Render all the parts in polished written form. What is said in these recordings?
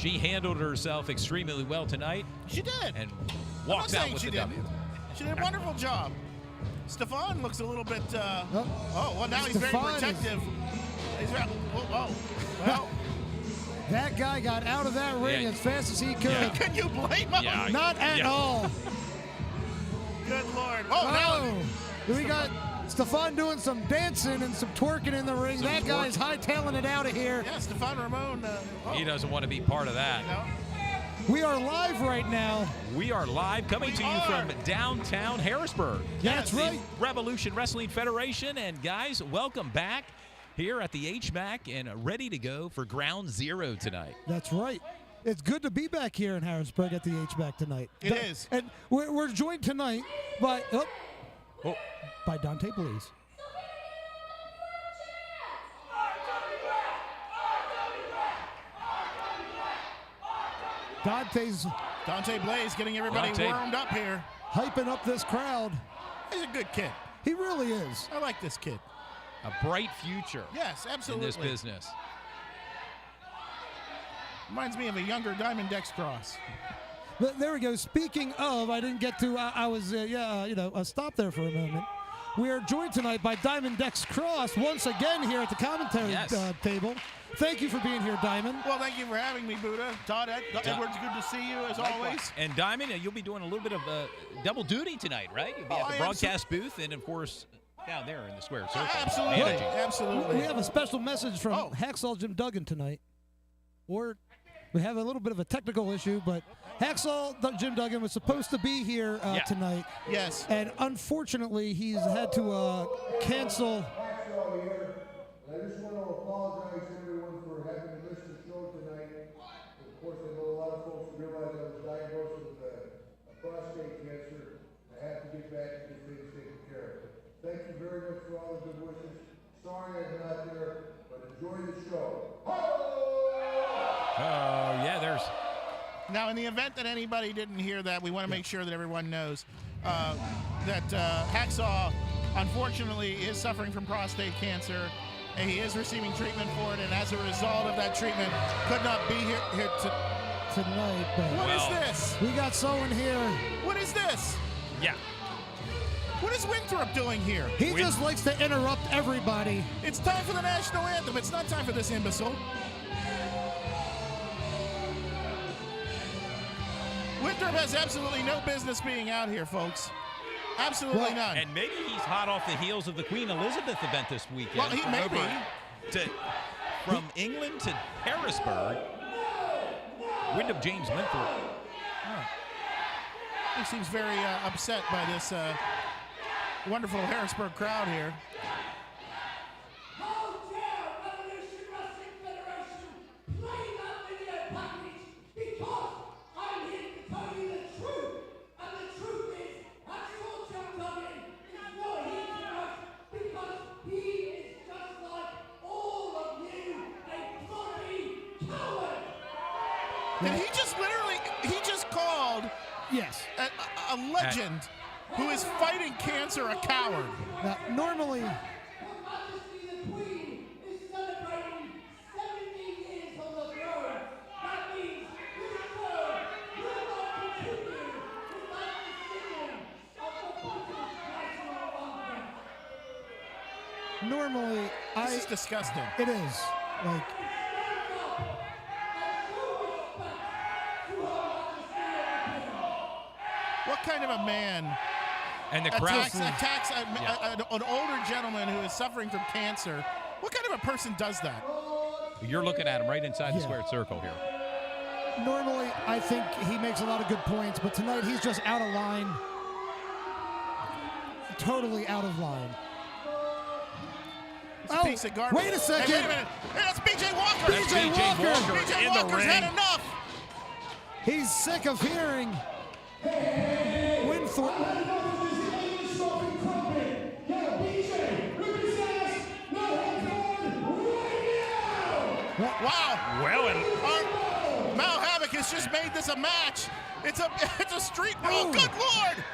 She handled herself extremely well tonight. She did. And walked out with the W. She did a wonderful job. Stefan looks a little bit, well, now he's very protective. Well. That guy got out of that ring as fast as he could. Yeah. Can you blame him? Yeah. Not at all. Good Lord. Now we got Stefan doing some dancing and some twerking in the ring. That guy's hightailing it out of here. Yeah, Stefan Ramon. He doesn't want to be part of that. No. We are live right now. We are live, coming to you from downtown Harrisburg. That's right. Revolution Wrestling Federation. And guys, welcome back here at the HMAC and ready to go for Ground Zero tonight. That's right. It's good to be back here in Harrisburg at the HMAC tonight. It is. And we're joined tonight by by Dante Blaze. Dante Blaze getting everybody warmed up here. Hyping up this crowd. He's a good kid. He really is. I like this kid. A bright future. Yes, absolutely. In this business. Reminds me of a younger Diamond Dex Cross. But there we go. Speaking of, I didn't get to, I was, stop there for a moment. We are joined tonight by Diamond Dex Cross once again here at the commentary table. Thank you for being here, Diamond. Well, thank you for having me, Buddha. Todd, Edwards, good to see you as always. And Diamond, you'll be doing a little bit of double duty tonight, right? You'll be at the broadcast booth and, of course, down there in the square circle. Absolutely. Absolutely. We have a special message from Hacksaw Jim Duggan tonight. Or we have a little bit of a technical issue, but Hacksaw Jim Duggan was supposed to be here tonight. Yes. And unfortunately, he's had to cancel. I just want to apologize to everyone for having to miss the show tonight. Of course, I know a lot of folks realize I was diagnosed with prostate cancer. I have to get back and get things taken care of. Thank you very much for all the good wishes. Sorry I'm not there, but enjoy the show. Oh, yeah, there's... Now, in the event that anybody didn't hear that, we want to make sure that everyone knows that Hacksaw, unfortunately, is suffering from prostate cancer, and he is receiving treatment for it, and as a result of that treatment, could not be here tonight. But what is this? We got someone here. What is this? Yeah. What is Winthrop doing here? He just likes to interrupt everybody. It's time for the national anthem. It's not time for this imbecile. Winthrop has absolutely no business being out here, folks. Absolutely none. And maybe he's hot off the heels of the Queen Elizabeth event this weekend. Well, he may be. From England to Harrisburg, Wyndham James Winthrop. He seems very upset by this wonderful Harrisburg crowd here. Did he just called a legend who is fighting cancer a coward. Now, normally, this is disgusting. It is. Like, what kind of a man and the crowd attacks an older gentleman who is suffering from cancer? What kind of a person does that? You're looking at him right inside the squared circle here. Normally, I think he makes a lot of good points, but tonight he's just out of line. Totally out of line. Piece of garbage. Wait a second. Hey, wait a minute. Hey, that's B.J. Walker. B.J. Walker. B.J. Walker's had enough. He's sick of hearing Winthrop. Wow. Well, and Mal Havoc has just made this a match. It's a street brawl. Good Lord.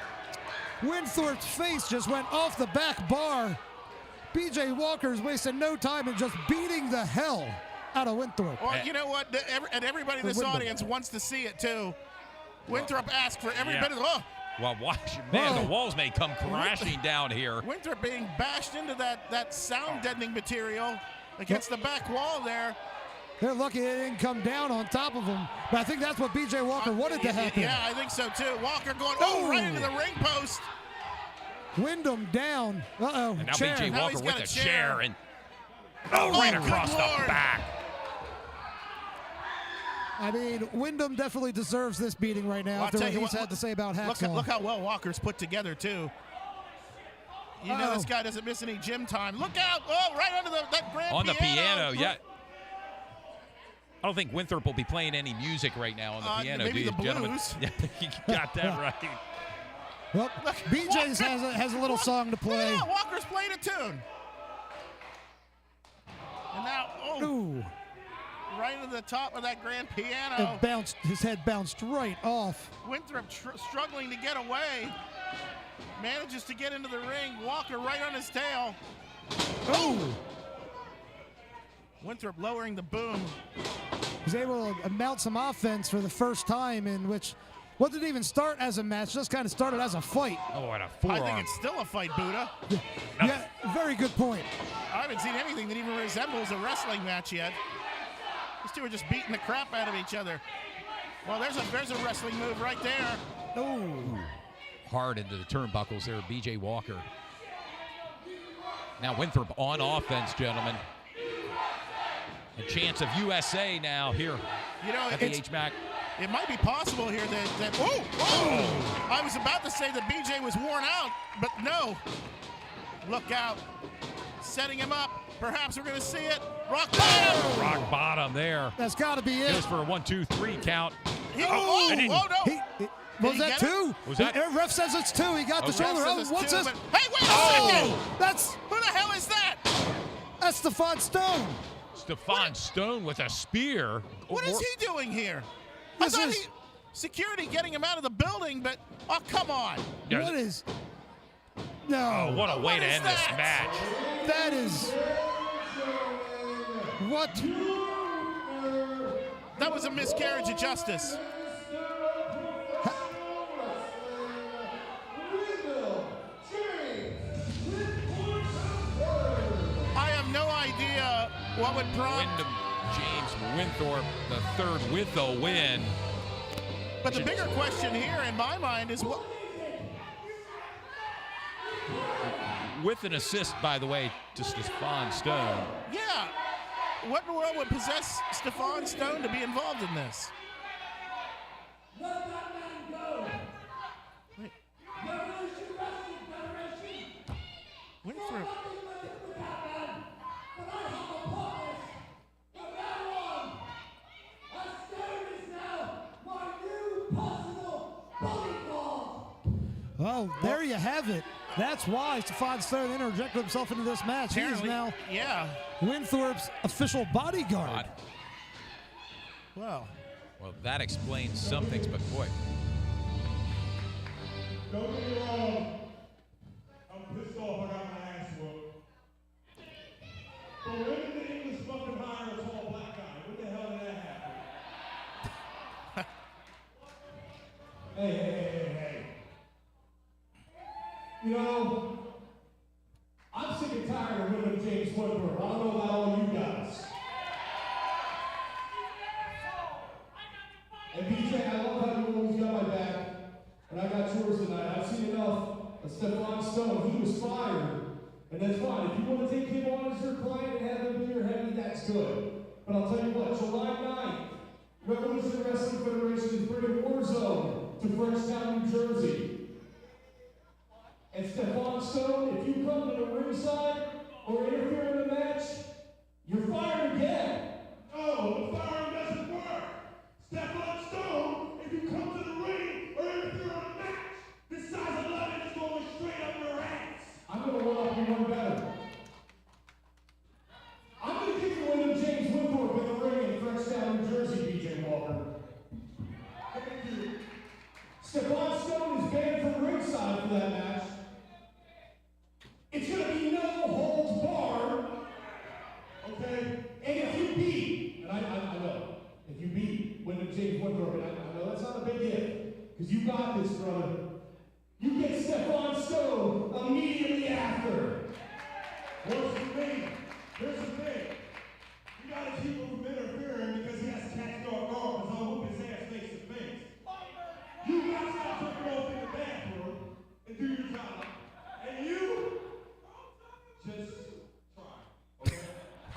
Winthrop's face just went off the back bar. B.J. Walker's wasting no time in just beating the hell out of Winthrop. Well, you know what? And everybody in this audience wants to see it, too. Winthrop asked for everybody. Yeah. Oh. Well, watch, man, the walls may come crashing down here. Winthrop being bashed into that sound-deadening material against the back wall there. They're lucky it didn't come down on top of them. But I think that's what B.J. Walker wanted to happen. Yeah, I think so, too. Walker going, right into the ring post. Wyndham down. Uh-oh, and now chair. B.J. Walker with a chair. And oh, right across the back. I mean, Wyndham definitely deserves this beating right now after what he's had to say about Hacksaw. Look how well Walker's put together, too. You know this guy doesn't miss any gym time. Look out. Oh, right under that grand piano. On the piano, yeah. I don't think Winthrop will be playing any music right now on the piano, maybe do you, the gentlemen? blues. Yeah, you got that right. Well, BJ's has a little song to play. Yeah, Walker's playing a tune. And now, right into the top of that grand piano. His head bounced right off. Winthrop struggling to get away. Manages to get into the ring. Walker right on his tail. Oh! Winthrop lowering the boom. He's able to mount some offense for the first time in which what didn't even start as a match, just kind of started as a fight. Oh, and a forearm. I think it's still a fight, Buddha. Yeah, very good point. I haven't seen anything that even resembles a wrestling match yet. These two are just beating the crap out of each other. Well, there's a wrestling move right there. Oh. Hard into the turnbuckles there, B.J. Walker. Now Winthrop on offense, gentlemen. A chance of USA now here at the HMAC. It might be possible here that I was about to say that B.J. was worn out, but no. Look out. Setting him up. Perhaps we're going to see it. Rock bottom. Rock bottom there. That's got to be it. Goes for a 1-2-3 count. No. Was that two? Was that? Ref says it's two. He got the shoulder. What's this? Hey, wait a second. Who the hell is that? That's Stephon Stone. Stephon Stone with a spear. What is he doing here? This I thought security getting him out of the building, but come on. Yeah. What is? No. Oh, what a way to end this match. That is. What? That was a miscarriage of justice. I have no idea what would prompt James Winthrop, the third with a win. But the bigger question here in my mind is what? With an assist, by the way, to Stephon Stone. Yeah. What in the world would possess Stephon Stone to be involved in this? Let that man go. Wait. Winthrop. Well, there you have it. That's why Stephon Stone interjected himself into this match. He is now Winthrop's official bodyguard. Well, that explains some things, but boy. Don't get me wrong. I'm pissed off I got my ass whooped. But when did the English fucking hire a tall black guy? What the hell did that happen? Hey. You know, I'm sick and tired of winning James Winthrop. I don't know about all you guys. And BJ, I love how you always got my back, and I got yours tonight. I've seen enough of Stephon Stone. He was fired, and that's fine. If you want to take him on as your client and have him be your heavy, that's good. But I'll tell you what, July 9th, Revolution Wrestling Federation is bringing Warzone to Frenchtown, New Jersey. And Stephon Stone, if you come to the ringside or interfere in the match, you're fired again. Oh, the firing doesn't work. Stephon Stone, if you come to the ring or interfere in a match, this size 11 is going straight up your ass. I'm going to one up you one better. I'm going to give you one of James Winthrop in the ring in Frenchtown, New Jersey, BJ Walker. Stephon Stone is banned from ringside for that match. It's going to be no holds barred, okay? And if you beat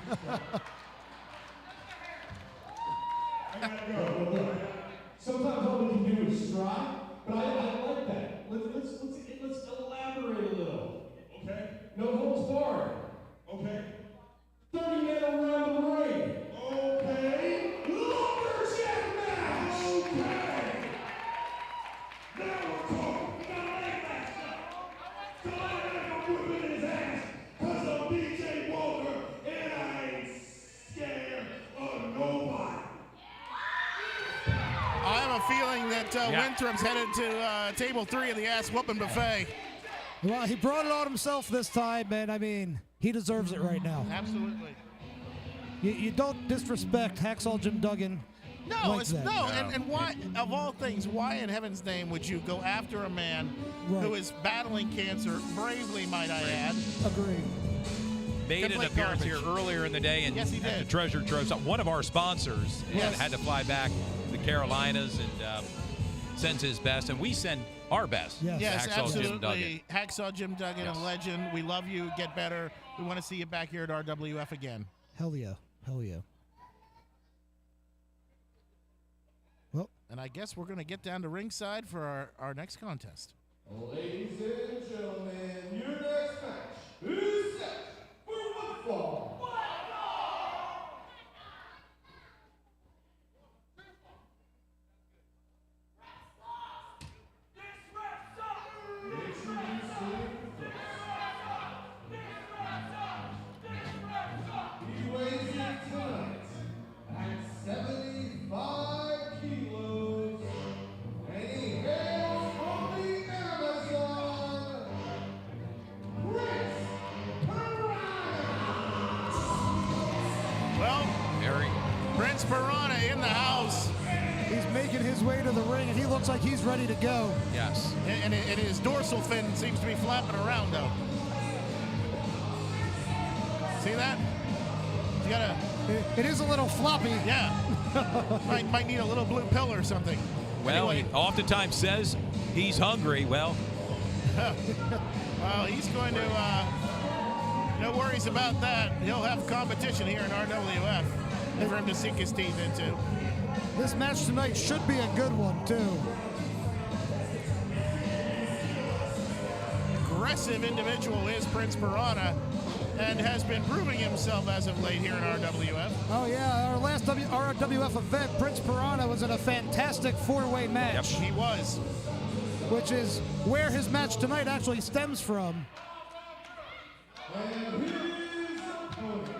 I gotta go. Look, sometimes all we can do is try, but I like that. Let's elaborate a little. Okay? No holds barred. Okay? 30 men around the ring. Okay? Lumberjack match. Okay? Now we're talking. We got a leg match now. Somebody got a whip in his ass because of BJ Walker, and I ain't scared of nobody. I have a feeling that Winthrop's headed to table 3 of the ass whooping buffet. Well, he brought it on himself this time, and I mean, he deserves it right now. Absolutely. You don't disrespect Hacksaw Jim Duggan. No, like that. And why, of all things, why in heaven's name would you go after a man who is battling cancer, bravely, might I add? Agreed. Made an Complete appearance garbage. here earlier in the day, and Yes, he did. the Treasure Trove, one of our sponsors, had to fly back to the Carolinas and sends his best, and we send our best. Yes. to Yes, Hacksaw Jim Duggan. absolutely. Hacksaw Jim Duggan, Yes. a legend. We love you. Get better. We want to see you back here at RWF again. Hell yeah. Hell yeah. Well, And I guess we're going to get down to ringside for our next contest. Ladies and gentlemen, your next match is set for Winthrop. He weighs in tonight at 75 kilos, and he hails from the Amazon, Prince Piranha. Well, Very. Prince Piranha in the house. he's making his way to the ring, and he looks like he's ready to go. Yes. And his dorsal fin seems to be flapping around, though. See that? You gotta, It is a little floppy. yeah. might need a little blue pill or something. Well, Anyway. he oftentimes says he's hungry. Well, Well, he's going to, no worries about that. He'll have competition here in RWF for him to sink his teeth into. This match tonight should be a good one, too. Aggressive individual is Prince Piranha and has been proving himself as of late here in RWF. Oh, yeah, our last RWF event, Prince Piranha was in a fantastic four-way match, He was. which is where his match tonight actually stems from. And his opponent,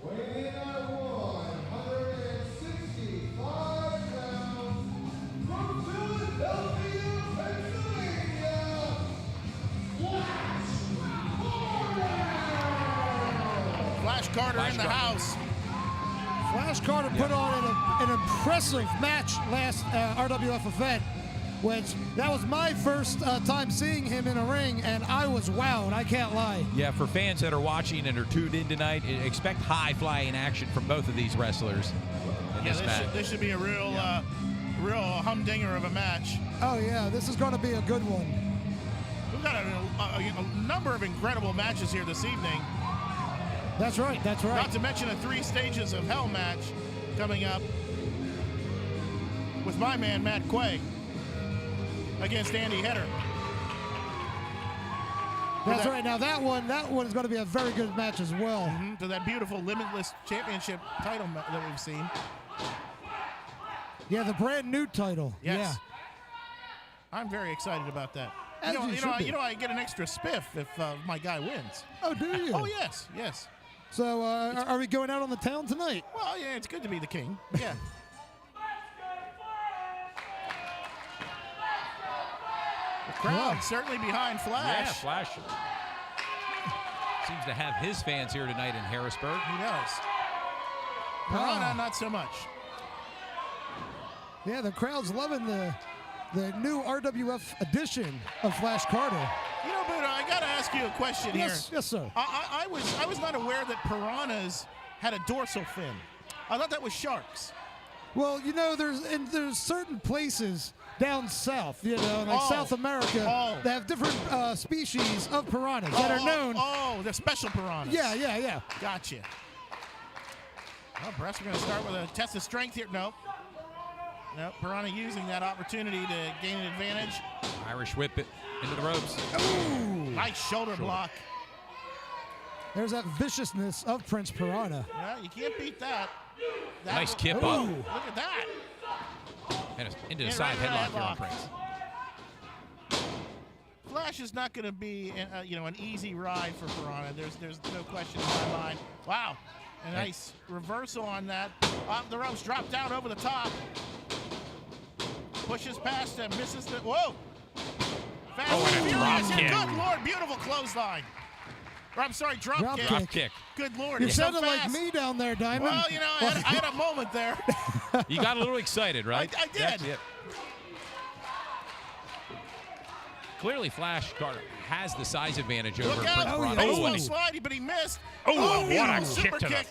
weighing in at 165 pounds, from Philadelphia, Pennsylvania, Flash Carter in the Carter. house. Flash Carter put on an impressive match last RWF event, which that was my first time seeing him in a ring, and I was wowed, I can't lie. yeah, for fans that are watching and are tuned in tonight, expect high-flying action from both of these wrestlers in Yeah, this match. this should be a real humdinger of a match. Oh yeah, this is going to be a good one. We've got a number of incredible matches here this evening. That's right, that's right. Not to mention a 3 Stages of Hell match coming up with my man Matt Quay against Andy Header. That's right. Now that one is going to be a very good match as well. To that beautiful Limitless Championship title that we've seen. Yeah, the brand new title. Yes. I'm very excited about that. As you should be. I get an extra spiff if my guy wins. Oh, do you? Oh, yes, yes. So are we going out on the town tonight? Well, yeah, it's good to be the king. Yeah. The crowd certainly behind Flash. Yeah, Flash seems to have his fans here tonight in Harrisburg. He does. Piranha, not so much. Yeah, the crowd's loving the new RWF edition of Flash Carter. You know, but I got to ask you a question Yes, here. yes, sir. I was not aware that piranhas had a dorsal fin. I thought that was sharks. Well, you know, there's certain places down south, you know, like South America, they have different species of piranhas that are known. Oh, they're special piranhas. Yeah. Gotcha. Well, perhaps we're going to start with a test of strength here. Nope. Piranha using that opportunity to gain an advantage. Irish whip it into the ropes. Ooh. Nice shoulder block. There's that viciousness of Prince Piranha. Well, you can't beat that. Nice kip up. Look at that. And into the side headlock here on Prince. Flash is not going to be, an easy ride for Piranha. There's no question in my mind. Wow, a nice reversal on that. Off the ropes, drop down over the top. Pushes past him, misses the. Whoa! Fast and furious here. Good Lord, beautiful clothesline. Or, I'm sorry, drop kick. Drop kick. Good Lord, you sounded like me down there, Diamond. Well, I had a moment there. You got a little excited, right? I did. That's it. Clearly, Flash Carter has the size advantage over Prince Piranha. Oh, yeah. Slidey, but he missed. Oh, what a super kick.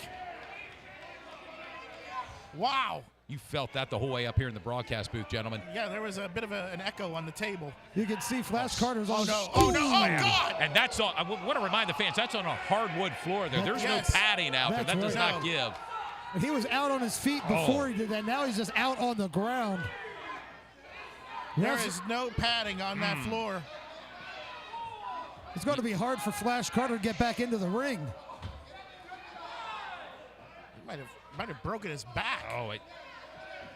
Wow. You felt that the whole way up here in the broadcast booth, gentlemen. Yeah, there was a bit of an echo on the table. You can see Flash Carter's on. Oh, no. Oh, God. And that's on. I want to remind the fans, that's on a hardwood floor there. There's no padding out there. That does not give. He was out on his feet before he did that. Now he's just out on the ground. There is no padding on that floor. It's going to be hard for Flash Carter to get back into the ring. He might have broken his back. Oh, wait.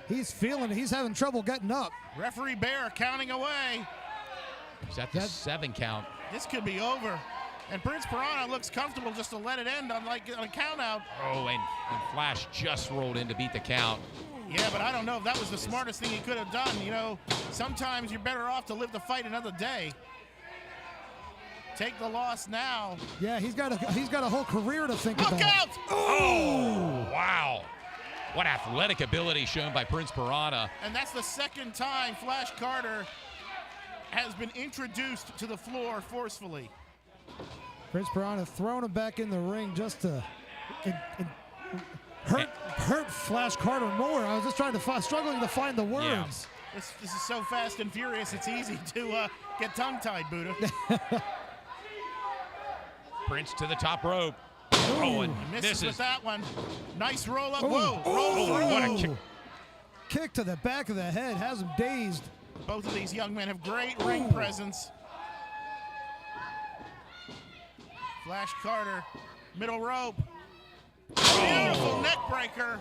He's feeling it. He's having trouble getting up. Referee Bear counting away. Is that the 7 count? This could be over. And Prince Piranha looks comfortable just to let it end on a count out. Oh, and Flash just rolled in to beat the count. Yeah, but I don't know if that was the smartest thing he could have done. Sometimes you're better off to live the fight another day. Take the loss now. Yeah, he's got a whole career to think about. Look out! Oh, wow. What athletic ability shown by Prince Piranha. And that's the second time Flash Carter has been introduced to the floor forcefully. Prince Piranha throwing him back in the ring just to hurt Flash Carter more. I was just struggling to find the words. Yeah. This is so fast and furious, it's easy to get tongue-tied, Buddha. Prince to the top rope. And misses with that one. Nice roll up. Whoa. What a kick. Kick to the back of the head. Has him dazed. Both of these young men have great ring presence. Flash Carter, middle rope. Beautiful neck breaker.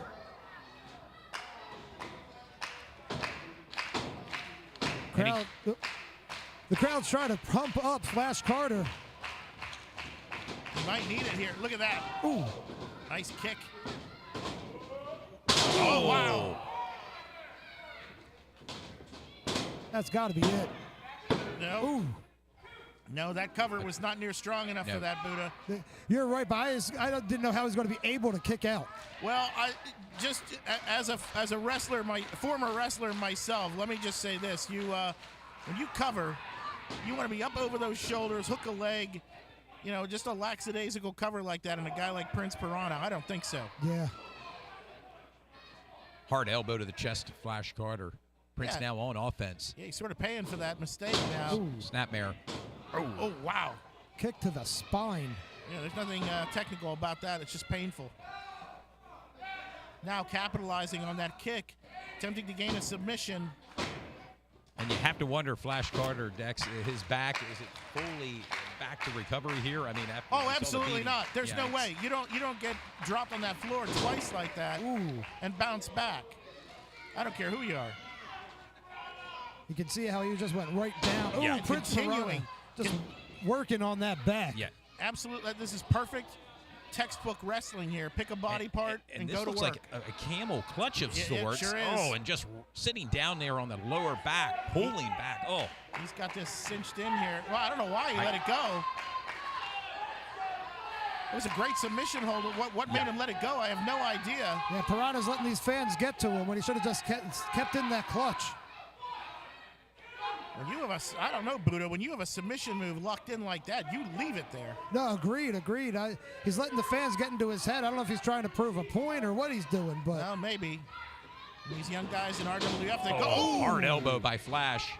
The crowd's trying to pump up Flash Carter. He might need it here. Look at that. Ooh. Nice kick. Oh, wow. That's got to be it. No. Ooh. No, that cover was not near strong enough for that, Buddha. You're right, but I didn't know how he was going to be able to kick out. Well, just as a wrestler, former wrestler myself, let me just say this: when you cover, you want to be up over those shoulders, hook a leg, just a lackadaisical cover like that, and a guy like Prince Piranha. I don't think so. Yeah. Hard elbow to the chest of Flash Carter. Prince now on offense. Yeah, he's sort of paying for that mistake now. Ooh. Snapmare. Oh, wow. Kick to the spine. Yeah, there's nothing technical about that. It's just painful. Now capitalizing on that kick, attempting to gain a submission. And you have to wonder, Flash Carter, Dex, his back, is it fully back to recovery here? I mean, absolutely not. There's no way. You don't get dropped on that floor twice like that and bounce back. I don't care who you are. You can see how he just went right down. Oh, Prince continuing. Just working on that back. Yeah. Absolutely. This is perfect textbook wrestling here. Pick a body part and go to work. This looks like a camel clutch of sorts. It sure is. Oh, and just sitting down there on the lower back, pulling back. Oh. He's got this cinched in here. Well, I don't know why he let it go. It was a great submission hold. What made him let it go, I have no idea. Yeah, Piranha's letting these fans get to him when he should have just kept in that clutch. When you have I don't know, Buddha, when you have a submission move locked in like that, you leave it there. No, agreed. He's letting the fans get into his head. I don't know if he's trying to prove a point or what he's doing, but. Well, maybe. These young guys in RWF, they go. Oh, hard elbow by Flash.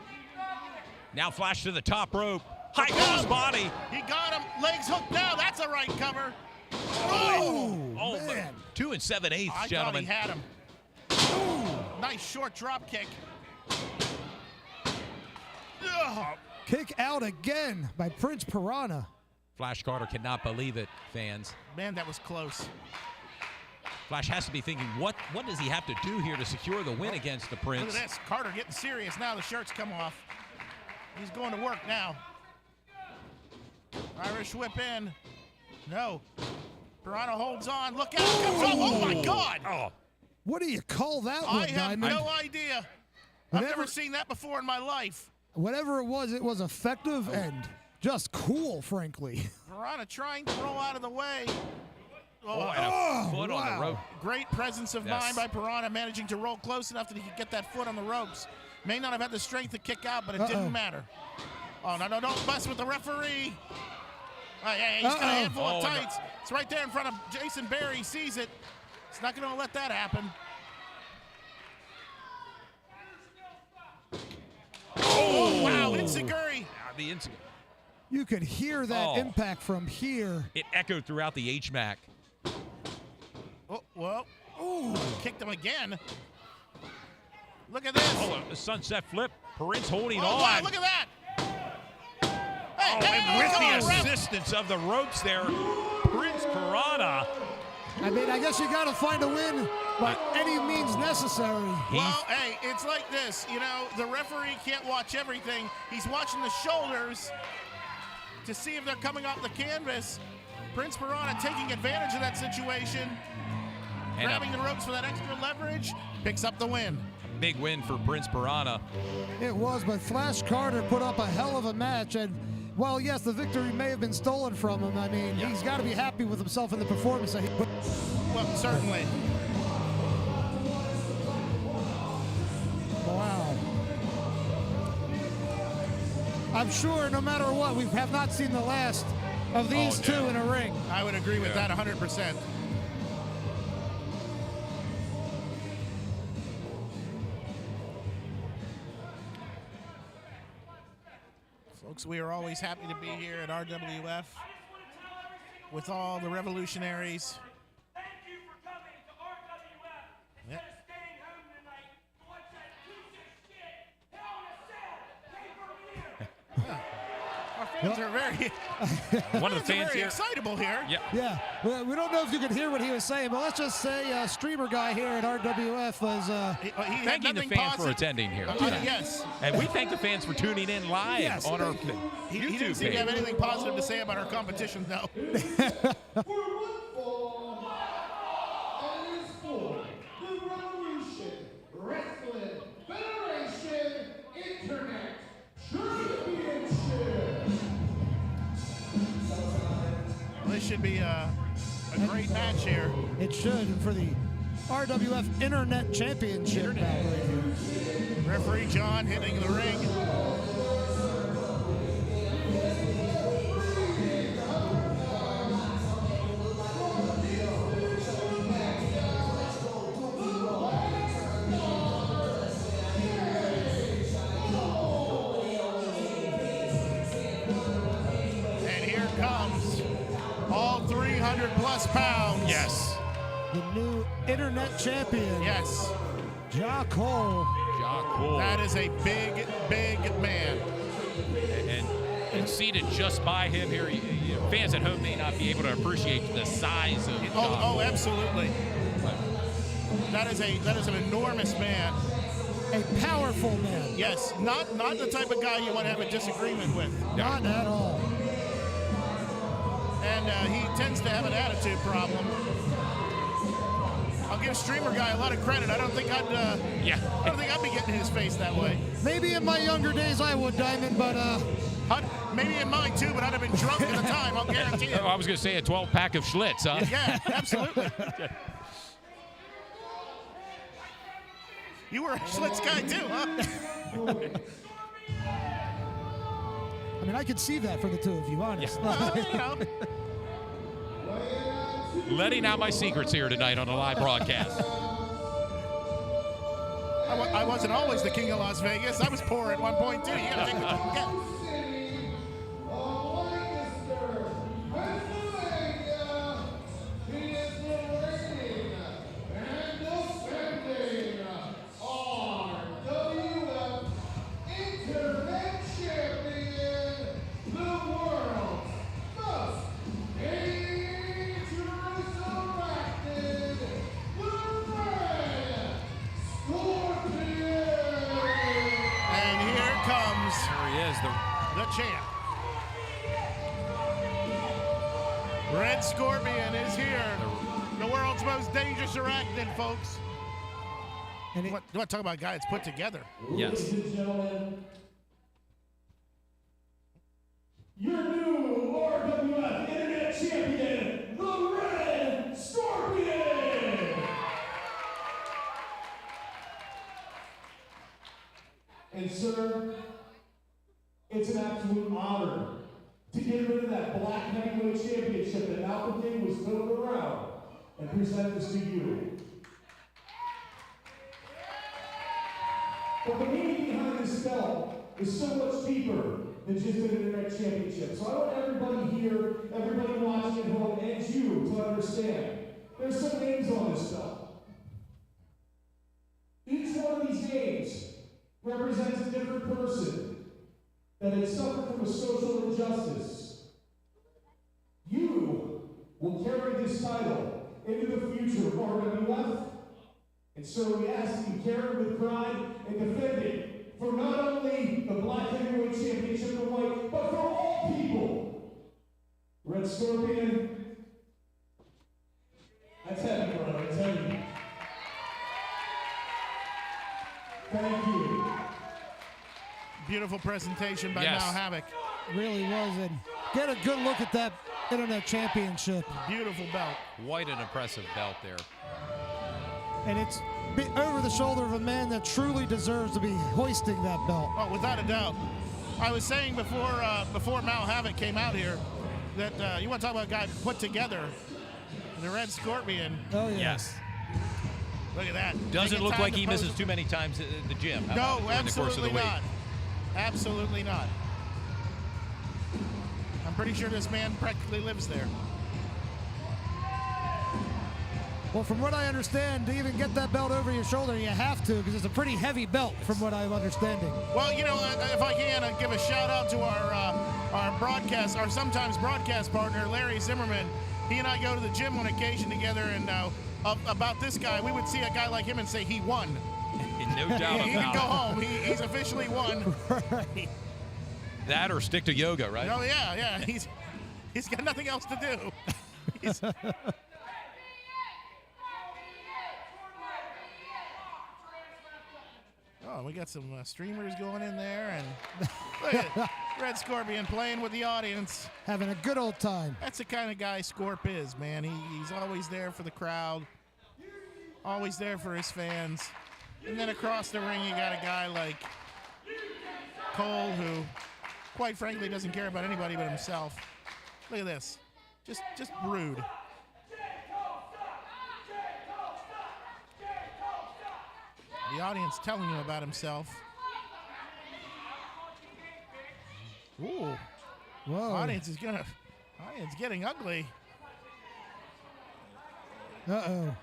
Now Flash to the top rope. High cross body. He got him. Legs hooked now. That's a right cover. Oh, man. 2 7/8, I gentlemen. thought he had him. Nice short drop kick. Ugh. Kick out again by Prince Piranha. Flash Carter cannot believe it, fans. Man, that was close. Flash has to be thinking, what does he have to do here to secure the win against the Prince? Look at this. Carter getting serious now. The shirt's come off. He's going to work now. Irish whip in. No. Piranha holds on. Look out. Comes up. Oh, my God. Oh, What do you call that I one, have Diamond? no idea. I've never seen that before in my life. Whatever it was effective and just cool, frankly. Piranha trying to roll out of the way. and a foot on wow. the rope. Great presence of mind by Piranha, managing to roll close enough that he could get that foot on the ropes. May not have had the strength to kick out, but it didn't matter. Oh, no, don't mess with the referee. Oh, yeah, he's got a handful of tights. It's right there in front of Jason Barry. He sees it. He's not going to let that happen. Oh, wow, Insiguri. You could hear that impact from here. It echoed throughout the HMAC. Oh, well. Ooh, kicked him again. Look at this. Oh, a sunset flip. Prince holding on. Wow, look at that. And with the assistance of the ropes there, Prince Piranha. I mean, I guess you got to find a win by any means necessary. Well, hey, it's like this. You know, the referee can't watch everything. He's watching the shoulders to see if they're coming off the canvas. Prince Piranha taking advantage of that situation, grabbing the ropes for that extra leverage, picks up the win. Big win for Prince Piranha. It was, but Flash Carter put up a hell of a match. And while, yes, the victory may have been stolen from him, I mean, he's got to be happy with himself in the performance that he put. Well, certainly. Wow. I'm sure no matter what, we have not seen the last of these two in a ring. I would agree with that 100%. Folks, we are always happy to be here at RWF with all the revolutionaries. Thank you for coming to RWF. Yep. Instead of staying home tonight to watch that two-six shit, Hell in a Cell, pay-per-view. Our fans are very, One of the fans very here. excitable here. Yeah, well, we don't know if you could hear what he was saying, but let's just say streamer guy here at RWF was... He had Thanking the nothing fans for positive. attending here. Yes. And we thank the fans for tuning in live Yes, on our He YouTube didn't seem to have page. anything positive to say about our competition, though. For one fall, and it is for the Revolution Wrestling Federation Internet Championship. Well, this should be a great match here. It should for the RWF Internet Championship. Right here. Referee John hitting the ring. And here comes all 300 plus pounds. Yes. The new Internet Champion. Yes. Kole. Cool. That is a big, big man. And seated just by him here, fans at home may not be able to appreciate the size of Oh, absolutely. That is an enormous man. A powerful man. Yes, not the type of guy you want to have a disagreement with. Not at all. And he tends to have an attitude problem. I'll give Streamer Guy a lot of credit. I don't think I'd be getting in his face that way. Maybe in my younger days I would, Diamond, but maybe in mine too, but I'd have been drunk at the time. I'll guarantee it. Oh, I was going to say a 12-pack of Schlitz, huh? Yeah, absolutely. You were a Schlitz guy too, huh? I mean, I could see that for the two of you, honestly. You know. Letting out my secrets here tonight on a live broadcast. I wasn't always the king of Las Vegas. I was poor at one point too. You gotta take what you get. The champ. Red Scorpion is here. The world's most dangerous arachnid, folks. And you want to talk about a guy that's put together? Yes. Ladies and gentlemen, your new RWF Internet Champion, the Red Scorpion! And sir, it's an absolute honor to get rid of that black heavyweight championship that Malcolm King was building around and present this to you. But the meaning behind this belt is so much deeper than just an Internet Championship. So I want everybody here, everybody watching at home, and you to understand there's some names on this belt. Each one of these names represents a different person that had suffered from a social injustice. You will carry this title into the future of RWF, and so we ask that you carry it with pride and defend it for not only the Black Heavyweight Championship in white, but for all people. Red Scorpion, that's heavy, brother, that's heavy. Thank you. Beautiful presentation by Yes. Mal Havoc. Really was. And get a good look at that Internet Championship. Beautiful belt. Quite an impressive belt there. And it's over the shoulder of a man that truly deserves to be hoisting that belt. Oh, without a doubt. I was saying before Mal Havoc came out here that you want to talk about a guy put together. The Red Scorpion. Oh, yeah. Yes. Look at that. Doesn't Taking look time like to he pose- misses too many times at the gym. How No, about during the course of the absolutely week? not. Absolutely not. I'm pretty sure this man practically lives there. Well, from what I understand, to even get that belt over your shoulder, you have to, because it's a pretty heavy belt, from what I'm understanding. Well, you know, if I can, I'd give a shout out to our broadcast, our sometimes broadcast partner, Larry Zimmerman. He and I go to the gym on occasion together, and about this guy, we would see a guy like him and say he won. No doubt He about can go it. home. He's officially won. Right. That or stick to yoga, right? Oh yeah. He's got nothing else to do. He's, oh, we got some streamers going in there, and look at Red Scorpion playing with the audience. Having a good old time. That's the kind of guy Scorp is, man. He's always there for the crowd, always there for his fans. And then across the ring, you got a guy like Kole, who, quite frankly, doesn't care about anybody but himself. Look at this, just rude. The audience telling him about himself. Ooh, Whoa. audience getting ugly. Uh-oh.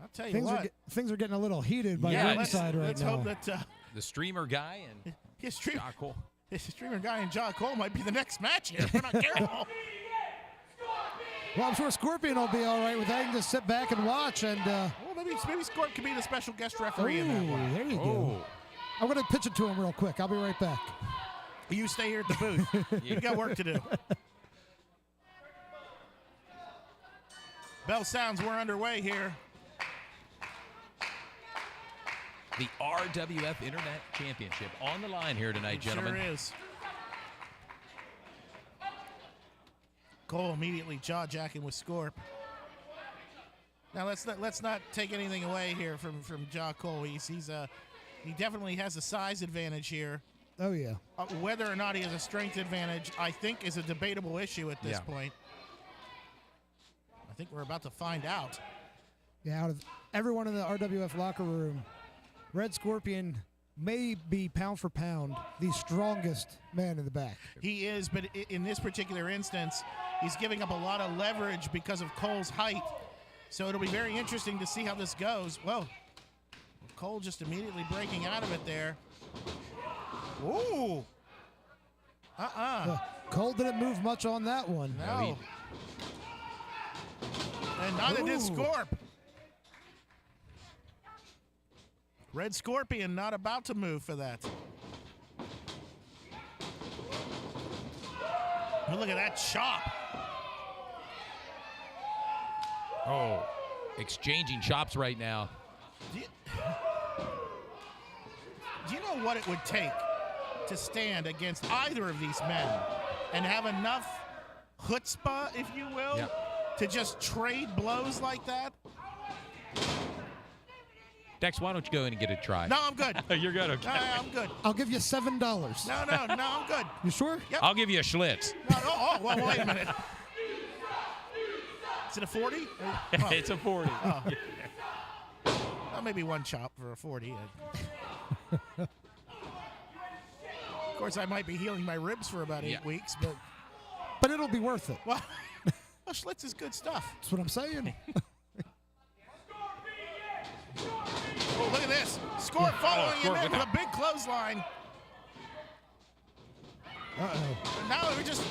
I'll tell you what. Things are getting a little heated by Yeah, ringside right let's now. hope that The streamer guy and his Cole. streamer guy and John Cole might be the next match here if we're not careful. Well, I'm sure Scorpion will be all right with that. He can just sit back and watch. And Well, maybe Scorp could be the special guest referee in that one. there you go. Oh, I'm going to pitch it to him real quick. I'll be right back. You stay here at the booth. You got work to do. Bell sounds, we're underway here. the RWF Internet Championship on the line here tonight, It gentlemen. sure is. Cole immediately jaw-jacking with Scorp. Now let's not take anything away here from Jaw Cole. He definitely has a size advantage here. Oh, yeah. Whether or not he has a strength advantage, I think, is a debatable issue at this point. I think we're about to find out. Yeah, out of everyone in the RWF locker room, Red Scorpion may be pound for pound the strongest man in the back. He is, but in this particular instance, he's giving up a lot of leverage because of Cole's height. So it'll be very interesting to see how this goes. Whoa. Kole just immediately breaking out of it there. Ooh. Kole didn't move much on that one. No. And neither did Scorp. Red Scorpion not about to move for that. Oh, look at that chop. Oh, exchanging chops right now. Do you know what it would take to stand against either of these men and have enough chutzpah, if you will, to just trade blows like that? Dex, why don't you go in and get a try? No, I'm good. You're good, okay. I'm good. I'll give you $7. No, I'm good. You sure? Yep. I'll give you a Schlitz. No, well, wait a minute. Is it a 40? Oh. It's a 40. Oh. Well, maybe one chop for a 40. Of course, I might be healing my ribs for about 8 weeks, But it'll be worth it. well, Schlitz is good stuff. That's what I'm saying. Oh, look at this. Scorp following him in with a big clothesline. Uh-oh. Now we just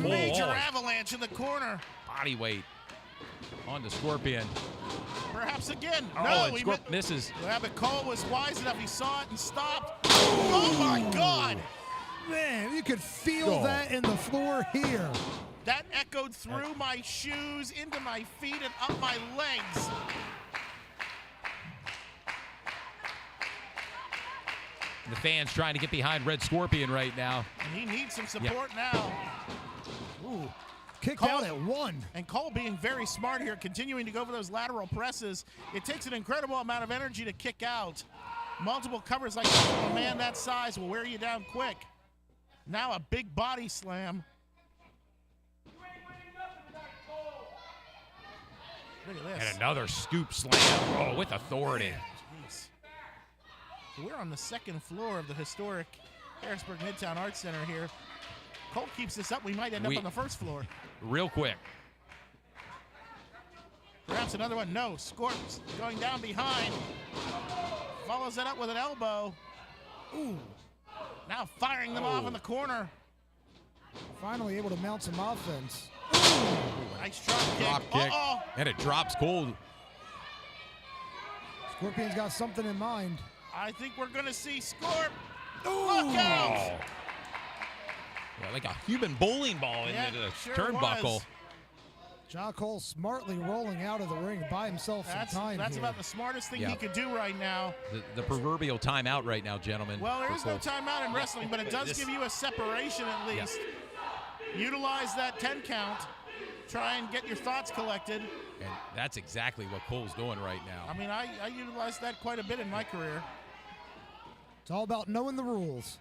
major avalanche in the corner. Body weight on the Scorpion. Perhaps again. Oh, No, and Scorp misses. Yeah, but Kole was wise enough. He saw it and stopped. Oh, my God. Man, you could feel that in the floor here. That echoed through my shoes, into my feet, and up my legs. The fans trying to get behind Red Scorpion right now. And he needs some support now. Ooh. Kicked out at 1. And Kole being very smart here, continuing to go for those lateral presses. It takes an incredible amount of energy to kick out. Multiple covers like that, a man that size will wear you down quick. Now a big body slam. Look at this. And another scoop slam. Oh, with authority. Jeez. So we're on the second floor of the historic Harrisburg Midtown Arts Center here. Kole keeps this up, we might end up on the first floor. Real quick. Perhaps another one. No, Scorp's going down behind. Follows that up with an elbow. Ooh. Now firing them off in the corner. Finally able to mount some offense. Nice drop kick. Drop kick. And it drops cold. Scorpion's got something in mind. I think we're going to see Scorp. Ooh. Look out! Yeah, like a human bowling ball into the turnbuckle. Was. Kole smartly rolling out of the ring, buy himself some time. That's here. about the smartest thing he could do right now. The proverbial timeout right now, gentlemen. Well, there is no timeout in wrestling, but it does give you a separation at least. Utilize that 10 count. Try and get your thoughts collected. And that's exactly what Cole's doing right now. I mean, I utilized that quite a bit in my career. It's all about knowing the rules.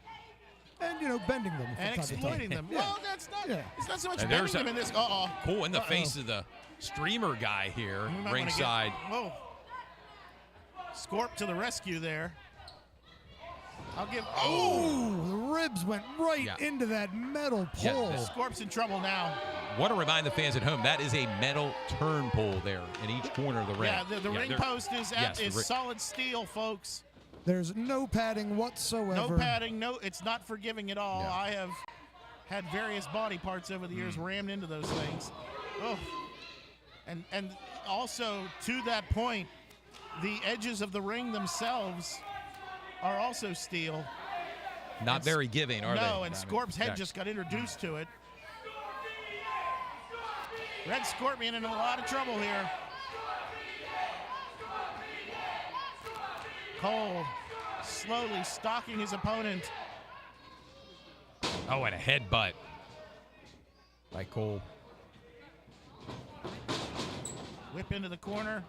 And, you know, bending them. And exploiting them. Well, that's not, it's not so much bending them in this. Cole in the face of the streamer guy here, ringside. Whoa. Scorp to the rescue there. I'll give. Oh, the ribs went right into that metal pole. Scorp's in trouble now. Want to remind the fans at home, that is a metal turn pole there in each corner of the ring. Yeah, the ring post is solid steel, folks. There's no padding whatsoever. No padding, it's not forgiving at all. I have had various body parts over the years rammed into those things. Oh. And also, to that point, the edges of the ring themselves are also steel. Not very giving, are they? No, and Scorp's head just got introduced to it. Red Scorpion in a lot of trouble here. Kole slowly stalking his opponent. Oh, and a headbutt by Kole. Whip into the corner.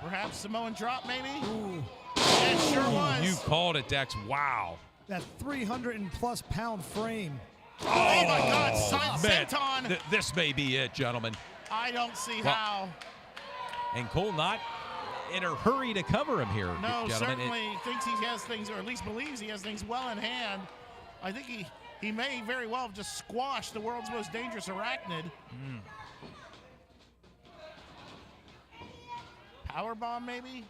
Perhaps Samoan drop, maybe? Ooh. It sure was. You called it, Dex. Wow. That 300+ pound frame. Oh my God, Senton. This may be it, gentlemen. I don't see how. And Kole not in a hurry to cover him here, No, gentlemen. certainly thinks he has things, or at least believes he has things well in hand. I think he may very well have just squashed the world's most dangerous Arachnid. Powerbomb, maybe?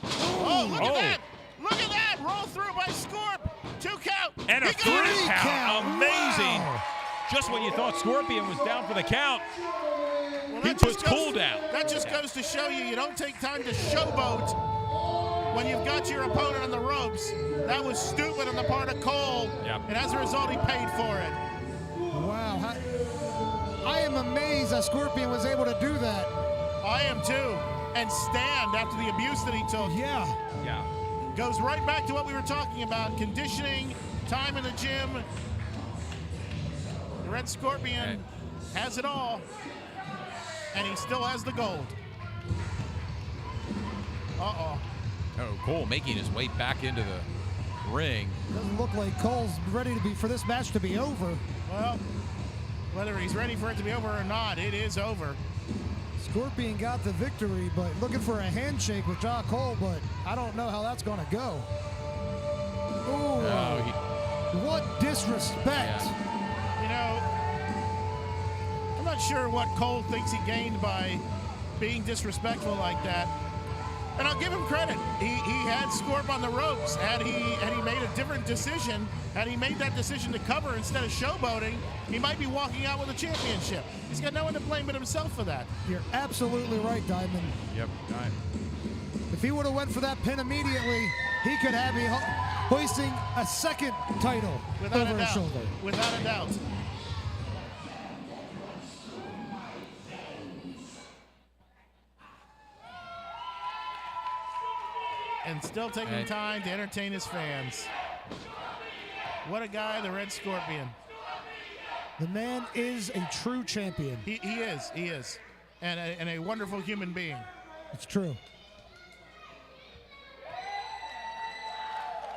Oh, look at that! Look at that! Roll through by Scorp. 2 count. And a He got 3 it! count. Amazing. Wow. Just when you thought Scorpion was down for the count, Well, he that puts just goes- Kole down. That just goes to show you don't take time to showboat when you've got your opponent on the ropes. That was stupid on the part of Kole, and as a result, he paid for it. Wow. I am amazed that Scorpion was able to do that. I am too. And stand after the abuse that he took. Yeah. Yeah. Goes right back to what we were talking about, conditioning, time in the gym. The Red Scorpion has it all, and he still has the gold. Uh-oh. Oh, Kole making his way back into the ring. Doesn't look like Cole's ready for this match to be over. Well, whether he's ready for it to be over or not, it is over. Scorpion got the victory, but looking for a handshake with John Kole, but I don't know how that's going to go. Ooh, what disrespect. You know, I'm not sure what Kole thinks he gained by being disrespectful like that. And I'll give him credit. He had Scorp on the ropes. Had he made a different decision, had he made that decision to cover instead of showboating, he might be walking out with a championship. He's got no one to blame but himself for that. You're absolutely right, Diamond. Yep. If he would have went for that pin immediately, he could have me hoisting a second title Without over a his doubt. shoulder. Without a doubt. And still taking time to entertain his fans. What a guy, the Red Scorpion. The man is a true champion. He is. And a wonderful human being. It's true.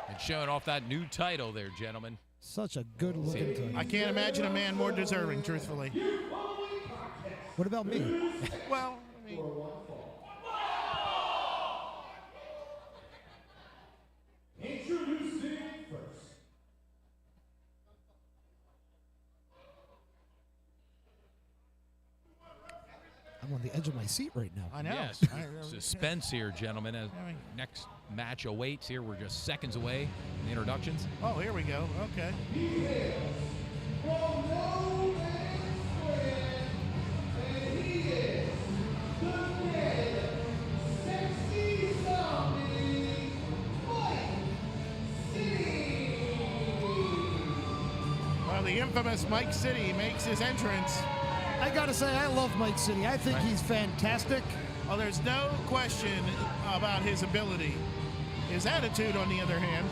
And showing off that new title there, gentlemen. Such a good looking title. I can't imagine a man more deserving, truthfully. What about me? Well, I mean, Introducing first. I'm on the edge of my seat right now. I know. Yes. Suspense here, gentlemen. As next match awaits here. We're just seconds away from the introductions. Oh, here we go. Okay. Well, the infamous Mike City makes his entrance. I gotta say, I love Mike City. I think he's fantastic. Oh, there's no question about his ability. His attitude, on the other hand.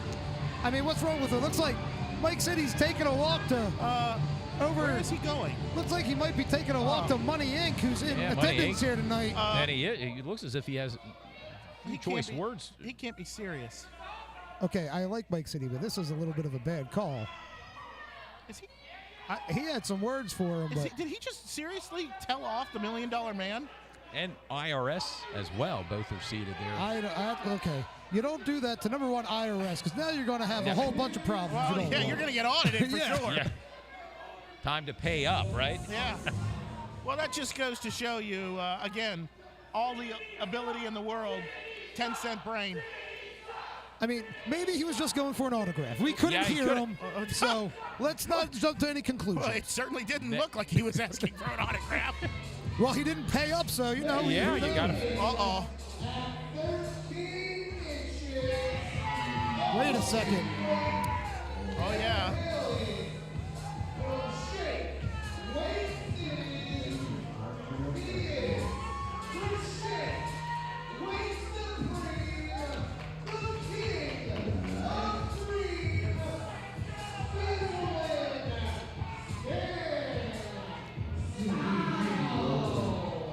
I mean, what's wrong with it? Looks like Mike City's taking a walk to over. Where is he going? Looks like he might be taking a walk to Money Inc., who's in attendance here tonight. And he looks as if he has choice words. He can't be serious. Okay, I like Mike City, but this is a little bit of a bad call. Is he? He had some words for him, but Did he just seriously tell off the $1 Million Man? And IRS as well. Both are seated there. okay. You don't do that to number one IRS, because now you're going to have a whole bunch of problems. Well, yeah, you're going to get audited for sure. Yeah. Time to pay up, right? Yeah. Well, that just goes to show you, again, all the ability in the world, 10-cent brain. I mean, maybe he was just going for an autograph. We couldn't hear him, so let's not jump to any conclusions. Well, it certainly didn't look like he was asking for an autograph. Well, he didn't pay up, so, you know. Yeah, you got to. Uh-oh. Wait a second. Oh, yeah.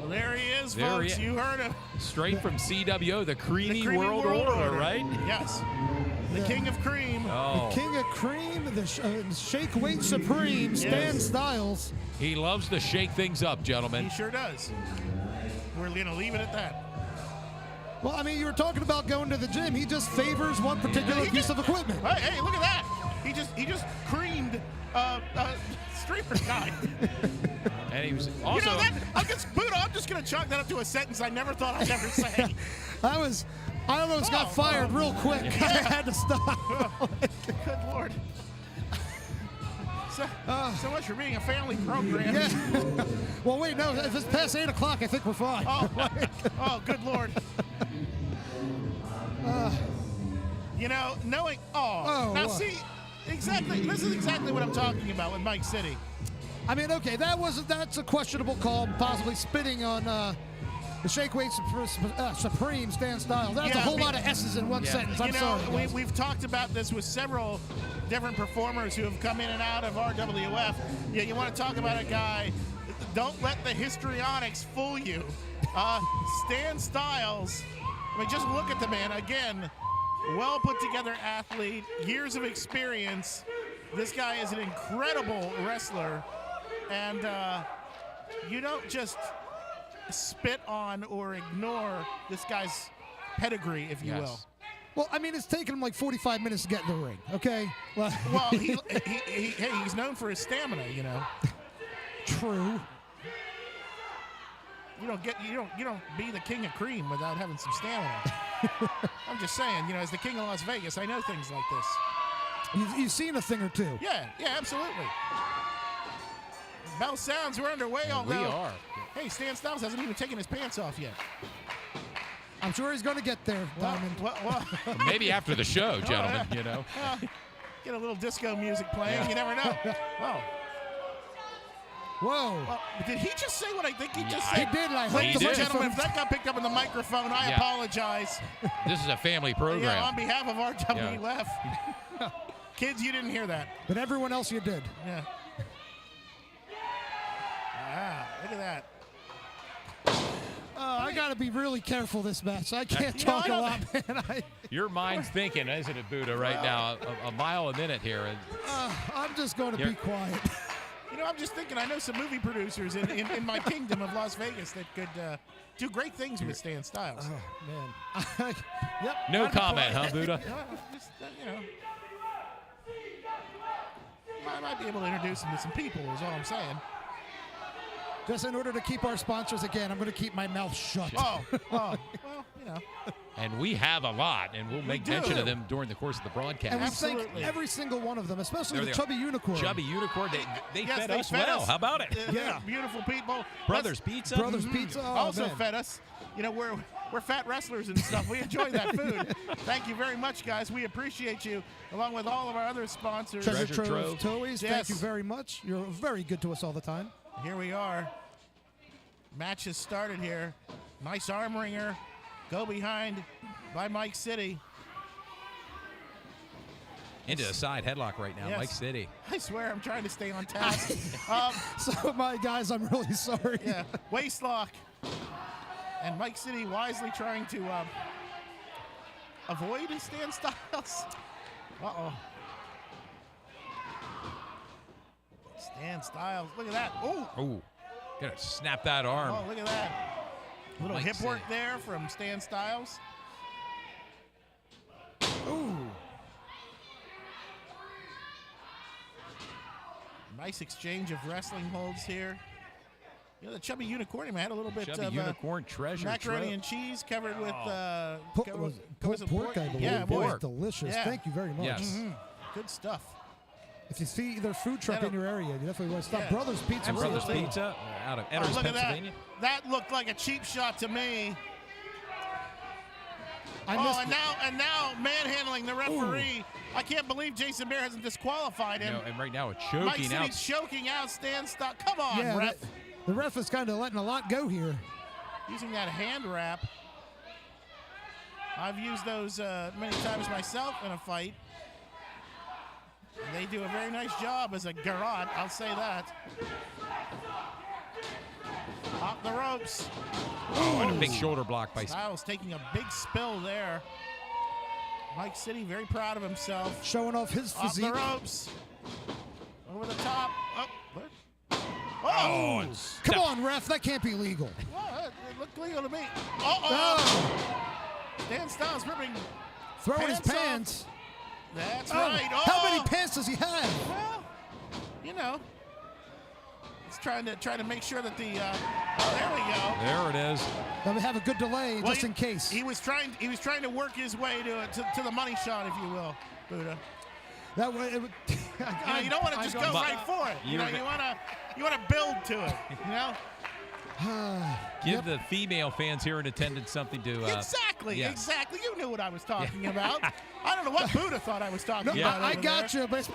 There he is, folks. You heard him. Straight from CWO, the Creamy World Order, right? Yes. The King of Cream. Oh. The King of Cream, the Shake Weight Supreme, Stan Stylez. He loves to shake things up, gentlemen. He sure does. we're going to leave it at that. Well, I mean, you were talking about going to the gym. He just favors one particular piece of equipment. Hey, look at that. He just creamed streamer guy. And he was also. Buddha, I'm just going to chalk that up to a sentence I never thought I'd ever say. I almost got fired real quick. I had to stop. Good Lord. So much for being a family program. Yeah. Well, wait, no. If it's past 8 o'clock, I think we're fine. Oh, good Lord. Knowing. Now see, exactly. This is exactly what I'm talking about with Mike City. I mean, okay, that's a questionable call, possibly spitting on the Shakeweight Supreme Stan Stylez. That's a whole lot of S's in one sentence. I'm sorry. We've talked about this with several different performers who have come in and out of RWF. Yeah, you want to talk about a guy. Don't let the histrionics fool you. Stan Stylez. I mean, just look at the man again. Well put together athlete, years of experience. This guy is an incredible wrestler, and you don't just spit on or ignore this guy's pedigree, if you will. Well, I mean, it's taken him like 45 minutes to get in the ring. Okay. Well, he's known for his stamina, you know. True. You don't be the king of cream without having some stamina. I'm just saying, as the king of Las Vegas, I know things like this. You've seen a thing or two. Yeah, absolutely. Bell sounds, we're underway. We are. Hey, Stan Stylez hasn't even taken his pants off yet. I'm sure he's going to get there, Diamond. Well, maybe after the show, gentlemen, Get a little disco music playing. You never know. Whoa. Well, did he just say what I think he just said? He did. I hope Ladies and gentlemen, if that got picked up on the microphone, I apologize. This is a family program. Yeah, on behalf of RWF. Kids, you didn't hear that. But everyone else you did. Yeah. Look at that. I got to be really careful this match. I can't talk a lot, man. Your mind's thinking, isn't it, Buddha, right now? A mile a minute here. And I'm just going to be quiet. I'm just thinking, I know some movie producers in my kingdom of Las Vegas that could do great things with Stan Stylez. Oh, man. Yep. No comment, huh, Buddha? Just, I might be able to introduce him to some people, is all I'm saying. Just in order to keep our sponsors again, I'm going to keep my mouth shut. Well, And we have a lot, and we'll make mention of them during the course of the broadcast. And we thank every single one of them, especially the Chubby Unicorn. Chubby Unicorn, they fed us well. How about it? Yeah. Beautiful people. Brothers Pizza. Brothers Pizza. Oh, also man. Fed us. We're fat wrestlers and stuff. We enjoy that food. Thank you very much, guys. We appreciate you, along with all of our other sponsors. Treasure Trove Toys, Yes. thank you very much. You're very good to us all the time. Here we are. Match has started here. Nice arm wringer. Go behind by Mike City. Into the side headlock right now, Mike City. I swear I'm trying to stay on task. So, my guys, I'm really sorry. Yeah, waist lock. And Mike City wisely trying to avoid Stan Stylez. Uh-oh. Stan Stylez, look at that. Oh, gotta snap that arm. Oh, look at that. Little Mike hip work City. there from Stan Stylez. Ooh. Nice exchange of wrestling holds here. The Chubby Unicorn had a little bit Chubby of Unicorn treasure macaroni trove. and cheese covered with Pork, I believe. Yeah, It boy. was delicious. Yeah. Thank you very much. Yes. Good stuff. If you see their food truck in your area, you definitely want to stop. Yeah. Brothers Pizza. And Brothers really. Pizza out of Oh, Etters, look at that. Pennsylvania. That looked like a cheap shot to me. I missed and now manhandling the referee. I can't believe Jason Bear hasn't disqualified him. And right now it's Mike choking City's out. choking out Stan Stylez. Come on, Yeah, ref. the ref is kind of letting a lot go here. Using that hand wrap. I've used those many times myself in a fight. They do a very nice job as a garrote, I'll say that. Off the ropes. Oh, and a big shoulder block by Stylez taking a big spill there. Mike City very proud of himself. Showing off his Off physique. the ropes. Over the top. Oh, what? Oh, Come on, ref. That can't be legal. Well, it looked legal to me. Oh. Dan Styles ripping Throwing his off. pants. That's right. Oh. How many pants does he have? Well, you know, he's trying to make sure that the. There we go. There it is. Now we have a good delay just in case. He was trying to work his way to the money shot, if you will, Buddha. That way, it would, you don't want to just go right for it. You want to build to it. You know. Give the female fans here in attendance something to. Exactly. You knew what I was talking Yeah. about. I don't know what Buddha thought I was talking about. I got you, but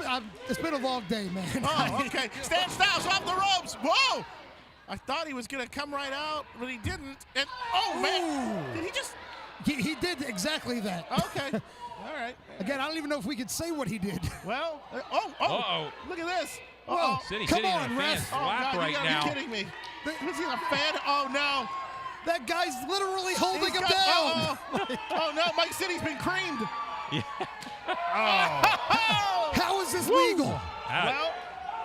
it's been a long day, man. Oh, okay. Stan Styles off the ropes. Whoa! I thought he was going to come right out, but he didn't. And man, did he just? He did exactly that. Okay. All right. Again, I don't even know if we could say what he did. Well, look at this. Well, City come sitting on, in a ref. fan's lap God, right you gotta now. be kidding me. Was he a fan? Oh, no. That guy's literally holding him down. Oh, no. Mike City's been creamed. Yeah. How is this legal? Well,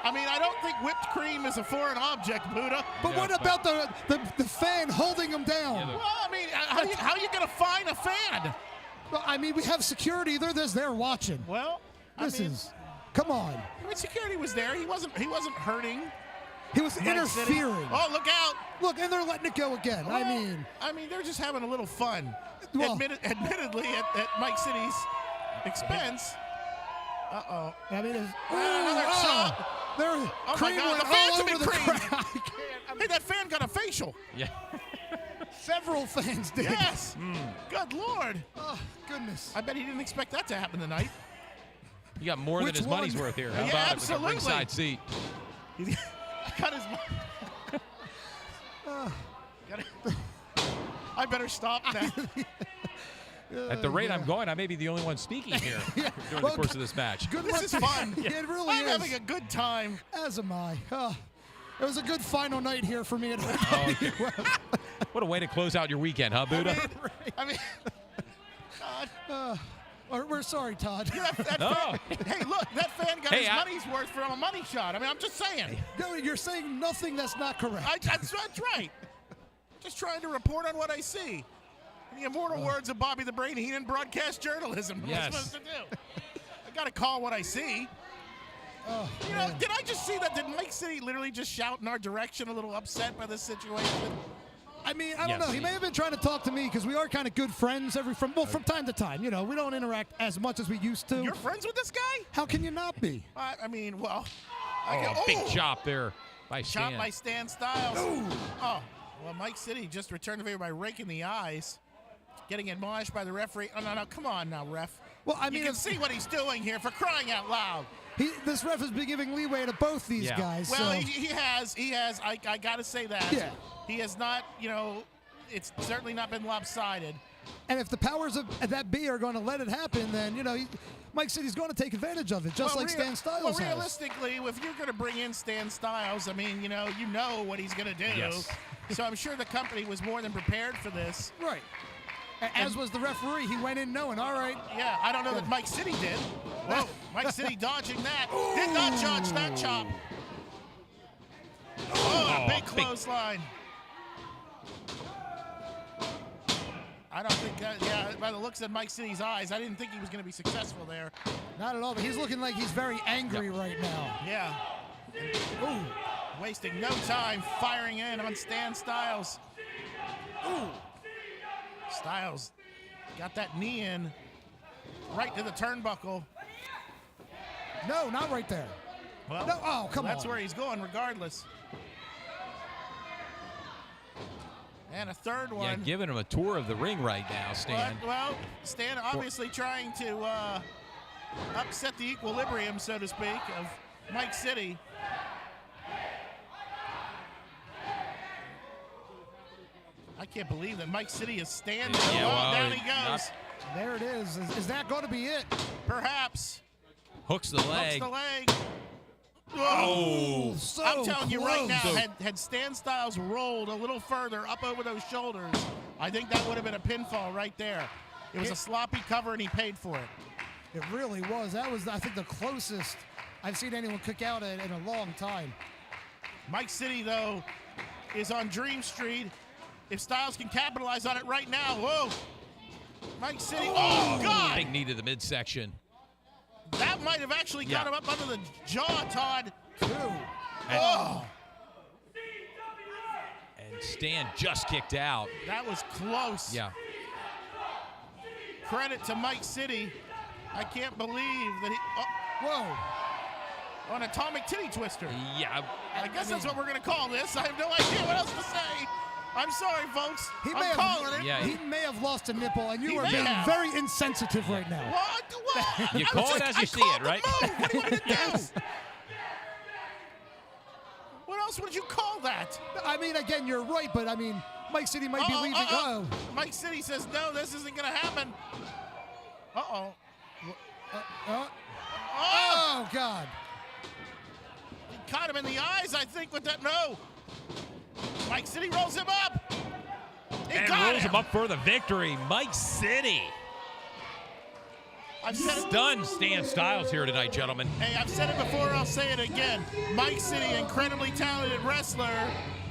I mean, I don't think whipped cream is a foreign object, Buddha. But what about the fan holding him down? Well, I mean, how are you going to fine a fan? Well, I mean, we have security. They're there watching. Well, Come on. I mean, security was there. He wasn't hurting. He was Mike interfering. City. Oh, look out! Look, and they're letting it go again. Well, I mean, they're just having a little fun. Well, admittedly, at Mike City's expense. Uh-oh. I mean, Another shot. Oh my God, the fans have been creamed. crowd. Hey, that fan got a facial. Yeah. Several fans did. Yes. Good Lord. Oh, goodness. I bet he didn't expect that to happen tonight. You got more than Which his one? money's worth here. How Yeah, about absolutely. it with a ringside seat? He's got his. I better stop now. At the rate I'm going, I may be the only one speaking here during the course of this match. Good This is fun. It really I'm is. having a good time. As am I. It was a good final night here for me at What a way to close out your weekend, huh, Buddha? I mean, God. We're sorry, Todd. Hey, look, that fan got his money's worth from a money shot. I mean, I'm just saying. No, you're saying nothing that's not correct. That's right. Just trying to report on what I see. In the immortal words of Bobby the Brain, he didn't broadcast journalism. What am I supposed to do? I got to call what I see. You know, did I just see that? Did Mike City literally just shout in our direction, a little upset by this situation? I mean, I don't know. He may have been trying to talk to me because we are kind of good friends from time to time. You know, we don't interact as much as we used to. You're friends with this guy? How can you not be? I mean, well. Big chop there by Stan. Chop by Stan Styles. Oh, well, Mike City just returned the favor by raking the eyes. Getting admonished by the referee. Oh, no, come on now, ref. Well, I mean, you can see what he's doing here, for crying out loud. This ref has been giving leeway to both these guys. Well, so. he has. I got to say that. Yeah. He has not, it's certainly not been lopsided. And if the powers of that be are going to let it happen, then, Mike City's going to take advantage of it, just like Stan Styles Well, has. realistically, if you're going to bring in Stan Styles, I mean, you know what he's going to do. Yes. So I'm sure the company was more than prepared for this. Right. As was the referee. He went in knowing, all right. Yeah, I don't know that Mike City did. Whoa, Mike City dodging that. Did not dodge that chop. Oh, a big clothesline. I don't think by the looks of Mike City's eyes, I didn't think he was going to be successful there. Not at all, but he's looking like he's very angry right now. Yeah. Ooh, wasting no time firing in on Stan Styles. Ooh. Styles got that knee in right to the turnbuckle. No, not right there. Well, no, come on. That's where he's going regardless. And a third one. Yeah, giving him a tour of the ring right now, Stan. Well, Stan obviously trying to upset the equilibrium, so to speak, of Mike City. I can't believe that Mike City is standing. Down he goes. There it is. Is that going to be it? Perhaps. Hooks the leg. Hooks the leg. Oh, so I'm telling you right now, close. had Stan Styles rolled a little further up over those shoulders, I think that would have been a pinfall right there. It was a sloppy cover, and he paid for it. It really was. That was, I think, the closest I've seen anyone kick out in a long time. Mike City, though, is on Dream Street. If Stylez can capitalize on it right now, whoa. Mike City, oh, God! Big knee to the midsection. That might have actually got him up under the jaw, Todd. Oh. And Stan just kicked out. That was close. Yeah. Credit to Mike City. I can't believe that he, whoa. On atomic titty twister. Yeah. I guess that's what we're going to call this. I have no idea what else to say. I'm sorry, folks. I'm calling it. Yeah. He may have lost a nipple, and you are being very insensitive right now. What? You call it as you see it, right? What do you want me to do? What else would you call that? I mean, again, you're right, but I mean, Mike City might be leaving. Mike City says, no, this isn't going to happen. Uh-oh. Oh, God. He caught him in the eyes, I think, with that. No. Mike City rolls him up. And rolls him up for the victory. Mike City. I've said Stunned Stan Stylez here tonight, gentlemen. Hey, I've said it before, I'll say it again. Mike City, incredibly talented wrestler,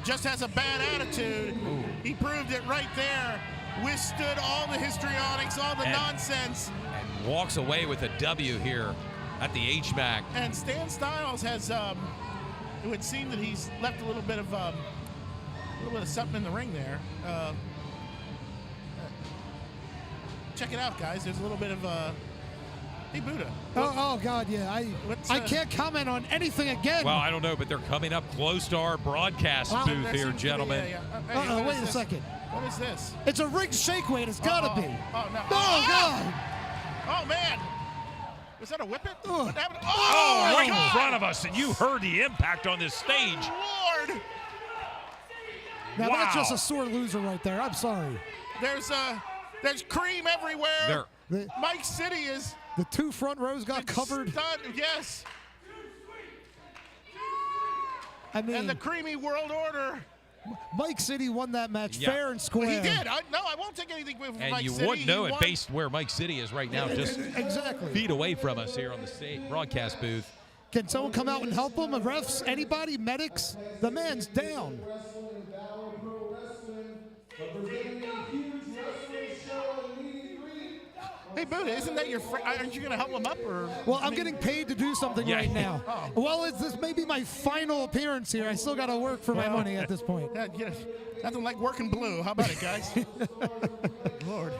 just has a bad attitude. Ooh. He proved it right there. Withstood all the histrionics, all the nonsense. And walks away with a W here at the HMAC. And Stan Stylez has, it would seem that he's left a little bit of something in the ring there. Check it out, guys. There's a little bit of hey, Buddha. Oh, God, yeah. I can't comment on anything again. Well, I don't know, but they're coming up close to our broadcast booth here, gentlemen. Hey, wait a second. What is this? It's a rigged shake weight. It's got to be. Oh, no. Oh, God. Oh, man. Was that a whippet? What happened? Oh, right God. in front of us, and you heard the impact on this stage. Lord. Now, that's just a sore loser right there. I'm sorry. There's cream everywhere. Mike City is. The two front rows got covered. Stunned. Yes. I mean, and the creamy world order. Mike City won that match fair and square. Well, he did. I won't take anything away from Mike City. And you wouldn't know it based where Mike City is right now, just exactly feet away from us here on the broadcast booth. Can someone come out and help him? Refs? Anybody? Medics? The man's down. Hey, Buddha, isn't that your friend? Aren't you going to help him up? Or? Well, I'm getting paid to do something right now. Well, this may be my final appearance here. I still got to work for my money at this point. Yeah, nothing like working blue. How about it, guys? Lord.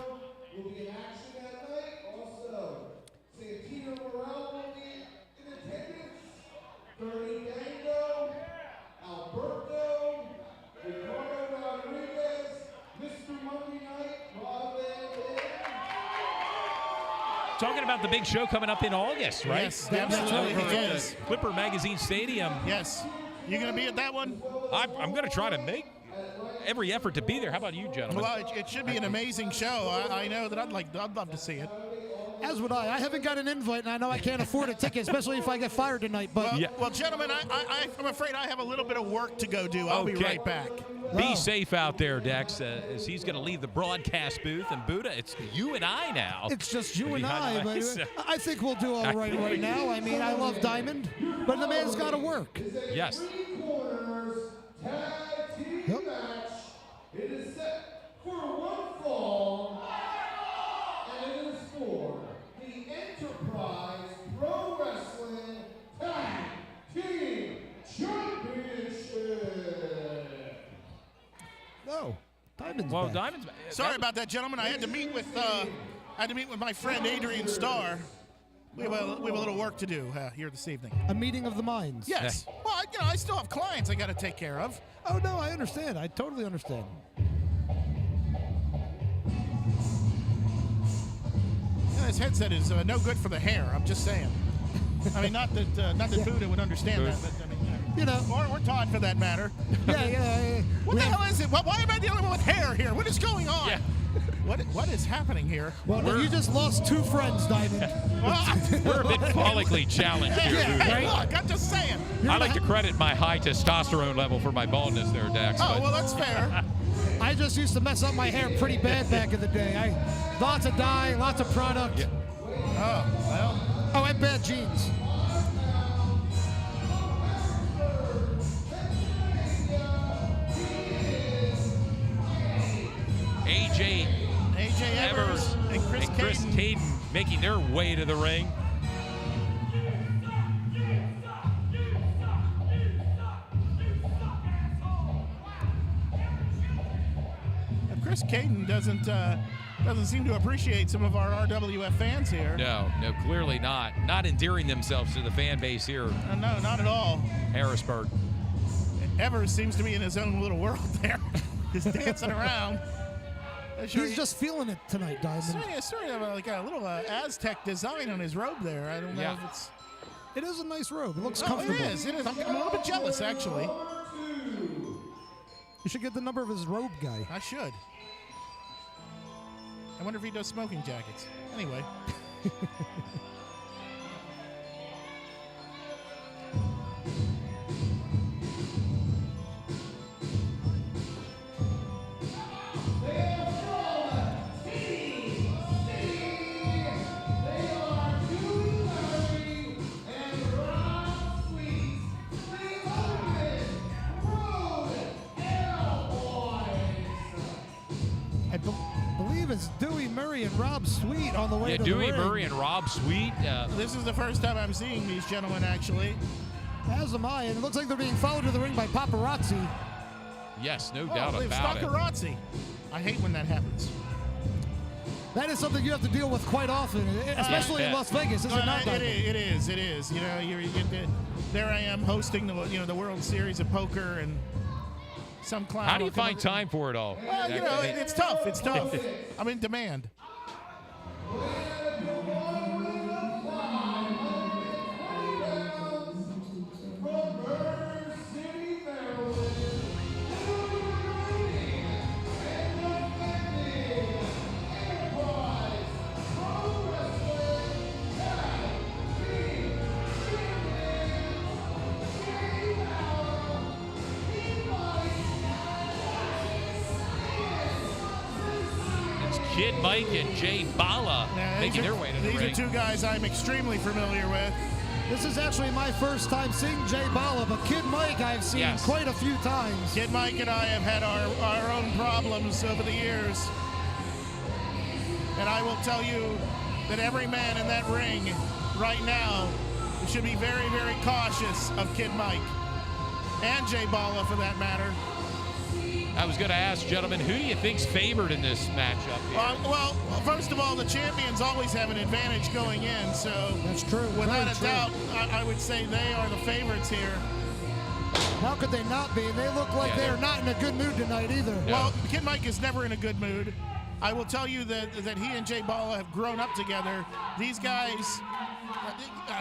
Talking about the big show coming up in August, right? Yes, absolutely. Yes. Clipper Magazine Stadium. Yes. You going to be at that one? I'm going to try to make every effort to be there. How about you, gentlemen? Well, it should be an amazing show. I know that I'd love to see it. As would I. I haven't got an invite, and I know I can't afford a ticket, especially if I get fired tonight. But well, gentlemen, I'm afraid I have a little bit of work to go do. I'll be right back. Be safe out there, Dex, as he's going to leave the broadcast booth. And Buddha, it's you and I now. It's just you and I, but I think we'll do all right now. I mean, I love Diamond, but the man's got to work. Yes. Yep. It is set for one fall, and it is for the Enterprise Pro Wrestling Tag Team Championship. No, Diamond's well, back. Diamond's. Sorry about that, gentlemen. I had to meet with my friend Adrian Starr. We have a little work to do here this evening. A meeting of the minds. Yes. Well, I still have clients I got to take care of. Oh no, I understand. I totally understand. This headset is no good for the hair. I'm just saying. I mean, not that Buddha would understand that, but I mean, or Todd for that matter. Yeah. What the hell is it? Why am I the only one with hair here? What is going on? Yeah. What is happening here? Well, you just lost two friends, Diamond. We're a bit follically challenged here. Hey, look, I'm just saying. I like to credit my high testosterone level for my baldness there, Dax. Oh, well, that's fair. I just used to mess up my hair pretty bad back in the day. Lots of dye, lots of product. Yeah. Oh, well. Oh, and bad jeans. Chris Caden making their way to the ring. Chris Caden doesn't seem to appreciate some of our RWF fans here. No, clearly not. Not endearing themselves to the fan base here. No, not at all. Harrisburg. Evers seems to be in his own little world there, just dancing around. He's just feeling it tonight, Diamond. Sort of like a little Aztec design on his robe there. I don't know if it's... It is a nice robe. It looks comfortable. It is. I'm a little bit jealous, actually. You should get the number of his robe guy. I should. I wonder if he does smoking jackets. Anyway. It's Dewey Murray and Rob Sweet on the way to the ring. Dewey Murray and Rob Sweet. This is the first time I'm seeing these gentlemen, actually. As am I, and it looks like they're being followed to the ring by paparazzi. Yes, no doubt about it. Paparazzi. I hate when that happens. That is something you have to deal with quite often, especially in Las Vegas. Is it not? It is. You know, there I am hosting the World Series of Poker and. Some clown. How do you find time for it all? Well, it's tough. It's tough. I'm in demand. Kid Mike and Jay Bala making their way to the ring. These are two guys I'm extremely familiar with. This is actually my first time seeing Jay Bala, but Kid Mike I've seen quite a few times. Kid Mike and I have had our own problems over the years. And I will tell you that every man in that ring right now should be very, very cautious of Kid Mike. And Jay Bala, for that matter. I was going to ask, gentlemen, who do you think's favored in this matchup here? Well, first of all, the champions always have an advantage going in, so that's true. Without a doubt, I would say they are the favorites here. How could they not be? They look like they are not in a good mood tonight either. No. Well, Kid Mike is never in a good mood. I will tell you that he and Jay Bala have grown up together. These guys,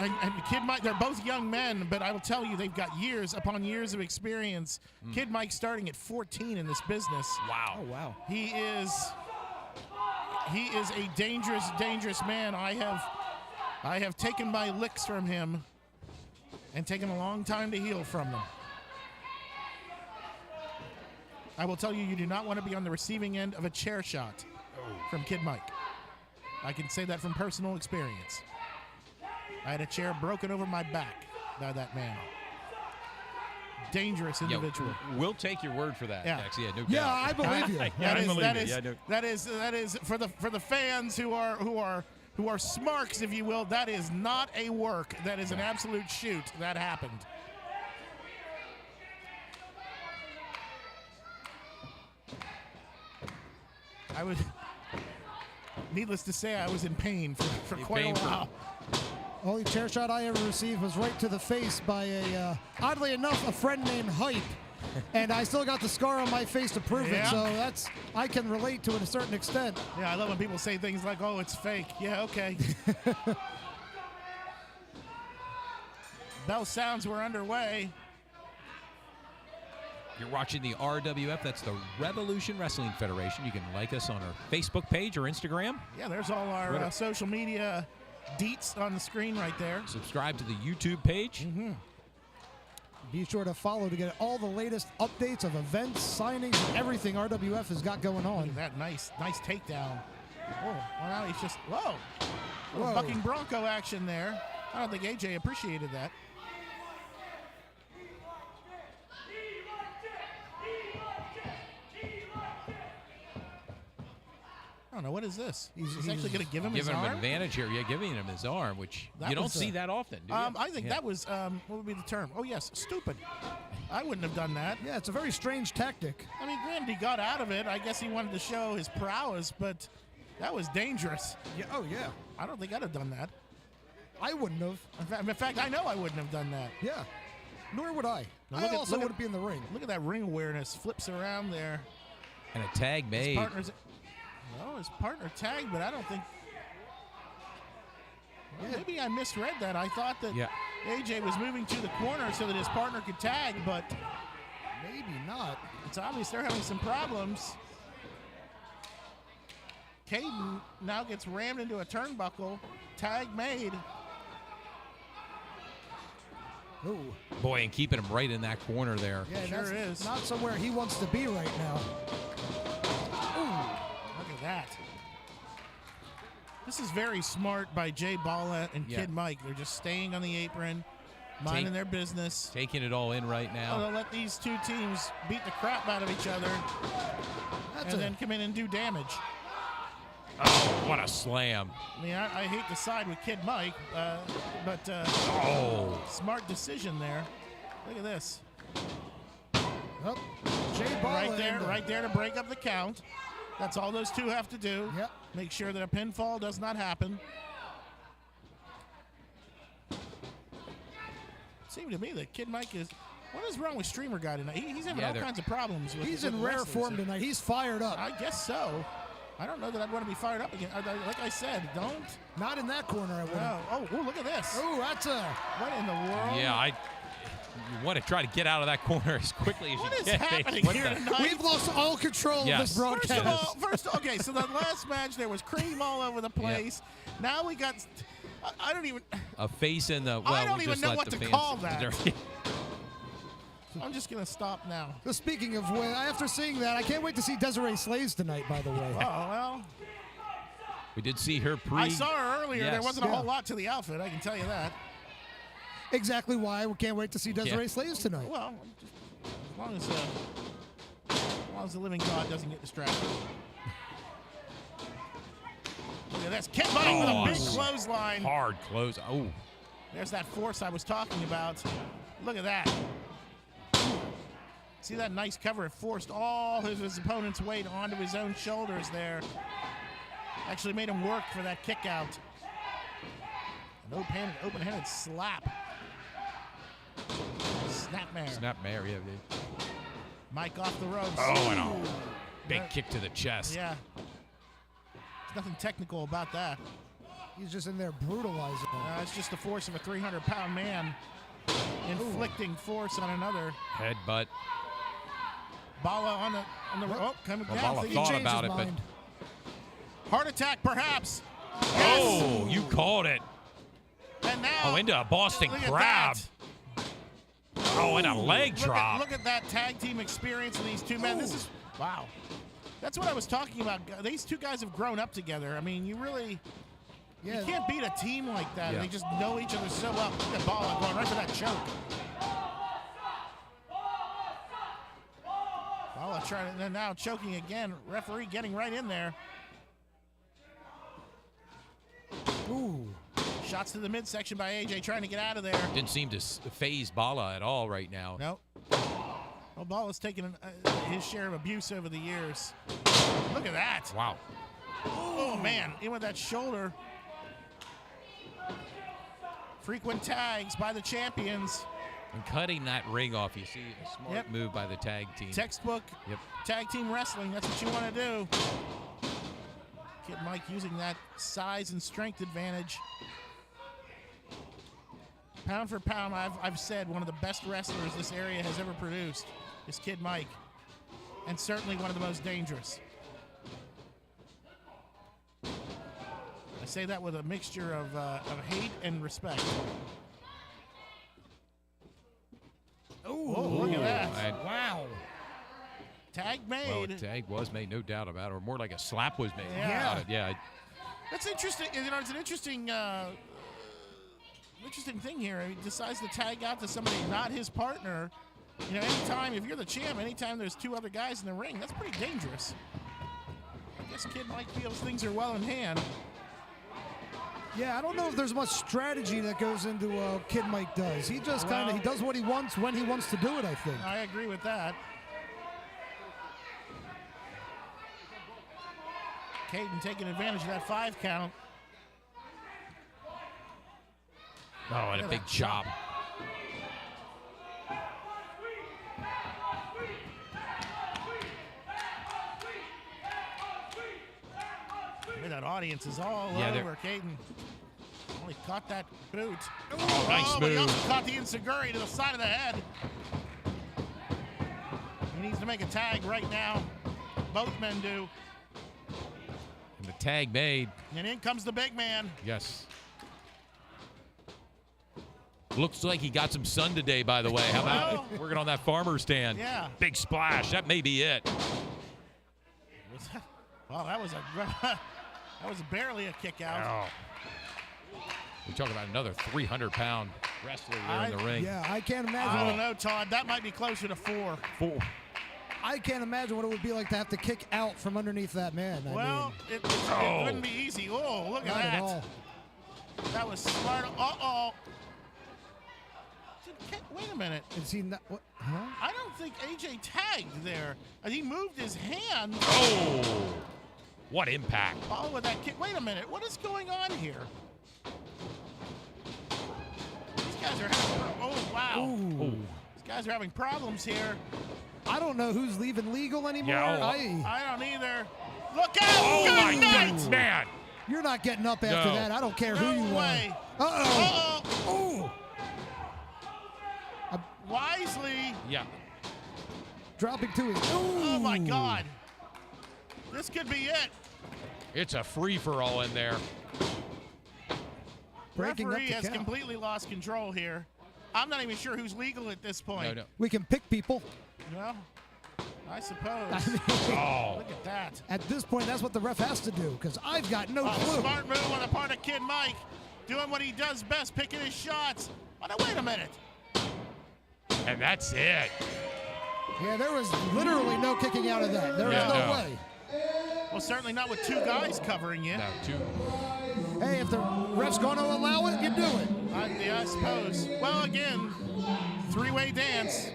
and Kid Mike, they're both young men, but I will tell you they've got years upon years of experience. Kid Mike starting at 14 in this business. Wow. Oh, wow. He is a dangerous, dangerous man. I have taken my licks from him and taken a long time to heal from them. I will tell you, you do not want to be on the receiving end of a chair shot from Kid Mike. I can say that from personal experience. I had a chair broken over my back by that man. Dangerous individual. We'll take your word for that. Yeah, no doubt. Yeah, I believe you. That is for the fans who are smarks, if you will. That is not a work. That is an absolute shoot. That happened. Needless to say, I was in pain for quite a while. Only chair shot I ever received was right to the face by oddly enough, a friend named Hype. And I still got the scar on my face to prove it, so I can relate to it to a certain extent. Yeah, I love when people say things like, oh, it's fake. Yeah, okay. Bell sounds were underway. You're watching the RWF. That's the Revolution Wrestling Federation. You can like us on our Facebook page or Instagram. Yeah, there's all our social media deets on the screen right there. Subscribe to the YouTube page. Be sure to follow to get all the latest updates of events, signings, and everything RWF has got going on. Look at that nice takedown. Oh, well, now he's just, whoa. Bucking Bronco action there. I don't think AJ appreciated that. don't know. What is this? He's actually going to give him his Giving him arm? an advantage here. Yeah, giving him his arm, which That you don't was, see that often, do you? I think that was, what would be the term? Oh, yes, stupid. I wouldn't have done that. Yeah, it's a very strange tactic. I mean, granted, he got out of it. I guess he wanted to show his prowess, but that was dangerous. Yeah. Oh, yeah. I don't think I'd have done that. I wouldn't have. In fact, I know I wouldn't have done that. Yeah. Nor would I. Now I also wouldn't be in the ring. Look at that ring awareness. Flips around there. And a tag made. His partner tagged, but I don't think. Well, maybe I misread that. I thought that AJ was moving to the corner so that his partner could tag, but maybe not. It's obvious they're having some problems. Caden now gets rammed into a turnbuckle. Tag made. Ooh. Boy, and keeping him right in that corner there. Yeah, sure is. Not somewhere he wants to be right now. Ooh. Look at that. This is very smart by Jay Balla and Kid Mike. They're just staying on the apron, minding their business. Taking it all in right now. They'll let these two teams beat the crap out of each other and then come in and do damage. Oh, what a slam. I mean, I hate to side with Kid Mike, but smart decision there. Look at this. Oh, Jay Balla right there to break up the count. That's all those two have to do. Yep. Make sure that a pinfall does not happen. Seemed to me that Kid Mike is. What is wrong with Streamer Guy tonight? He's having all kinds of problems with. He's in rare form tonight. He's fired up. I guess so. I don't know that I'd want to be fired up again. Like I said, don't. Not in that corner, I wouldn't. Oh, look at this. Oh, that's a. What in the world? Yeah, you want to try to get out of that corner as quickly as you can. What is happening here tonight? We've lost all control of this broadcast. Okay, so the last match there was cream all over the place. Yep. Now we got. I don't even. A face in the. Well, I don't even know what to call that. I'm just going to stop now. So speaking of, after seeing that, I can't wait to see Desiree Slays tonight, by the way. Oh, well. We did see her I saw her earlier. Yes. There wasn't a whole lot to the outfit, I can tell you that. Exactly why we can't wait to see Desiree Slays tonight. Well, just as long as the living God doesn't get distracted. Look at this. Kid Mike with a big clothesline. Hard close. Oh. There's that force I was talking about. Look at that. See that nice cover? It forced all his opponent's weight onto his own shoulders there. Actually made him work for that kick out. An open-handed slap. Snapmare. Snapmare, yeah. Mike off the ropes. Oh, and a big kick to the chest. Yeah. There's nothing technical about that. He's just in there brutalizing him. It's just the force of a 300-pound man inflicting force on another. Headbutt. Balla on the rope, coming down. Balla thought about it, but heart attack, perhaps. Oh, you called it. And now, into a Boston Crab. Oh, and a leg drop. Look at that tag team experience of these two men. This is wow. That's what I was talking about. These two guys have grown up together. I mean, you can't beat a team like that. Yeah. They just know each other so well. Look at Balla going right for that choke. Balla trying to, now choking again. Referee getting right in there. Ooh. Shots to the midsection by AJ trying to get out of there. Didn't seem to phase Balla at all right now. Nope. Well, Balla's taken his share of abuse over the years. Look at that. Wow. Oh, man. In with that shoulder. Frequent tags by the champions. And cutting that ring off, you see a smart move by the tag team. Textbook tag team wrestling. That's what you want to do. Kid Mike using that size and strength advantage. Pound for pound, I've said one of the best wrestlers this area has ever produced is Kid Mike. And certainly one of the most dangerous. I say that with a mixture of hate and respect. Oh, look at that. Wow. Tag made. Well, tag was made, no doubt about it. Or more like a slap was made. Yeah. Yeah. That's interesting. You know, it's an interesting thing here. He decides to tag out to somebody not his partner. You know, anytime, if you're the champ, anytime there's two other guys in the ring, that's pretty dangerous. I guess Kid Mike feels things are well in hand. Yeah, I don't know if there's much strategy that goes into Kid Mike does. He just kind of he does what he wants when he wants to do it, I think. I agree with that. Caden taking advantage of that 5 count. Oh, and a big chop. That audience is all over Caden. Only caught that boot. Oh, nice move. But he also caught the enziguri to the side of the head. He needs to make a tag right now. Both men do. And the tag made. And in comes the big man. Yes. Looks like he got some sun today, by the way. How about working on that farmer stand? Yeah. Big splash. That may be it. Well, that was barely a kick out. Oh. We're talking about another 300-pound wrestler there in the ring. Yeah, I can't imagine. I don't know, Todd. That might be closer to 4. 4. I can't imagine what it would be like to have to kick out from underneath that man. Well, it wouldn't be easy. Oh, look at that. Not at all. That was smart. Uh-oh. Wait a minute. Is he not? What? Huh? I don't think AJ tagged there. He moved his hand. Oh, what impact. Oh, with that kick. Wait a minute. What is going on here? These guys are having, oh, wow. Ooh. These guys are having problems here. I don't know who's leaving legal anymore. Yeah, I don't either. Look out! Oh, Good my night! God, man. You're not getting up after that. I don't care who you way. are. Uh-oh. Uh-oh. Wisely. Yeah. Dropping to his. Ooh. Oh, my God. This could be it. It's a free-for-all in there. Referee has completely lost control here. I'm not even sure who's legal at this point. No. We can pick people. Well, I suppose. Oh. Look at that. At this point, that's what the ref has to do, because I've got no clue. Smart move on the part of Kid Mike. Doing what he does best, picking his shots. Oh, now, wait a minute. And that's it. Yeah, there was literally no kicking out of that. There was no way. Well, certainly not with 2 guys covering you. No, 2. Hey, if the ref's going to allow it, you do it. I suppose. Well, again, 3-way dance.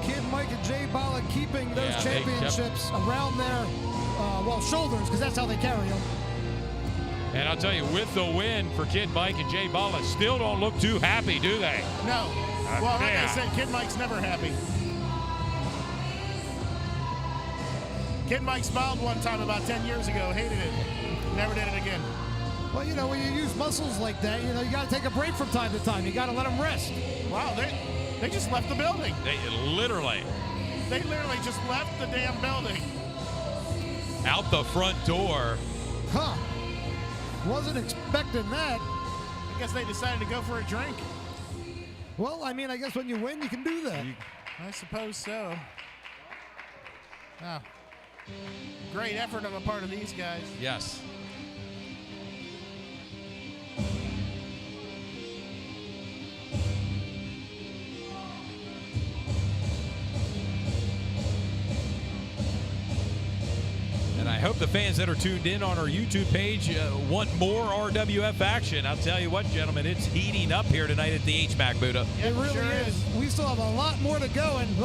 Kid Mike and Jay Bala keeping those championships around their shoulders, because that's how they carry them. And I'll tell you, with the win for Kid Mike and Jay Bala, still don't look too happy, do they? No. Well, like I said, Kid Mike's never happy. Kid Mike smiled one time about 10 years ago, hated it. Never did it again. Well, you know, when you use muscles like that, you know, you got to take a break from time to time. You got to let them rest. Wow, they just left the building. They literally just left the damn building. Out the front door. Huh. Wasn't expecting that. I guess they decided to go for a drink. Well, I mean, I guess when you win, you can do that. I suppose so. Oh. Great effort on the part of these guys. Yes. And I hope the fans that are tuned in on our YouTube page want more RWF action. I'll tell you what, gentlemen, it's heating up here tonight at the HMAC Buddha. Yeah, it really is. We still have a lot more to go, and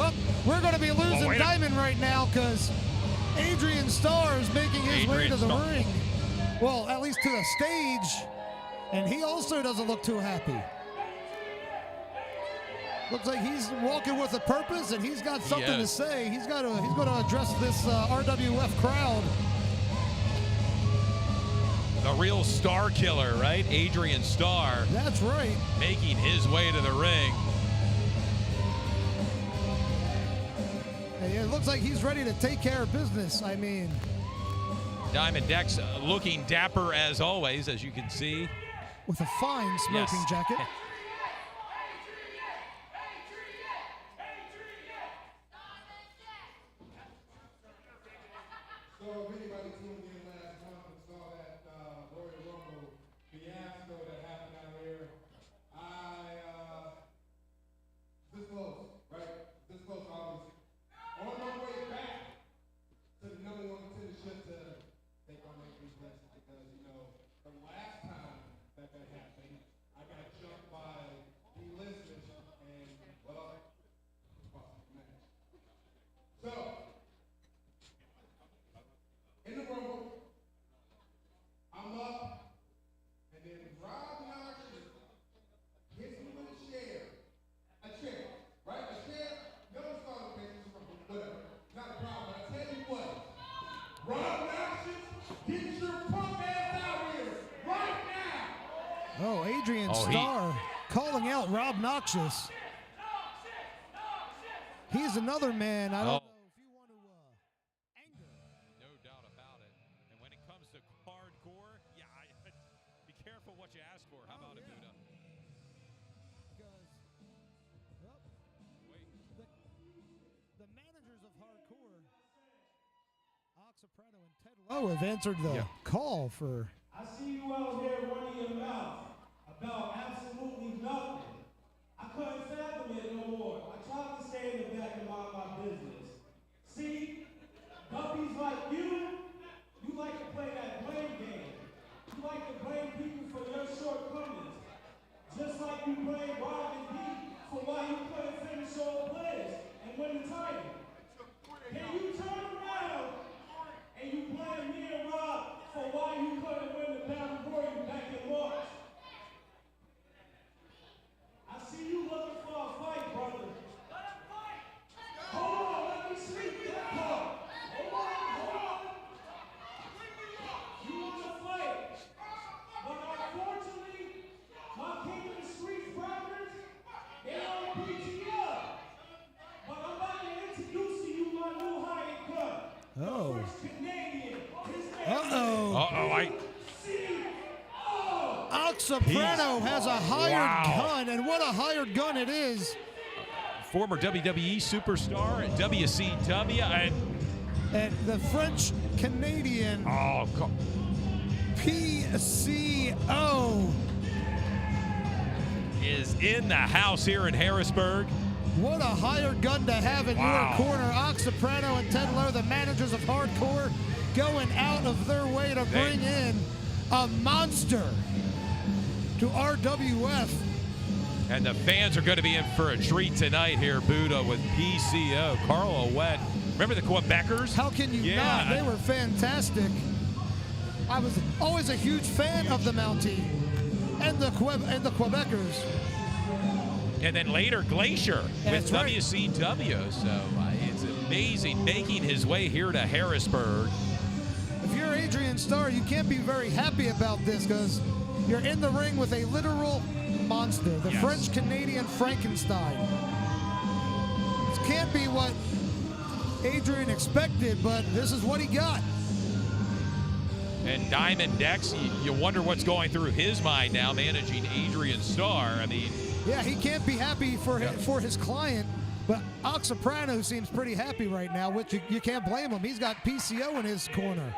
we're going to be losing Diamond right now because Adrian Starr is making his way to the ring. Well, at least to the stage, and he also doesn't look too happy. Looks like he's walking with a purpose, and he's got something to say. He's going to address this RWF crowd. The real star killer, right? Adrian Starr. That's right. Making his way to the ring. Hey, it looks like he's ready to take care of business. I mean, Diamond Dex looking dapper as always, as you can see. With a fine smoking jacket. So if anybody tuned in last month and saw that Royal Rumble fiasco that happened out here, this close, right? This close, I was Starr calling out Rob Noxious. He's another man. I don't know if you want to anger. No doubt about it. And when it comes to hardcore, yeah, be careful what you ask for. How about it, Buddha? Because, the managers of hardcore, Soprano and Ted Lowe, have answered the call for. I see you out there running your mouth about absolutely nothing. I couldn't fathom it no more. I tried to stay in the back and mind my business. See, guppies like you like to play that blame game. You like to blame people for your shortcomings. Just like you blame Rob and Pete for why you couldn't finish all plays and win the title. Can you turn around and you blame me and Rob for why you couldn't win the Battle Royal back in March? I see you looking for a fight, brother. Let him fight! Hold on, let me sleep that part. Hold on. You want to fight. But unfortunately, my King of the Streets brothers, they don't beat you up. But I'm about to introduce to you my new hired gun. Oh. The first Canadian. His name Soprano has a hired gun, and what a hired gun it is. Former WWE superstar at WCW And the French Canadian PCO is in the house here in Harrisburg. What a hired gun to have in your corner. Soprano and Ted Lowe, the managers of hardcore, going out of their way to bring in a monster to RWF. And the fans are going to be in for a treat tonight here, Buddha, with PCO. Carl Owett. Remember the Quebecers? How can you not? They were fantastic. I was always a huge fan of the Mountie and the Quebecers. And then later, Glacier with right. WCW. So it's amazing making his way here to Harrisburg. If you're Adrian Starr, you can't be very happy about this because you're in the ring with a literal monster, the French-Canadian Frankenstein. This can't be what Adrian expected, but this is what he got. And Diamond Dex, you wonder what's going through his mind now, managing Adrian Starr. I mean, yeah, he can't be happy for his client, but Soprano seems pretty happy right now, which you can't blame him. He's got PCO in his corner.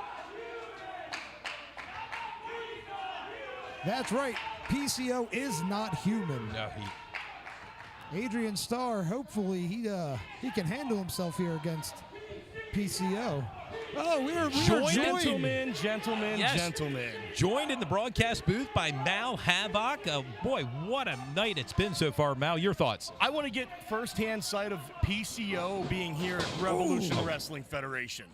That's right. PCO is not human. No, Adrian Starr, hopefully he can handle himself here against PCO. Oh, we are joined. Gentlemen. Joined in the broadcast booth by Mal Havoc. Boy, what a night it's been so far. Mal, your thoughts? I want to get firsthand sight of PCO being here at Revolution Wrestling Federation.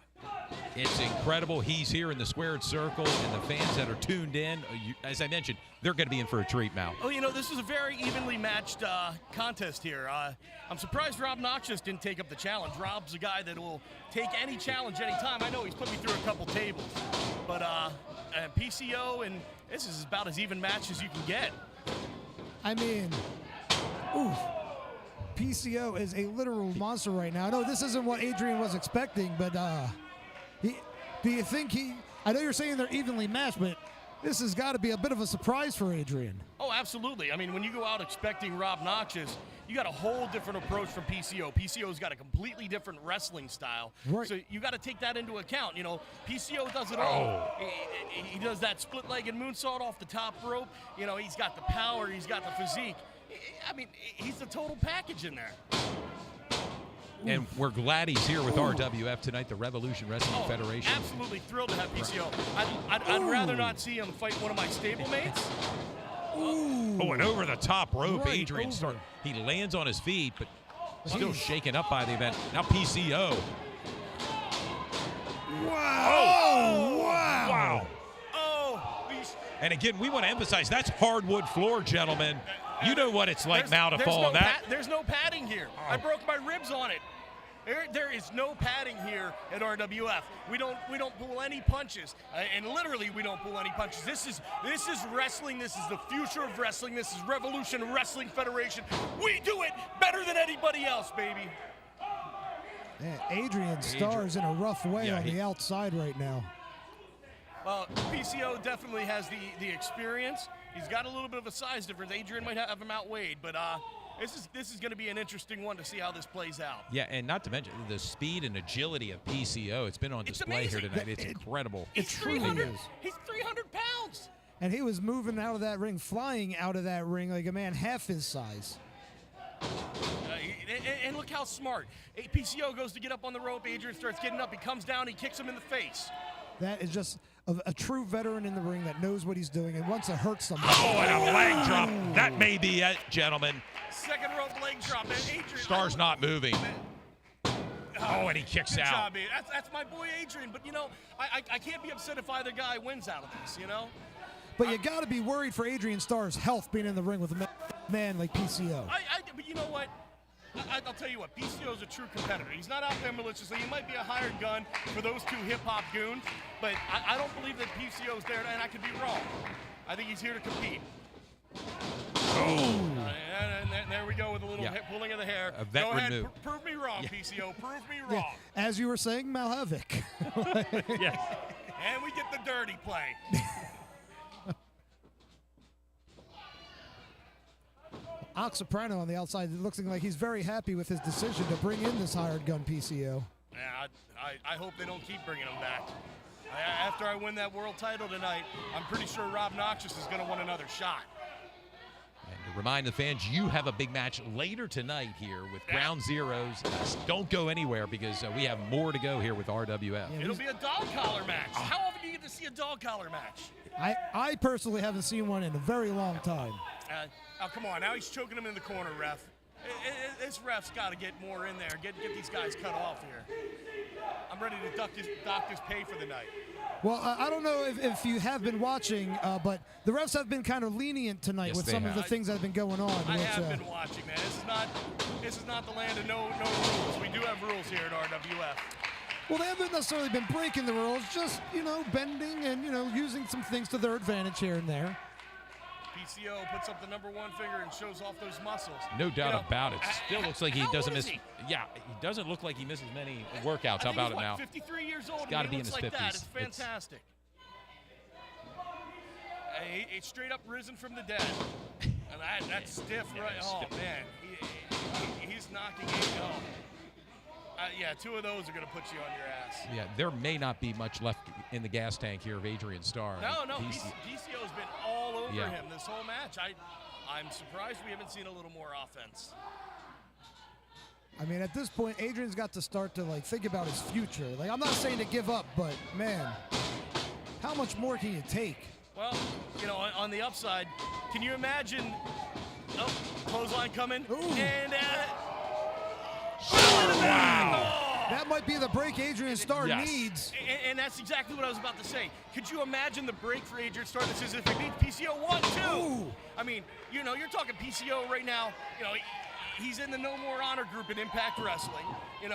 It's incredible. He's here in the squared circle, and the fans that are tuned in, as I mentioned, they're going to be in for a treat, Mal. Oh, this is a very evenly matched contest here. I'm surprised Rob Noxious didn't take up the challenge. Rob's a guy that will take any challenge anytime. I know he's put me through a couple tables. But PCO, and this is about as even match as you can get. I mean, PCO is a literal monster right now. I know this isn't what Adrian was expecting, but do you think I know you're saying they're evenly matched, but this has got to be a bit of a surprise for Adrian. Oh, absolutely. I mean, when you go out expecting Rob Noxious, you got a whole different approach from PCO. PCO's got a completely different wrestling style. Right. So you got to take that into account. PCO does it all. He does that split-legged moonsault off the top rope. He's got the power. He's got the physique. I mean, he's the total package in there. And we're glad he's here with RWF tonight, the Revolution Wrestling Federation. Absolutely thrilled to have PCO. I'd rather not see him fight one of my stablemates. Oh, and over the top rope, Adrian Starr. He lands on his feet, but still shaken up by the event. Now PCO. Wow. And again, we want to emphasize that's hardwood floor, gentlemen. You know what it's like now to fall on that. There's no padding here. I broke my ribs on it. There is no padding here at RWF. We don't pull any punches, and literally we don't pull any punches. This is wrestling. This is the future of wrestling. This is Revolution Wrestling Federation. We do it better than anybody else, baby. Yeah, Adrian Starr is in a rough way on the outside right now. Well, PCO definitely has the experience. He's got a little bit of a size difference. Adrian might have him outweighed, but this is going to be an interesting one to see how this plays out. Yeah, and not to mention the speed and agility of PCO. It's been on display here tonight. It's incredible. It truly is. He's 300 pounds. And he was moving out of that ring, flying out of that ring like a man half his size. And look how smart. PCO goes to get up on the rope. Adrian starts getting up. He comes down. He kicks him in the face. That is just a true veteran in the ring that knows what he's doing and wants to hurt somebody. Oh, and a leg drop. That may be it, gentlemen. Second rope leg drop. And Adrian. Star's not moving. Oh, and he kicks Good out. job, man. That's my boy Adrian. But, you know, I can't be upset if either guy wins out of this, you know? But you got to be worried for Adrian Starr's health being in the ring with a man like PCO. But you know what? I'll tell you what, PCO is a true competitor. He's not out there maliciously. He might be a hired gun for those two hip-hop goons, but I don't believe that PCO is there, and I could be wrong. I think he's here to compete. Oh. And there we go with a little pulling of the hair. A veteran go ahead, move. Prove me wrong, PCO. Prove me wrong. As you were saying, Mal Havoc. Yes. And we get the dirty play. Soprano on the outside, it looks like he's very happy with his decision to bring in this hired gun PCO. Yeah, I hope they don't keep bringing him back. After I win that world title tonight, I'm pretty sure Rob Noxious is going to want another shot. And to remind the fans, you have a big match later tonight here with Ground Zeroes. Don't go anywhere because we have more to go here with RWF. Yeah, It'll be a dog collar match. How often do you get to see a dog collar match? I personally haven't seen one in a very long time. Oh, come on. Now he's choking him in the corner, ref. This ref's got to get more in there. Get these guys cut off here. I'm ready to dock his pay for the night. Well, I don't know if you have been watching, but the refs have been kind of lenient tonight with some of the things that have been going on. I have been watching, man. This is not the land of no rules. We do have rules here at RWF. Well, they haven't necessarily been breaking the rules, just, bending and, using some things to their advantage here and there. PCO puts up the number one finger and shows off those muscles. No doubt about it. Still looks like he doesn't miss. Yeah, he doesn't look like he misses many workouts. How about it now? 53 years old. He's got to be in his 50s. It's fantastic. It's straight up risen from the dead. And that's stiff, right? Oh man, he's knocking it. Oh. Yeah, two of those are going to put you on your ass. Yeah, there may not be much left in the gas tank here of Adrian Starr. No, PCO's been all over him this whole match. I'm surprised we haven't seen a little more offense. I mean, at this point, Adrian's got to start to, think about his future. I'm not saying to give up, but, man, how much more can you take? Well, on the upside, can you imagine, clothesline coming, and wow. That might be the break Adrian Starr needs. And that's exactly what I was about to say. Could you imagine the break for Adrian Starr? This is if he beats PCO 1-2. I mean, you're talking PCO right now. He's in the No More Honor group in Impact Wrestling. You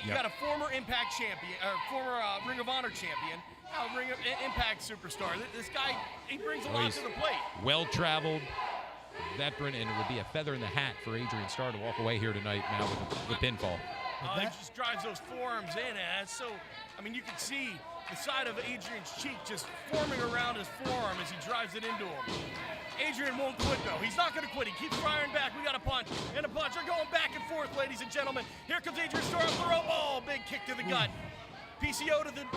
got a former Impact champion, or former Ring of Honor champion, now Ring of Impact superstar. This guy, he brings a lot to the plate. Well-traveled veteran, and it would be a feather in the hat for Adrian Starr to walk away here tonight now with the pinfall. He just drives those forearms in, and that's so. I mean, you can see the side of Adrian's cheek just forming around his forearm as he drives it into him. Adrian won't quit, though. He's not going to quit. He keeps firing back. We got a punch and a punch. They're going back and forth, ladies and gentlemen. Here comes Adrian Starr up the rope. Oh, big kick to the gut. PCO to the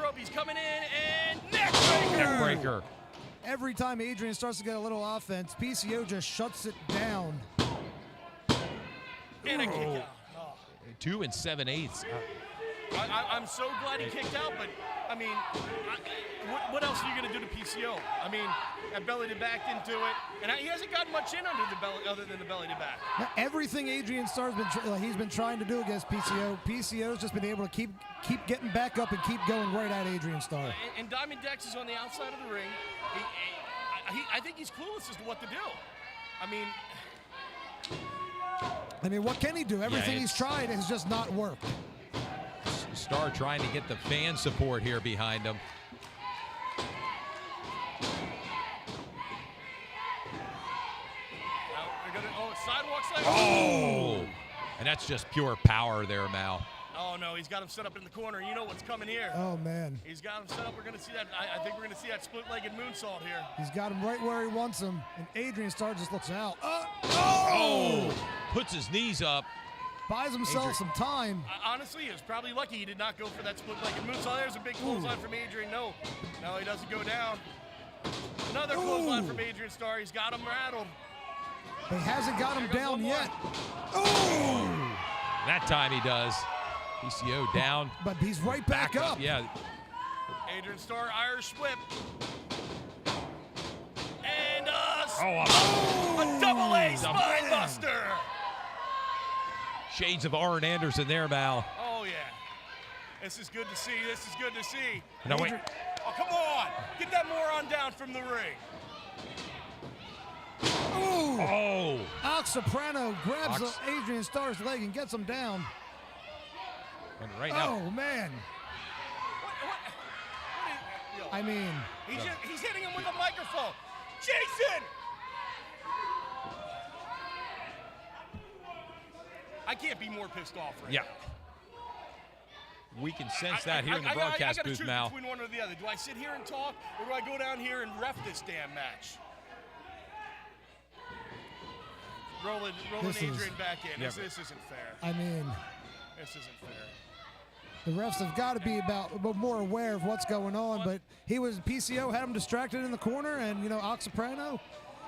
rope. He's coming in, and neck breaker. Neck breaker. Every time Adrian starts to get a little offense, PCO just shuts it down. And a kick out. 2 7/8. I'm so glad he kicked out, but I mean, what else are you going to do to PCO? I mean, that belly to back into it, and he hasn't gotten much in under the belly other than the belly to back. Now, everything Adrian Starr's been trying to do against PCO's just been able to keep getting back up and keep going right at Adrian Starr. And Diamond Dex is on the outside of the ring. I think he's clueless as to what to do. I mean, I mean, what can he do? Everything he's tried has just not worked. Starr trying to get the fan support here behind him. Sidewalk slam. Oh! And that's just pure power there, Mal. Oh, no, he's got him set up in the corner. You know what's coming here. Oh, man. He's got him set up. We're going to see that. I think we're going to see that split-legged moonsault here. He's got him right where he wants him. And Adrian Starr just looks out. Oh! Puts his knees up. Buys himself some time. Honestly, he was probably lucky he did not go for that split-legged moonsault. There's a big clothesline from Adrian. No, he doesn't go down. Another clothesline from Adrian Starr. He's got him rattled. He hasn't got him down yet. Oh! That time he does. PCO down. But he's right back up. Yeah. Adrian Starr, Irish whip. And a double A spine buster. Shades of Arn Anderson there, Mal. Oh, yeah. This is good to see. This is good to see. No, wait. Oh, come on. Get that moron down from the ring. Ooh. Oh. Soprano grabs Adrian Starr's leg and gets him down. And right now. Oh, man. What I mean. He's hitting him with a microphone. Jason! I can't be more pissed off right now. We can sense that here in the broadcast booth, Mal. Between one or the other. Do I sit here and talk, or do I go down here and ref this damn match? Rolling Adrian back in. This isn't fair. I mean, this isn't fair. The refs have got to be more aware of what's going on, but PCO had him distracted in the corner, and, Soprano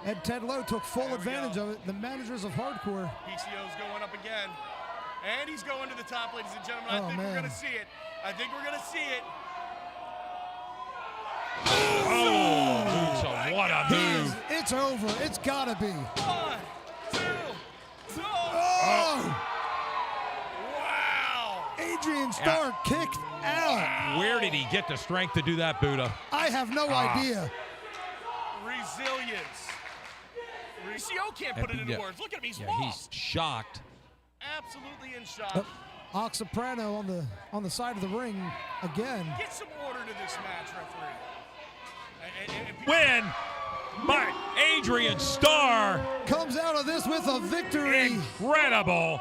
and Ted Lowe took full advantage of it. The managers of Hardcore. PCO's going up again. And he's going to the top, ladies and gentlemen. I think we're going to see it. I think we're going to see it. Oh, what a move. It's over. It's got to be. 1, 2, 3. Oh! Wow! Adrian Starr kicked out. Where did he get the strength to do that, Buddha? I have no idea. Resilience. PCO can't put it into words. Look at him. He's lost. He's shocked. Absolutely in shock. Soprano on the side of the ring again. Get some order to this match, referee. Win by Adrian Starr. Comes out of this with a victory. Incredible.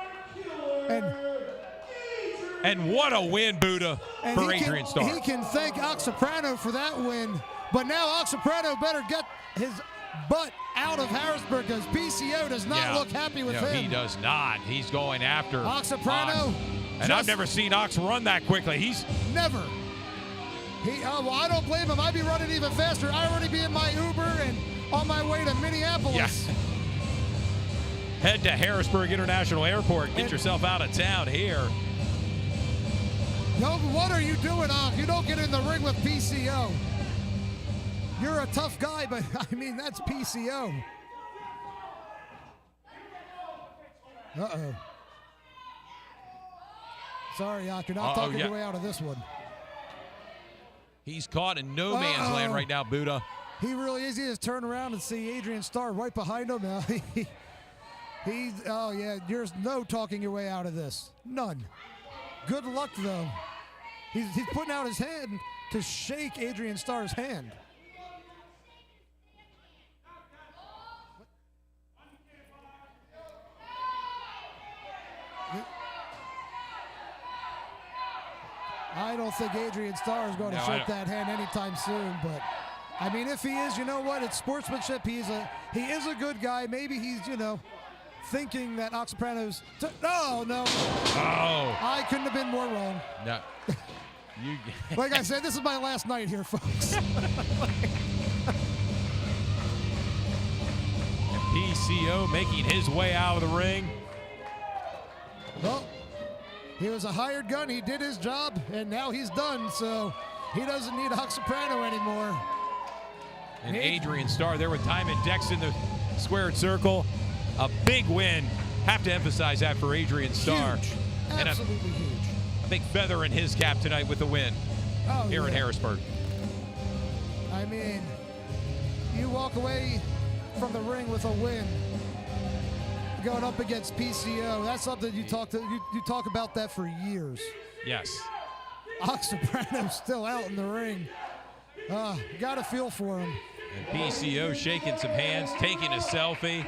And what a win, Buddha, for Adrian Starr. He can thank Soprano for that win, but now Soprano better get his butt out of Harrisburg because PCO does not look happy with him. He does not. He's going after Soprano. And I've never seen Ox run that quickly. He's never. Well, I don't blame him. I'd be running even faster. I'd already be in my Uber and on my way to Minneapolis. Yes. Head to Harrisburg International Airport. Get yourself out of town here. Yo, what are you doing, Ox? You don't get in the ring with PCO. You're a tough guy, but I mean, that's PCO. Uh-oh. Sorry, Ock, you're not talking your way out of this one. He's caught in no man's land right now, Buddha. He really is. He just turn around and see Adrian Starr right behind him. There's no talking your way out of this. None. Good luck, though. He's putting out his hand to shake Adrian Starr's hand. I don't think Adrian Starr is going to shake that hand anytime soon, but I mean, if he is, you know what? It's sportsmanship. He is a good guy. Maybe he's, thinking that Soprano's. No. Oh. I couldn't have been more wrong. No. Like I said, this is my last night here, folks. And PCO making his way out of the ring. Well, he was a hired gun. He did his job, and now he's done, so he doesn't need Soprano anymore. And Adrian Starr there with Diamond Dex in the squared circle. A big win. Have to emphasize that for Adrian Starr. Huge. Absolutely huge. A big feather in his cap tonight with the win here in Harrisburg. I mean, you walk away from the ring with a win. going up against PCO. That's something you talk about that for years. Yes. Soprano's still out in the ring. Got a feel for him. And PCO shaking some hands, taking a selfie.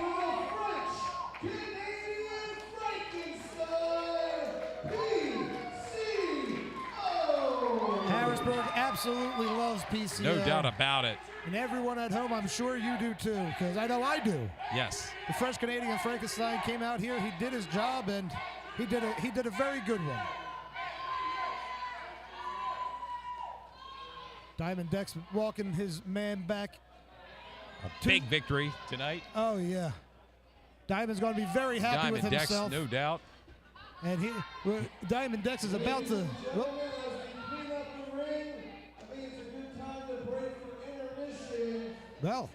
Harrisburg absolutely loves PCO. No doubt about it. And everyone at home, I'm sure you do too, because I know I do. Yes. The French Canadian Frankenstein came out here. He did his job, and he did a very good one. Diamond Dex walking his man back. A big victory tonight. Oh yeah. Diamond's going to be very happy with Diamond Dex, himself. no doubt. And Diamond Dex is about to. Well.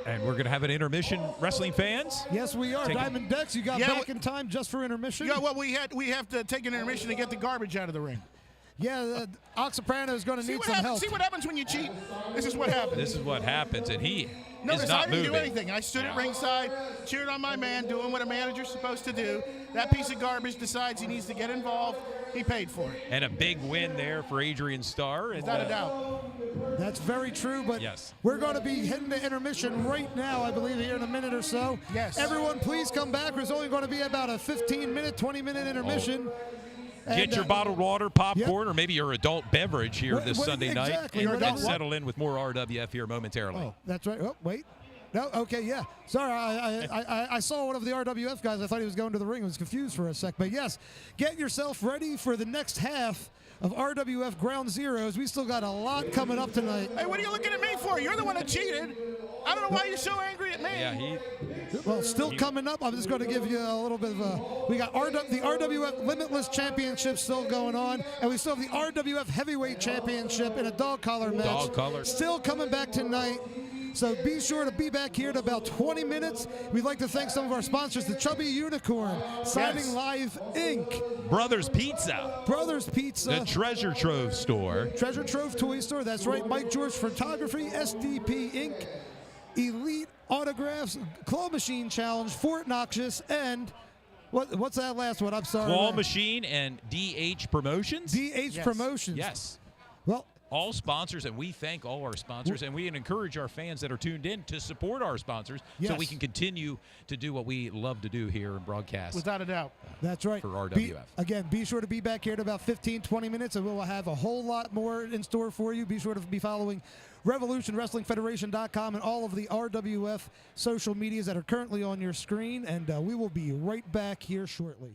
And we're going to have an intermission, wrestling fans. Yes, we are. Diamond Dex, you got back in time just for intermission? Yeah, well, we have to take an intermission to get the garbage out of the ring. Yeah, Soprano is going to need some help. See what happens when you cheat? This is what happens. This is what happens, and he Notice is not I didn't moving. do anything. I stood at ringside, cheered on my man, doing what a manager's supposed to do. That piece of garbage decides he needs to get involved. He paid for it. And a big win there for Adrian Starr. Without a doubt. That's very true, but yes, we're going to be heading to intermission right now, I believe, here in a minute or so. Yes. Everyone, please come back. There's only going to be about a 15-minute, 20-minute intermission. Get your bottled water, popcorn, or maybe your adult beverage here this Sunday night, and settle in with more RWF here momentarily. Oh, that's right. Oh, wait. No, okay, yeah. Sorry, I saw one of the RWF guys. I thought he was going to the ring. I was confused for a sec. But yes, get yourself ready for the next half of RWF Ground Zeroes. We still got a lot coming up tonight. Hey, what are you looking at me for? You're the one that cheated. I don't know why you're so angry at me. Yeah, well, still coming up. I'm just going to give you a little bit of a. We got the RWF Limitless Championship still going on, and we still have the RWF Heavyweight Championship in a dog collar match. Dog collar. Still coming back tonight. So be sure to be back here in about 20 minutes. We'd like to thank some of our sponsors, the Chubby Unicorn, Signing Live Inc., Brothers Pizza, the Treasure Trove Store, Treasure Trove Toy Store, that's right, Mike George Photography, SDP Inc., Elite Autographs, Claw Machine Challenge, Fort Noxious, and what's that last one? I'm sorry. Claw Machine and DH Promotions. DH Promotions. Yes. Well, all sponsors, and we thank all our sponsors, and we encourage our fans that are tuned in to support our sponsors so we can continue to do what we love to do here in broadcast. Without a doubt. That's right. For RWF. Be sure to be back here in about 15, 20 minutes, and we'll have a whole lot more in store for you. Be sure to be following RevolutionWrestlingFederation.com and all of the RWF social medias that are currently on your screen, and we will be right back here shortly.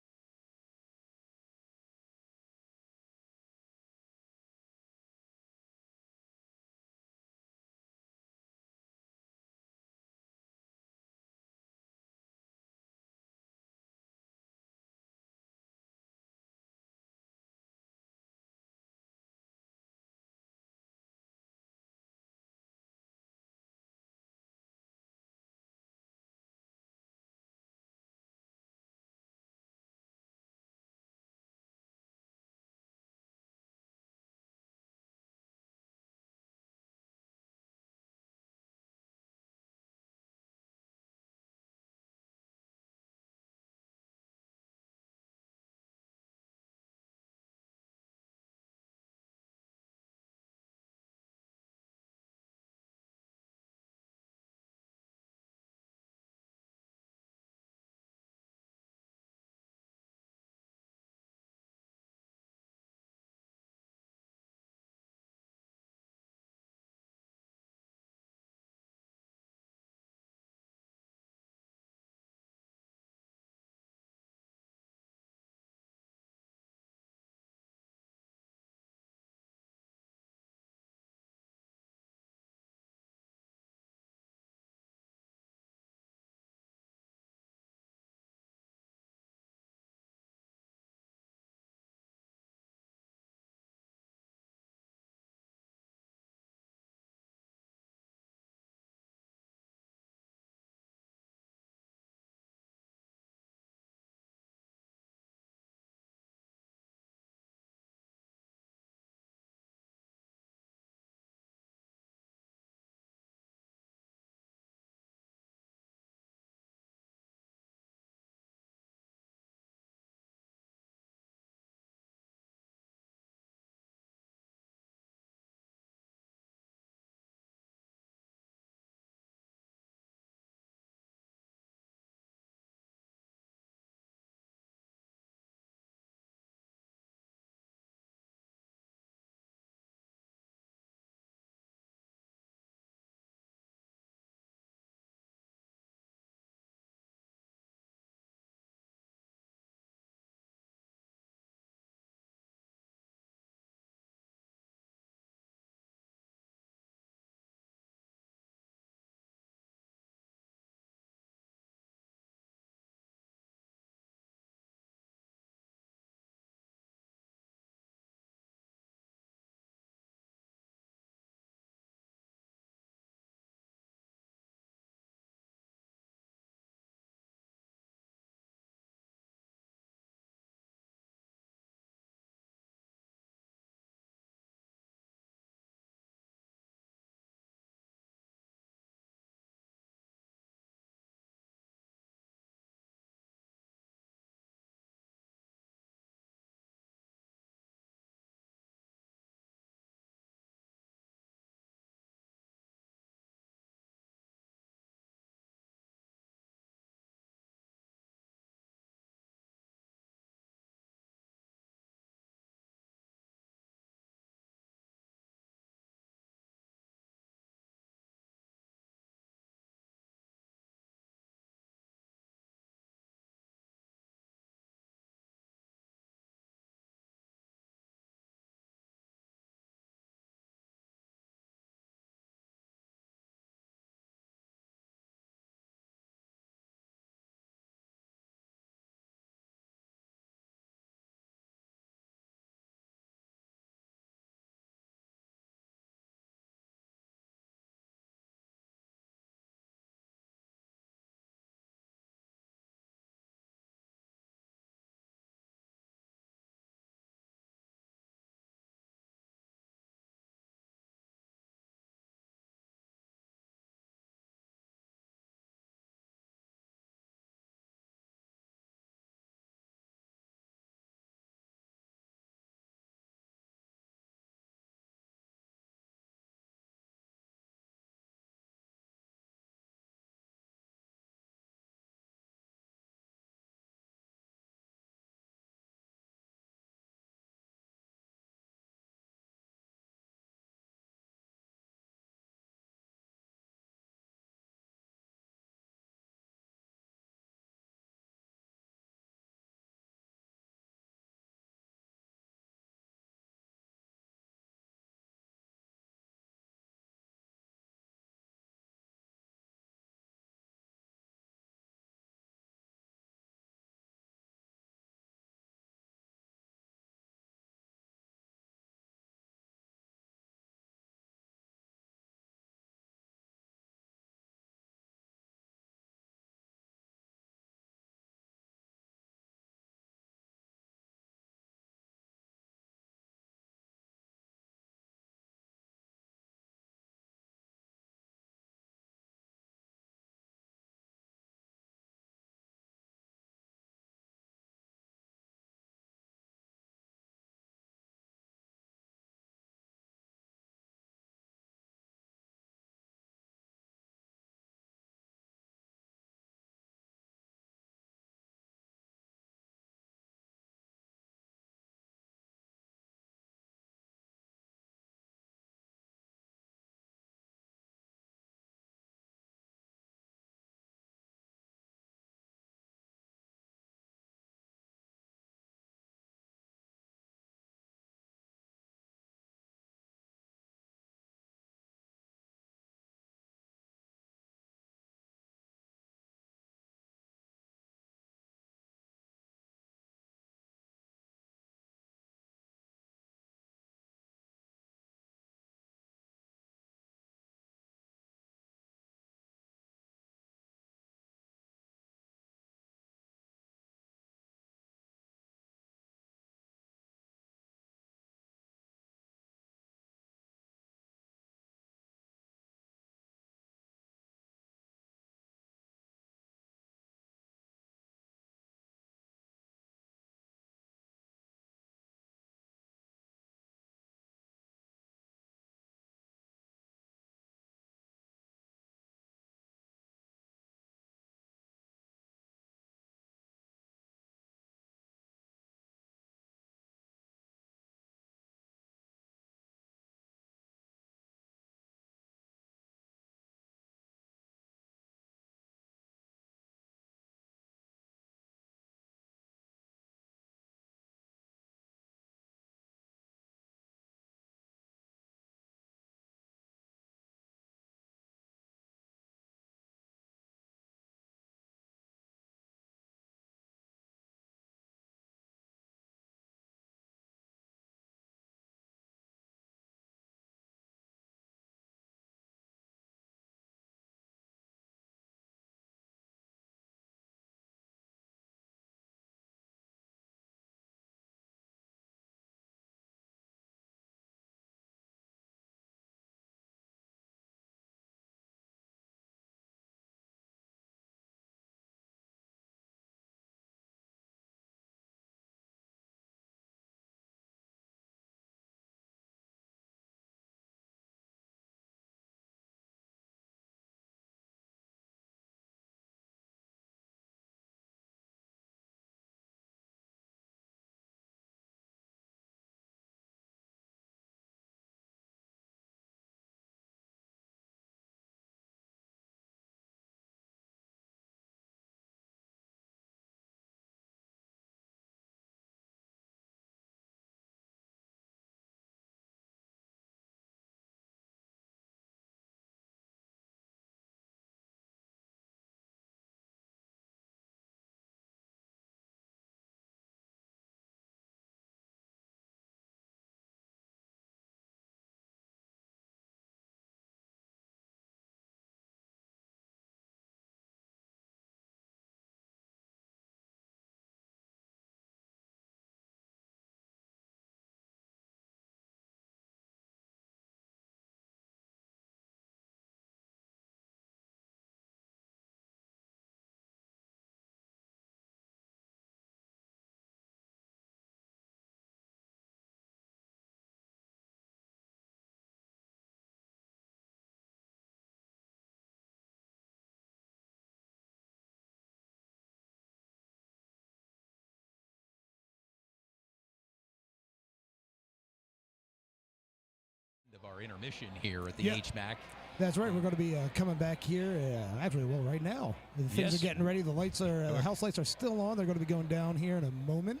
of our intermission here at the Yeah. HMAC. That's right. We're going to be coming back here. Actually, well, right now. Things are getting ready. The lights are, the house lights are still on. They're going to be going down here in a moment.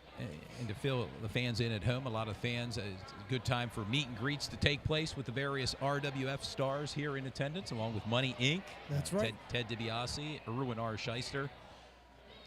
And to fill the fans in at home, a lot of fans, it's a good time for meet and greets to take place with the various RWF stars here in attendance, along with Money Inc. That's right. Ted DiBiase, Erwin R. Scheister.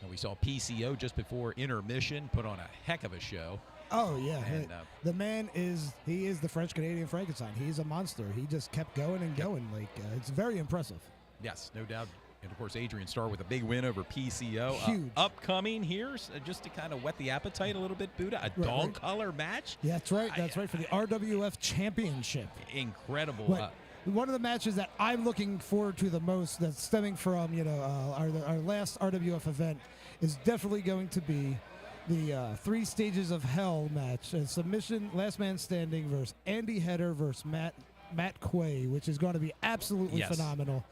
And we saw PCO just before intermission put on a heck of a show. Oh, yeah. And, the man is the French-Canadian Frankenstein. He's a monster. He just kept going and going. Like, it's very impressive. Yes, no doubt. And, of course, Adrian Starr with a big win over PCO. Huge. Upcoming here, just to kind of whet the appetite a little bit, Buddha, a dog color match. Yeah, that's right. That's right, for the RWF Championship. Incredible. One of the matches that I'm looking forward to the most, that's stemming from, our last RWF event, is definitely going to be the 3 Stages of Hell match. A submission, last man standing versus Andy Header versus Matt Quay, which is going to be absolutely phenomenal.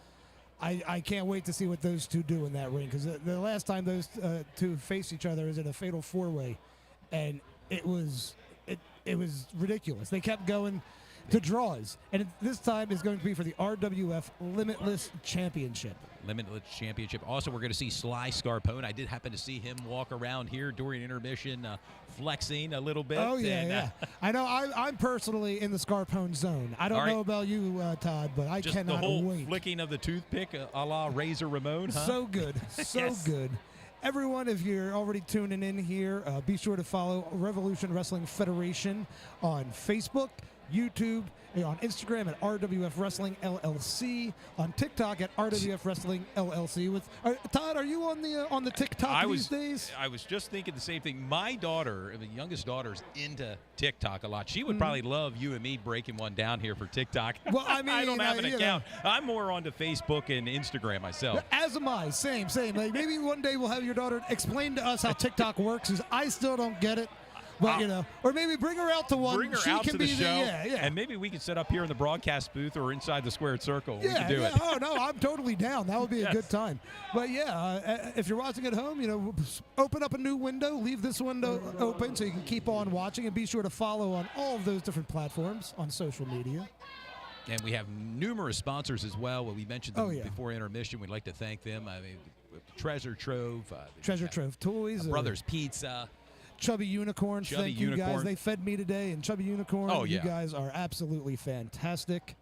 I can't wait to see what those two do in that ring, because the last time those two faced each other was in a fatal 4-way, and it was ridiculous. They kept going to draws, and this time is going to be for the RWF Limitless Championship. Limitless Championship. Also, we're going to see Sly Scarpone. I did happen to see him walk around here during intermission, flexing a little bit. Oh, yeah. I know I'm personally in the Scarpone zone. I don't know about you, Todd, but I just cannot the whole wait. flicking of the toothpick a la Razor Ramon, huh? So good. So good. Everyone, if you're already tuning in here, be sure to follow Revolution Wrestling Federation on Facebook, YouTube, on Instagram at RWF Wrestling LLC, on TikTok at RWF Wrestling LLC. Todd, are you on the TikTok these days? I was just thinking the same thing. My daughter, the youngest daughter's into TikTok a lot. She would probably love you and me breaking one down here for TikTok. Well, I mean, I don't have an account. I'm more onto Facebook and Instagram myself. As am I. Same. Like, maybe one day we'll have your daughter explain to us how TikTok works, because I still don't get it. But, or maybe bring her out to one. Bring her she out can to the be show, and maybe we can set up here in the broadcast booth or inside the squared circle. We can do it. Oh, no, I'm totally down. That would be a good time. But, if you're watching at home, open up a new window, leave this window open so you can keep on watching, and be sure to follow on all of those different platforms on social media. And we have numerous sponsors as well. We mentioned them before intermission. We'd like to thank them. I mean, Treasure Trove. Treasure Trove Toys. Brothers Pizza. Chubby Unicorn, thank you guys. They fed me today, and Chubby Unicorn, you guys are absolutely fantastic.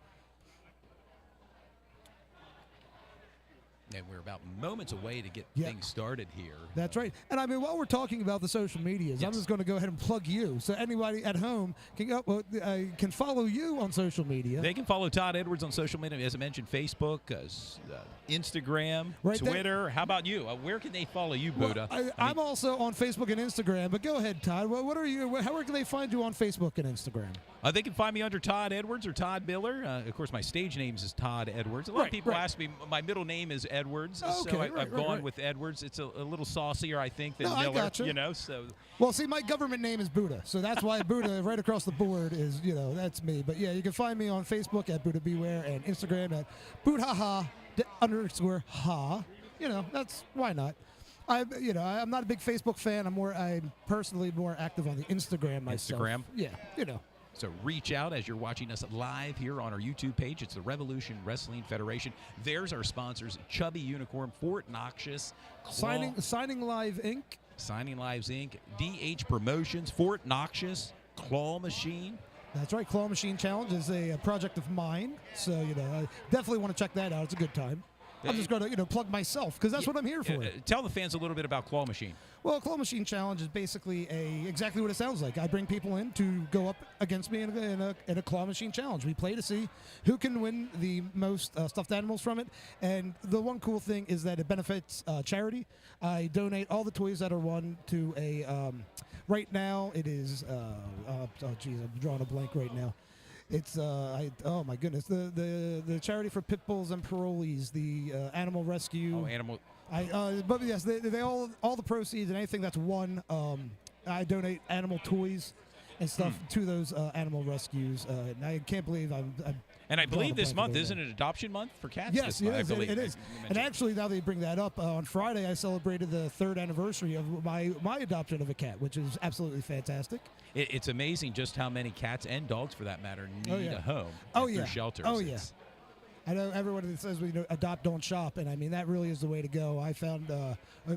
And we're about moments away to get things started here. That's right. And I mean, while we're talking about the social medias, I'm just going to go ahead and plug you. So anybody at home can follow you on social media. They can follow Todd Edwards on social media. As I mentioned, Facebook, Instagram, Twitter. How about you? Where can they follow you, Buddha? I'm also on Facebook and Instagram. But go ahead, Todd. What are you? Where can they find you on Facebook and Instagram? They can find me under Todd Edwards or Todd Miller. Of course, my stage name is Todd Edwards. A lot of people ask me. My middle name is Edwards, so I've gone with Edwards. It's a little saucier, I think, than Miller. I gotcha. So. Well, see, my government name is Buddha, so that's why Buddha right across the board is, that's me. But yeah, you can find me on Facebook at Buddha Beware and Instagram at Buddha_ha. That's why not. I'm not a big Facebook fan. I'm personally more active on the Instagram myself. Instagram? Yeah, So reach out as you're watching us live here on our YouTube page. It's the Revolution Wrestling Federation. There's our sponsors, Chubby Unicorn, Fort Knox, Signing Live Inc., Signing Lives Inc., DH Promotions, Fort Knox, Claw Machine. That's right. Claw Machine Challenge is a project of mine. So, I definitely want to check that out. It's a good time. I'm just going to plug myself, because that's what I'm here for. Tell the fans a little bit about Claw Machine. Well, Claw Machine Challenge is basically exactly what it sounds like. I bring people in to go up against me in a Claw Machine Challenge. We play to see who can win the most stuffed animals from it. And the one cool thing is that it benefits charity. I donate all the toys that are won to a. Right now, it is. I'm drawing a blank right now. It's oh my goodness, the charity for pit bulls and parolees, the animal rescue. Oh, animal. But yes, they all the proceeds and anything that's won, I donate animal toys, and stuff to those animal rescues. And I can't believe I'm and I believe this month isn't it adoption month for cats? Yes, this month, it is. I believe. It is. And actually, now they bring that up, on Friday I celebrated the 3rd anniversary of my adoption of a cat, which is absolutely fantastic. It's amazing just how many cats and dogs, for that matter, need a home through shelters. Oh, yeah. I know everyone that says we adopt, don't shop, and I mean that really is the way to go. I found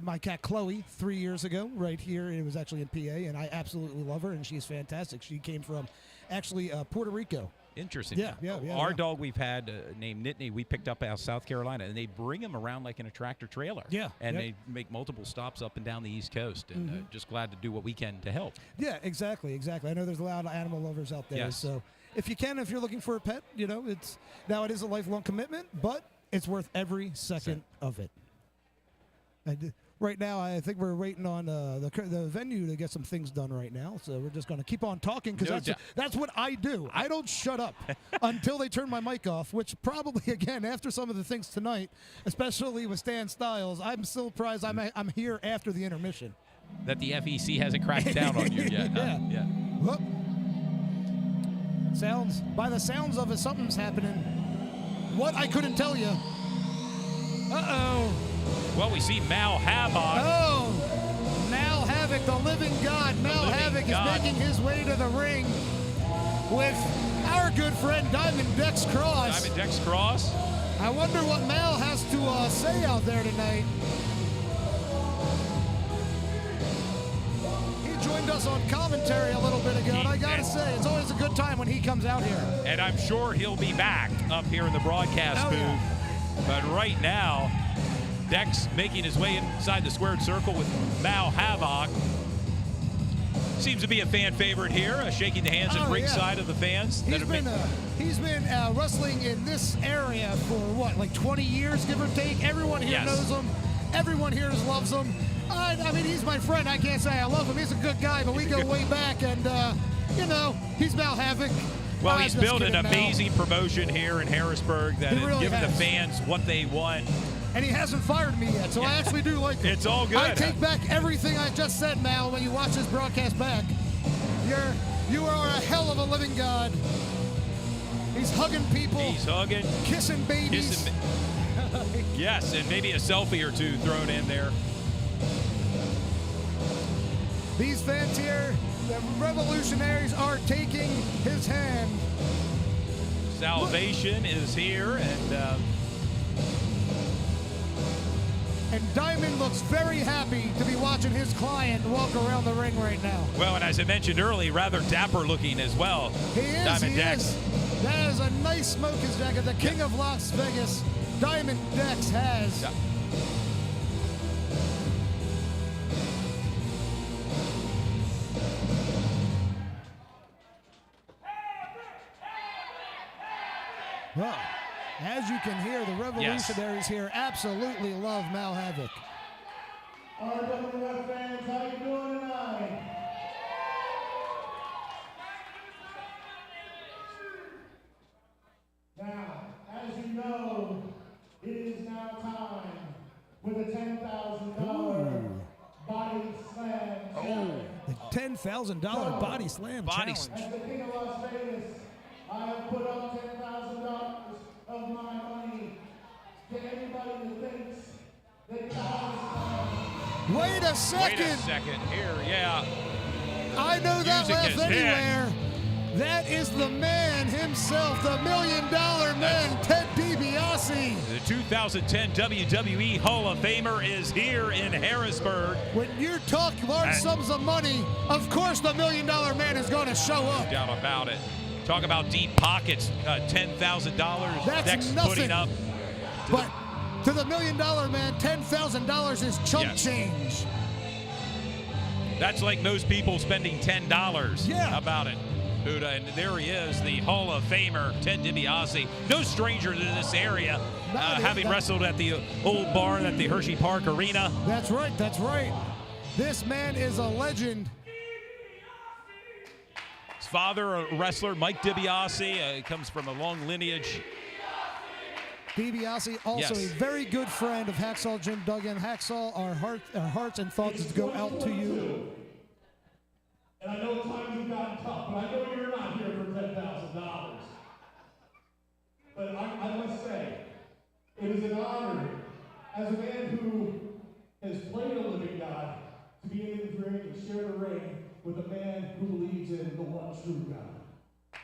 my cat Chloe 3 years ago right here. It was actually in PA, and I absolutely love her, and she's fantastic. She came from actually Puerto Rico. Interesting. Yeah. Our dog we've had named Nittany, we picked up out of South Carolina, and they bring him around like in a tractor trailer. Yeah. And they make multiple stops up and down the East Coast, and just glad to do what we can to help. Yeah, exactly. I know there's a lot of animal lovers out there, so if you can, if you're looking for a pet, it is a lifelong commitment, but it's worth every second of it. And right now, I think we're waiting on the venue to get some things done right now, so we're just going to keep on talking because that's what I do. I don't shut up until they turn my mic off, which probably, again, after some of the things tonight, especially with Stan Stylez, I'm still surprised I'm here after the intermission. That the FEC hasn't cracked down on you yet. Yeah. Whoop. By the sounds of it, something's happening. What? I couldn't tell you. Uh-oh. Well, we see Mal Havoc. Oh, Mal Havoc, the living god. Mal Havoc is making his way to the ring with our good friend Diamond Dex Cross. Diamond Dex Cross. I wonder what Mal has to say out there tonight. He joined us on commentary a little bit ago, and I gotta say, it's always a good time when he comes out here. And I'm sure he'll be back up here in the broadcast booth. Yeah. But right now, Dex making his way inside the squared circle with Mal Havoc. Seems to be a fan favorite here, shaking the hands at ringside of the fans. He's been wrestling in this area for what, like 20 years, give or take? Everyone here knows him. Everyone here loves him. I mean, he's my friend. I can't say I love him. He's a good guy, but we go way back, and, he's Mal Havoc. Well, he's built an amazing promotion here in Harrisburg that has given the fans what they want. And he hasn't fired me yet, so I actually do like him. It's all good. I take back everything I just said, Mal, when you watch this broadcast back. You are a hell of a living god. He's hugging people. He's hugging. Kissing babies. Yes, and maybe a selfie or two thrown in there. These fans here, the revolutionaries, are taking his hand. Salvation is here, and Diamond looks very happy to be watching his client walk around the ring right now. Well, and as I mentioned earlier, rather dapper looking as well. He is. Diamond Dex. That is a nice smoker's jacket. The king of Las Vegas, Diamond Dex has. Yep. Well, as you can hear, the revolutionaries here absolutely love Mal Havoc. RWF fans, how you doing tonight? Now, as you know, it is now time with a $10,000 body slam challenge. The $10,000 body slam challenge. As the king of Las Vegas, I have put up $10,000 of my money to anybody that thinks they can. Wait a second. Wait a second here, yeah. I know that Music laugh is anywhere. That is the man himself, the $1 million man, Ted DiBiase. The 2010 WWE Hall of Famer is here in Harrisburg. When you talk large sums of money, of course the $1 million man is going to show up. No doubt about it. Talk about deep pockets, $10,000. That's Dex nothing. putting up. But to the $1 million man, $10,000 is chump change. That's like most people spending $10. Yeah. How about it? Buddha, and there he is, the Hall of Famer, Ted DiBiase. No stranger to this area, having wrestled at the old barn at the Hershey Park Arena. That's right, that's right. This man is a legend. His father, a wrestler, Mike DiBiase, comes from a long lineage. DiBiase, also a very good friend of Hacksaw Jim Duggan. Hacksaw, our hearts and thoughts go out to you. And I know times gotten tough, but I know you're not here for $10,000. But I must say, it is an honor, as a man who has played a living God, to be in the ring and share the ring with a man who believes in the one true God.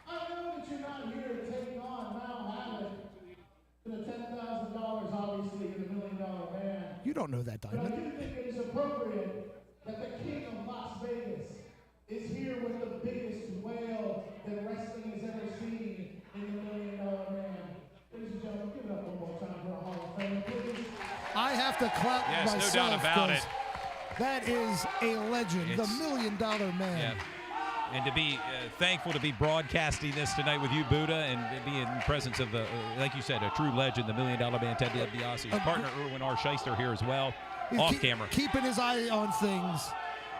I know that you're not here to take on Havock for the $10,000, obviously, and the $1 Million Man. You don't know that, But I Diamond. do think it is appropriate that the king of Las Vegas is here with the biggest whale that wrestling has ever seen in the $1 Million Man. Ladies and gentlemen, give it up one more time for our Hall of Fame, please. I have to clap Yes, myself. no doubt about 'cause it. That is a legend, the It's- $1 Million Man. Yeah. And to be thankful to be broadcasting this tonight with you, Buddha, and be in the presence of, like you said, a true legend, the $1 Million Man, Ted DiBiase. His partner, Erwin R. Shyster, here as well, He's off camera. Keeping his eye on things.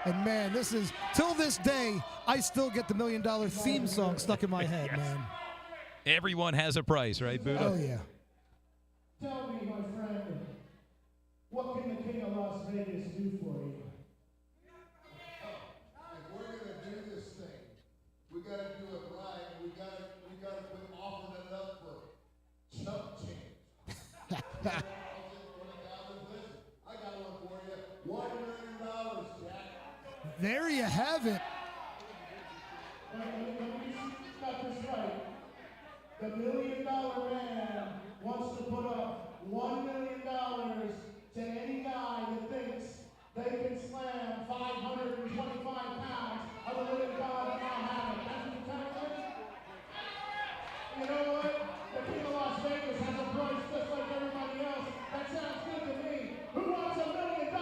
And, man, this is, till this day, I still get the $1 Million theme song stuck in my head, Yes. man. Everyone has a price, right, Buddha? Oh, yeah. Tell me, my friend, what can the king of Las Vegas do for you? If we're gonna do this thing, we gotta do it right, and we gotta quit offering it up for chump change. $20,000, listen, I got one for you, $1 million, Jack. There you have it. Let me got this right. The $1 Million Man wants to put up $1 million to any guy that thinks they can slam 525 pounds of the living God of Havoc. That's what you're telling me? You know what? The king of Las Vegas has a price just like everybody else. That sounds good to me. Who wants $1 million?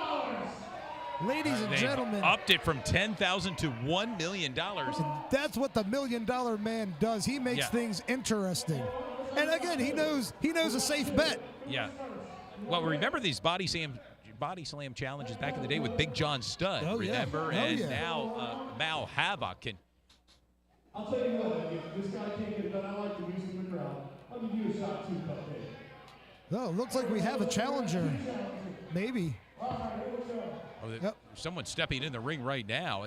Ladies and They gentlemen, upped it from $10,000 to $1 million. that's what the $1 Million Man does. He makes Yeah. things interesting. And again, he knows a safe bet. Yeah. Well, remember these body slam challenges back in the day with Big John Studd, Oh, yeah. remember? Oh, And yeah. now Mal Havoc can. I'll tell you what, if this guy can't get it done, I like the music in the crowd. I'll give you a shot too, Cupcake. Oh, looks like we have a challenger. Maybe. Oh, Yep. someone's stepping in the ring right now.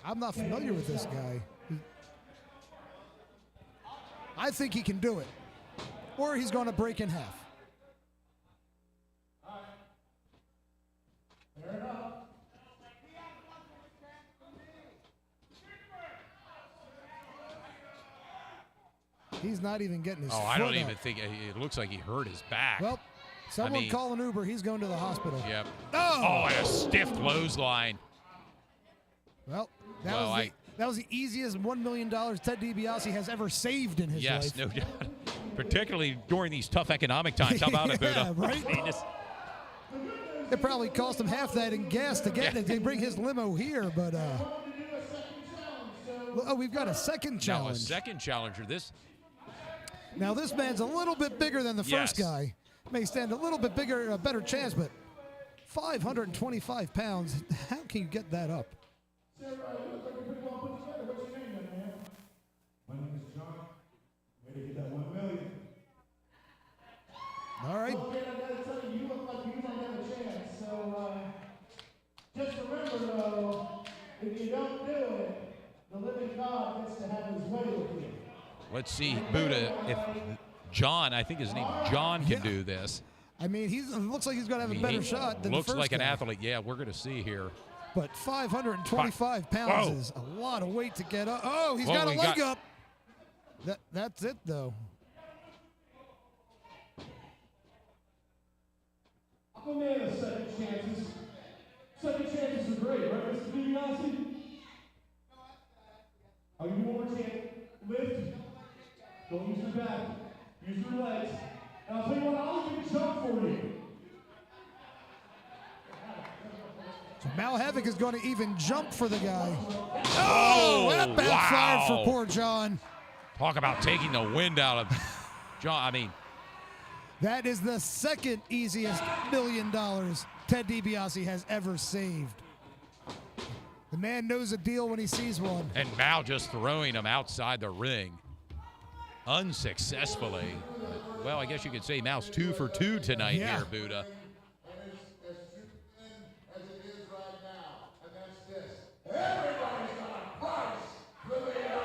I'm not familiar with this guy. I think he can do it. Or he's going to break in half. He's not even getting his Oh, foot I don't up. even think it looks like he hurt his back. Well, someone mean- call an Uber. He's going to the hospital. Yep. Oh! Oh, and a stiff clothesline. Well, that, Well, that was the easiest $1 million Ted DiBiase has ever saved in his Yes, life. no doubt. Particularly during these tough economic times. How about it, Yeah, Buddha? right? I mean, this- It probably cost him half that in gas to get it. They bring his limo here, but oh, we've got a second now, a challenge. second challenger. Now this man's a little bit bigger than the first Yes. guy. May stand a little bit bigger, a better chance, but 525 pounds. How can you get that up? Sir, you look like you're pretty well put together. What's your name, young man? My name is John. Way to get that $1 million. All right. Okay, I gotta tell you, you look like you don't have a chance. So, just remember, though, if you don't do it, the living God gets to have his way with you. Let's see, Buddha, if John, I think his name John, can Yeah. do this. I mean, it looks like he's going to have I a mean, better he shot than the looks first like an guy. athlete. Yeah, we're going to see here. But 525 pounds Whoa. is a lot of weight to get up. Oh, he's Whoa, got a he leg got- up. That's it, though. I'm a man of second chances. Second chances are great, right, Mr. DiBiase? I'll give you one more chance. Lift. Don't use your back. Use your legs. And I'll tell you what, I'll even jump for you. So Mal Havoc is going to even jump for the guy. Oh, that backfired wow. for poor John. Talk about taking the wind out of John. I mean, That is the second easiest $1 million Ted DiBiase has ever saved. The man knows a deal when he sees one. and Mal just throwing him outside the ring. unsuccessfully. Well, I guess you could say Mouse 2 for 2 tonight Yeah. here, Buddha. And it's as true as it is right now, and that's this. Everybody's got a price for the man.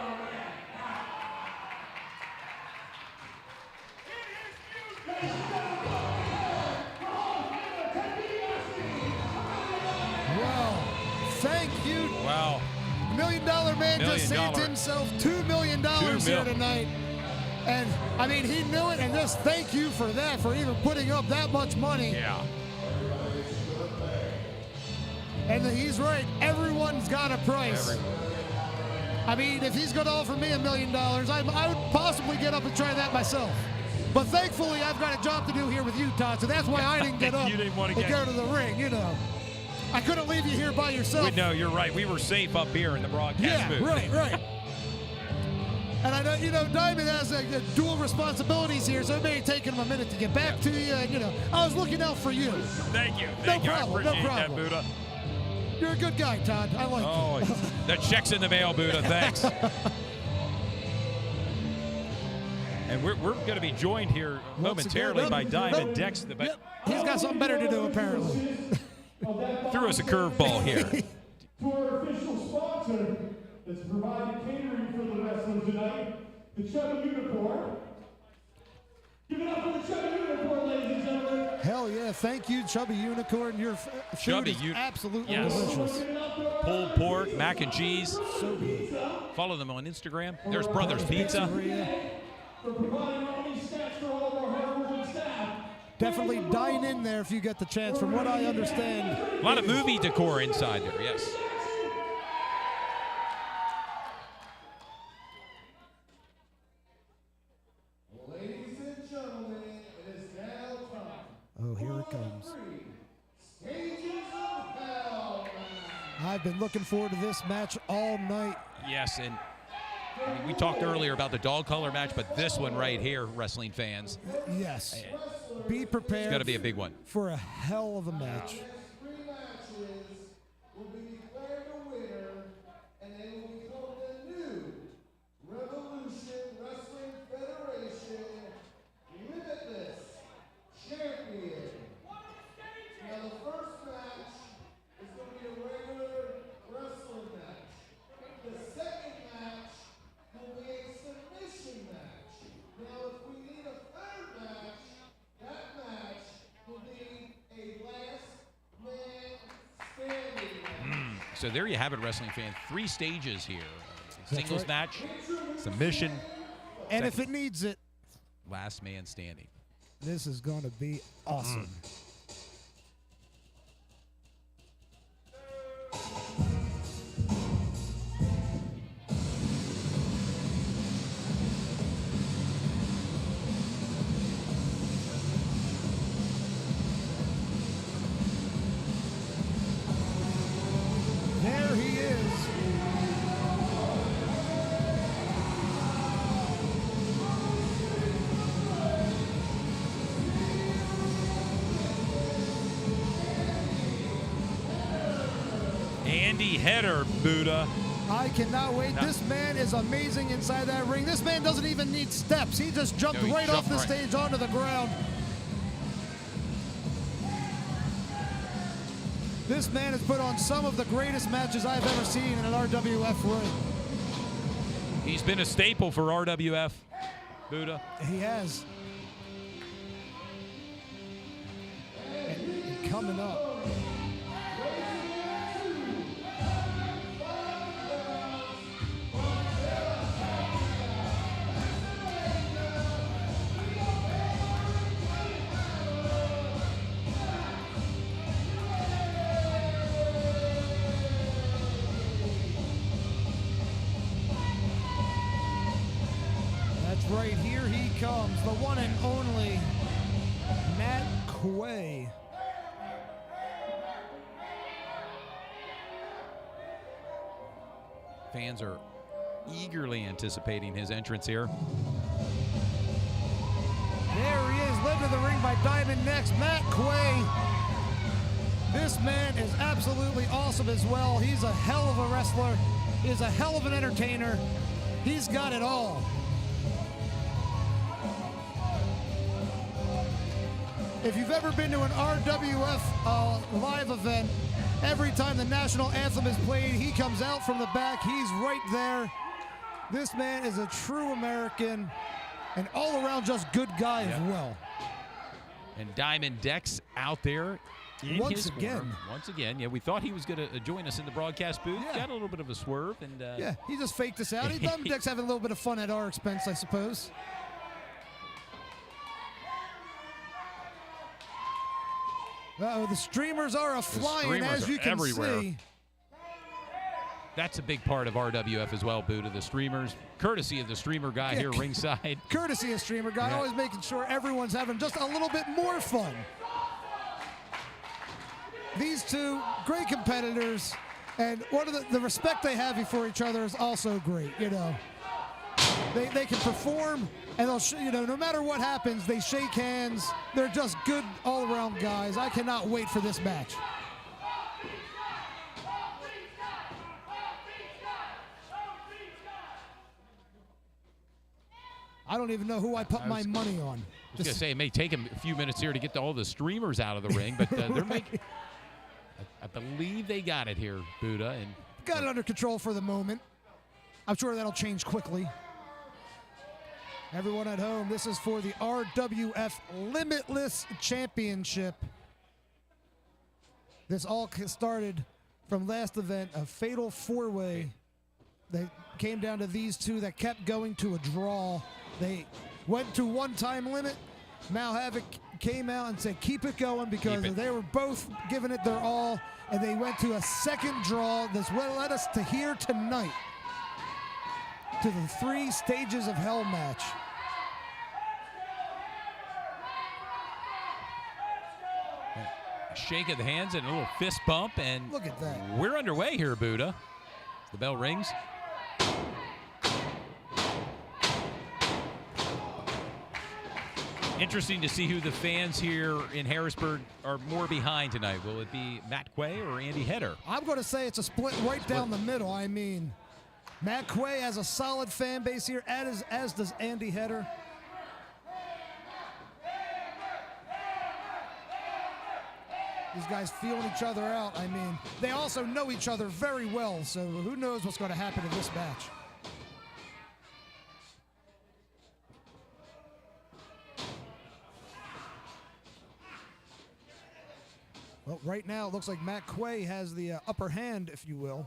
Wow. Thank you. Wow. $1 Million Man just saved himself $2 million here tonight. And, I mean, he knew it, and just thank you for that, for even putting up that much money. Yeah. And he's right. Everyone's got a price. I mean, if he's going to offer me $1 million, I would possibly get up and try that myself. But thankfully, I've got a job to do here with you, Todd, so that's why I didn't get up You didn't want to go to the ring, you know. I couldn't leave you here by yourself. No, you're right. We were safe up here in the broadcast booth. Right. And I know, you know, Diamond has dual responsibilities here, so it may have taken him a minute to get back to you. And, you know, I was looking out for you. Thank you. No I problem, appreciate no that, problem. Buddha. You're a good guy, Todd. I like you. The check's in the mail, Buddha. Thanks. And we're going to be joined here momentarily by Diamond Dex. Yep. He's got something better to do, apparently. Threw us a curveball here. To our official sponsor that's providing catering for the wrestlers tonight, the Chubby Unicorn. Give it up for the Chubby Unicorn, ladies and gentlemen. Hell yeah. Thank you, Chubby Unicorn. Your food is absolutely delicious. Pulled pork, mac and cheese. So good. Follow them on Instagram. There's Brothers Pizza. For providing all these stats for all of our hard-working staff. Definitely dine in there if you get the chance, from what I understand. A lot of movie decor inside there, yes. Ladies and gentlemen, it is now time. Oh, here it comes. Stages of Hell. I've been looking forward to this match all night. Yes, and I mean, we talked earlier about the dog collar match, but this one right here, wrestling fans, Yes. Be prepared. it's got to be a big one. For a hell of a match. Three matches will be declared a winner, and they will become the new Revolution Wrestling Federation Limitless Champion. Now, the first match is going to be a regular wrestling match. The second match will be a submission match. Now, if we need a third match, that match will be a last man standing match. So there you have it, wrestling fans. 3 stages here. Singles match, submission, And if it needs it, last man standing. this is going to be awesome. There he is. Andy Header, Buddha. I cannot wait. No. This man is amazing inside that ring. This man doesn't even need steps. He just jumped No, he right off jumped the right. stage onto the ground. This man has put on some of the greatest matches I've ever seen in an RWF ring. He's been a staple for RWF, Buddha. He has. And coming up. That's right, here he comes, the one and only Matt Quay. Fans are eagerly anticipating his entrance here. There he is, led to the ring by Diamond next, Matt Quay. This man is absolutely awesome as well. He's a hell of a wrestler. He's a hell of an entertainer. He's got it all. If you've ever been to an RWF live event, every time the national anthem is played, he comes out from the back. He's right there. This man is a true American and all around just good guy as well. And Diamond Dex out there in Once his again. corner. Once again. Yeah, we thought he was going to join us in the broadcast booth. Yeah. Got a little bit of a swerve. And Yeah, he just faked us out. Diamond Dex having a little bit of fun at our expense, I suppose. Uh-oh, the streamers are a-flying, as you can see. That's a big part of RWF as well, Buddha. The streamers, courtesy of the streamer guy here ringside. Courtesy of streamer guy, always making sure everyone's having just a little bit more fun. These two great competitors, and one of the respect they have for each other is also great. You know, they can perform, and they'll no matter what happens, they shake hands. They're just good all-around guys. I cannot wait for this match. I don't even know who I put my money on. I was going to say, it may take him a few minutes here to get all the streamers out of the ring, but they're making... I believe they got it here, Buddha. And got it under control for the moment. I'm sure that'll change quickly. Everyone at home, this is for the RWF Limitless Championship. This all started from last event, a fatal four-way that came down to these two that kept going to a draw. They went to one-time limit. Mal Havoc came out and said, keep it going, because they were both giving it their all, and they went to a second draw. That's what led us to here tonight, to the 3 Stages of Hell match. a shake of the hands and a little fist bump, and look at that. We're underway here, Buddha. The bell rings. Interesting to see who the fans here in Harrisburg are more behind tonight. Will it be Matt Quay or Andy Header? I'm going to say it's a split right down the middle. I mean, Matt Quay has a solid fan base here, as does Andy Header. These guys feeling each other out. I mean, they also know each other very well, so who knows what's going to happen in this match. Well, right now, it looks like Matt Quay has the upper hand, if you will.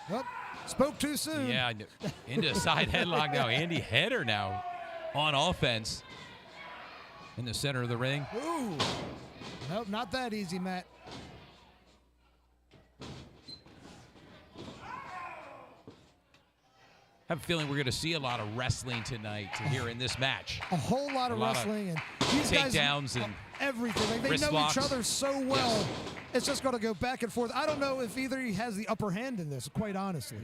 Oh, spoke too soon. Yeah, into a side headlock now. Andy Header now on offense in the center of the ring. Ooh. Nope, not that easy, Matt. I have a feeling we're going to see a lot of wrestling tonight here in this match. A whole lot of wrestling, and these takedowns guys, and everything. They know locks. each other so well. Yes. It's just going to go back and forth. I don't know if either he has the upper hand in this, quite honestly.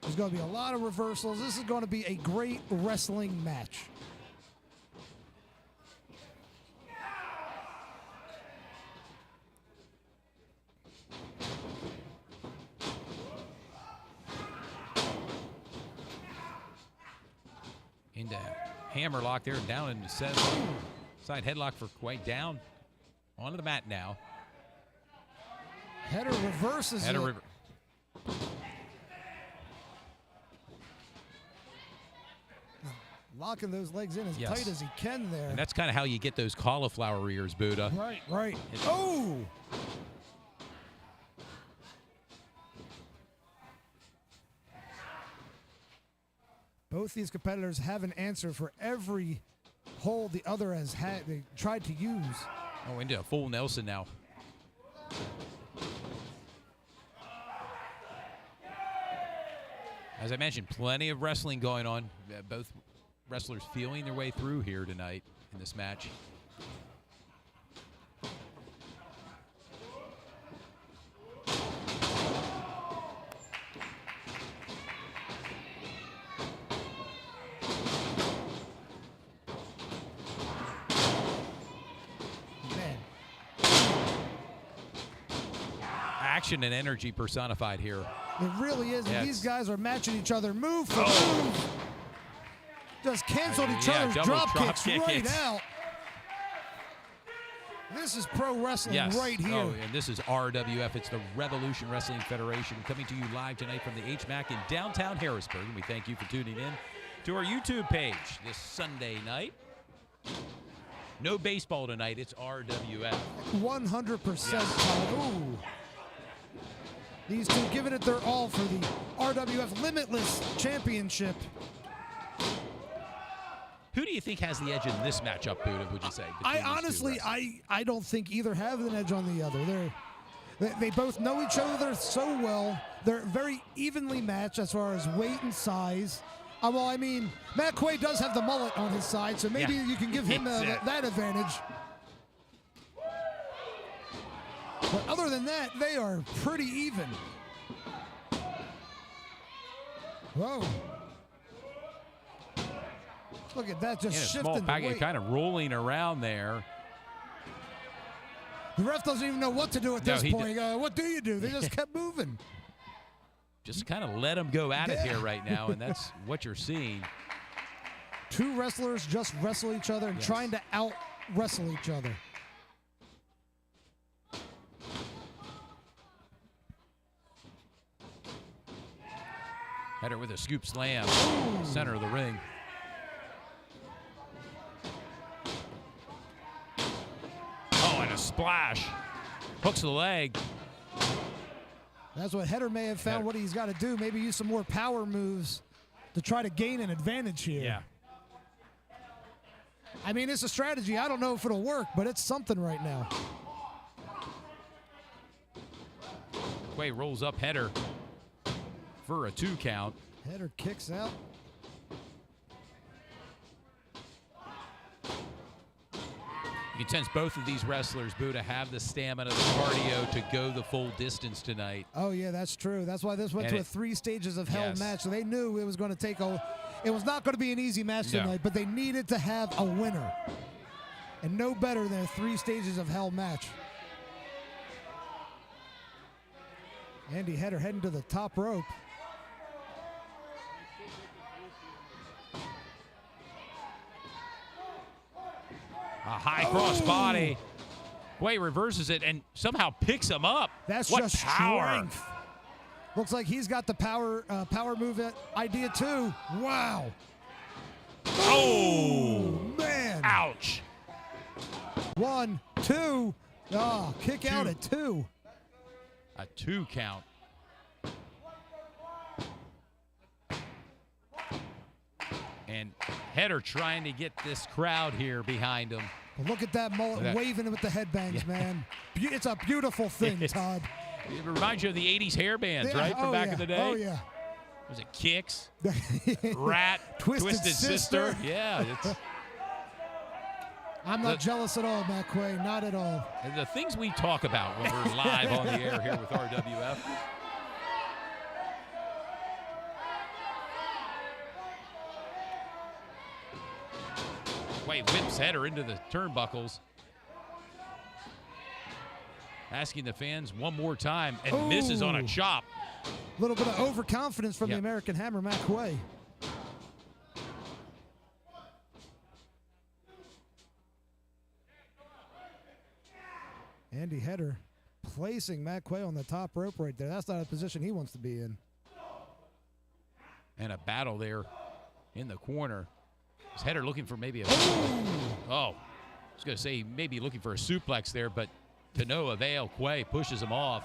There's going to be a lot of reversals. This is going to be a great wrestling match. Into hammerlock there, down into 7. Side headlock for Quay, down onto the mat now. Header reverses it. Locking those legs in as tight as he can there. And that's kind of how you get those cauliflower ears, Buddha. Right, right. Oh! Both these competitors have an answer for every hold the other has had. They tried to use. Oh, into a full Nelson now. As I mentioned, plenty of wrestling going on. Both wrestlers feeling their way through here tonight in this match. Action and energy personified here. It really is. And these guys are matching each other move for move. Just canceled each other's drop kicks right out. This is pro wrestling right here. Oh, and this is RWF. It's the Revolution Wrestling Federation coming to you live tonight from the HMAC in downtown Harrisburg. And we thank you for tuning in to our YouTube page this Sunday night. No baseball tonight. It's RWF. 100%. Ooh. These two giving it their all for the RWF Limitless Championship. Who do you think has the edge in this matchup, Buddha, would you say? I don't think either have an edge on the other. They both know each other so well. They're very evenly matched as far as weight and size. Well, I mean, Matt Quay does have the mullet on his side, so maybe you can give him that advantage. But other than that, they are pretty even. Whoa. Look at that, just shifting small the packet weight. kind of rolling around there. The ref doesn't even know what to do at this point. What do you do? They just kept moving. Just kind of let them go at it here right now, and that's what you're seeing. Two wrestlers just wrestle each other and trying to out-wrestle each other. Header with a scoop slam, center of the ring. Oh, and a splash. Hooks the leg. That's what Header may have found what he's got to do. Maybe use some more power moves to try to gain an advantage here. Yeah. I mean, it's a strategy. I don't know if it'll work, but it's something right now. Quay rolls up Header for a 2 count. Header kicks out. You can sense both of these wrestlers, Buddha, have the stamina, the cardio to go the full distance tonight. Oh, yeah, that's true. That's why this went to a 3 Stages of Hell match. So they knew it was going to take it was not going to be an easy match tonight, but they needed to have a winner. And no better than a 3 Stages of Hell match. Andy Header heading to the top rope. A high cross body. Quay reverses it and somehow picks him up. That's what just power. Strength. Looks like he's got the power move idea too. Wow. Oh, man. Ouch. 1, 2. Oh, kick out at 2. A 2 count. And Header trying to get this crowd here behind him. But look at that mullet waving with the headbangs, man. It's a beautiful thing, Todd. It reminds you of the 80s hair bands, right? From back in the day. Oh, yeah. Was it Kicks? Rat? Twisted Sister? Yeah. I'm not jealous at all, Matt Quay. Not at all. And the things we talk about when we're live on the air here with RWF. Quay whips Header into the turnbuckles. Asking the fans one more time and misses on a chop. A little bit of overconfidence from the American Hammer, Matt Quay. Andy Header placing Matt Quay on the top rope right there. That's not a position he wants to be in. And a battle there in the corner. Is Header looking for maybe a... I was going to say maybe looking for a suplex there, but to no avail. Quay pushes him off.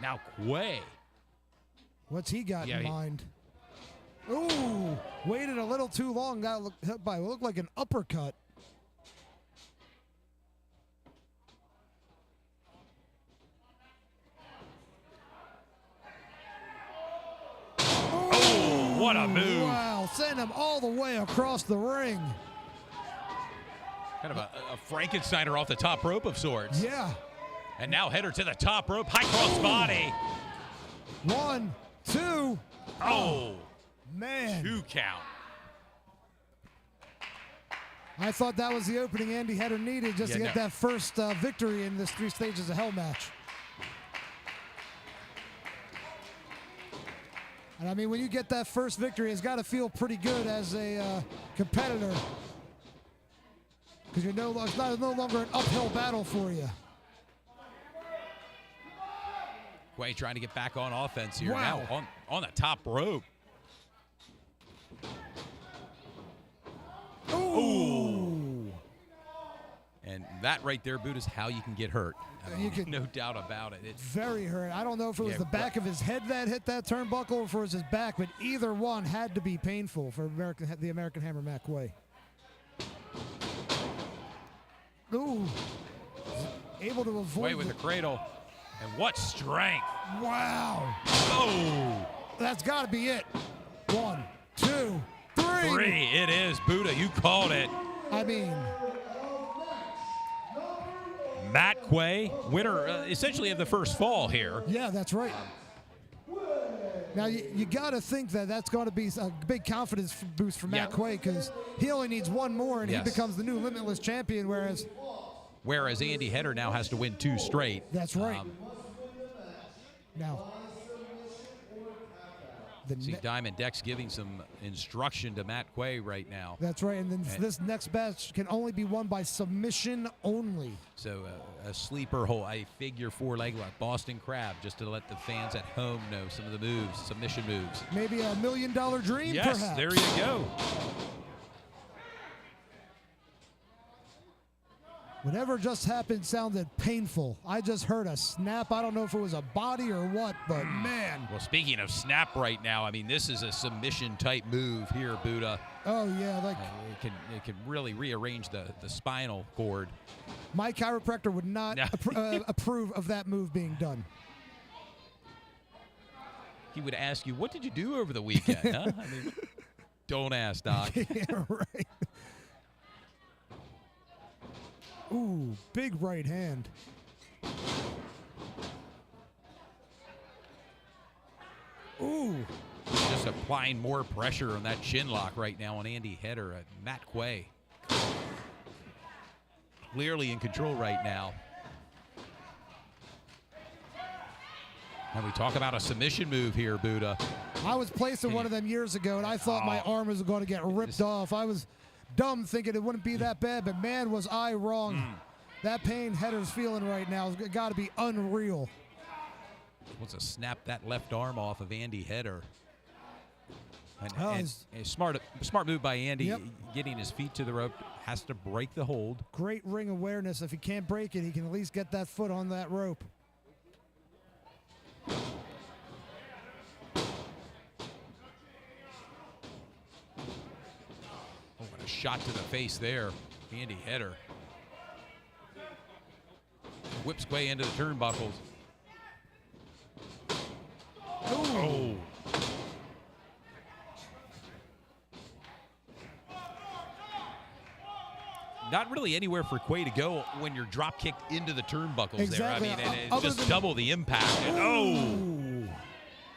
Now Quay. What's he got in mind? Ooh, waited a little too long. Got hit by what looked like an uppercut. Oh, what a move. Wow, send him all the way across the ring. Kind of a Frankensteiner off the top rope of sorts. Yeah. And now Header to the top rope. High cross body. 1, 2. Oh. Man. 2 count. I thought that was the opening Andy Header needed just to get that first victory in this 3 Stages of Hell match. And I mean, when you get that first victory, it's got to feel pretty good as a competitor. Because it's no longer an uphill battle for you. Quay trying to get back on offense here Wow. now on the top rope. Ooh. And that right there, Boot, is how you can get hurt. I mean, no doubt about it. It's Very hurt. I don't know if it was the back of his head that hit that turnbuckle or if it was his back, but either one had to be painful for the American Hammer Matt Quay. Ooh. Able to avoid Quay with the cradle. And what strength. Wow. Oh. That's got to be it. 1, 2, 3. It is. Buddha, you called it. I mean, Matt Quay, winner essentially of the first fall here. yeah, that's right. Now, you got to think that that's going to be a big confidence boost for Matt Quay because he only needs one more and he becomes the new Limitless Champion, Whereas Andy Header now has to win 2 straight. That's right. Now, see Diamond Dex giving some instruction to Matt Quay right now. That's right, and then this next match can only be won by submission only. So a sleeper hold, a figure 4 leg lock, Boston Crab, just to let the fans at home know some of the moves, submission moves. Maybe a $1 million dream, yes, perhaps. There you go. Whatever just happened sounded painful. I just heard a snap. I don't know if it was a body or what, but man. Well, speaking of snap right now, I mean, this is a submission type move here, Buddha. Oh, yeah. Like it can really rearrange the spinal cord. My chiropractor would not approve of that move being done. He would ask you, what did you do over the weekend? Huh? I mean, don't ask, Doc. Yeah, right. Ooh, big right hand. Ooh. Just applying more pressure on that chin lock right now on Andy Header. Matt Quay. Clearly in control right now. And we talk about a submission move here, Buddha. I was placing one of them years ago, and I thought my arm was going to get ripped off. I was dumb thinking it wouldn't be that bad, but man, was I wrong. That pain Header's feeling right now has got to be unreal. Wants to snap that left arm off of Andy Header. And a smart move by Andy, getting his feet to the rope, has to break the hold. Great ring awareness. If he can't break it, he can at least get that foot on that rope. Oh, what a shot to the face there, Andy Header. Whips Quay into the turnbuckles. Oh. Not really anywhere for Quay to go when you're drop kicked into the turnbuckles exactly. there. I mean, and it's just double the impact. And,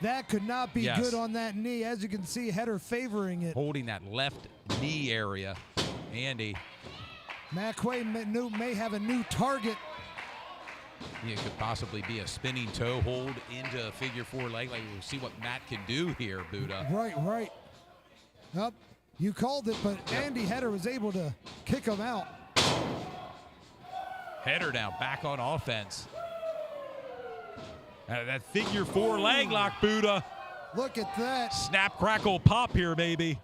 that could not be good on that knee. As you can see, Header favoring it. Holding that left knee area. Andy. Matt Quay may have a new target. It could possibly be a spinning toe hold into a figure 4 leg. Like, we'll see what Matt can do here, Buddha. Right. Up. You called it, but Andy Header was able to kick him out. Header now back on offense. That figure 4 leg lock, Buddha. Look at that. Snap, crackle, pop here, baby.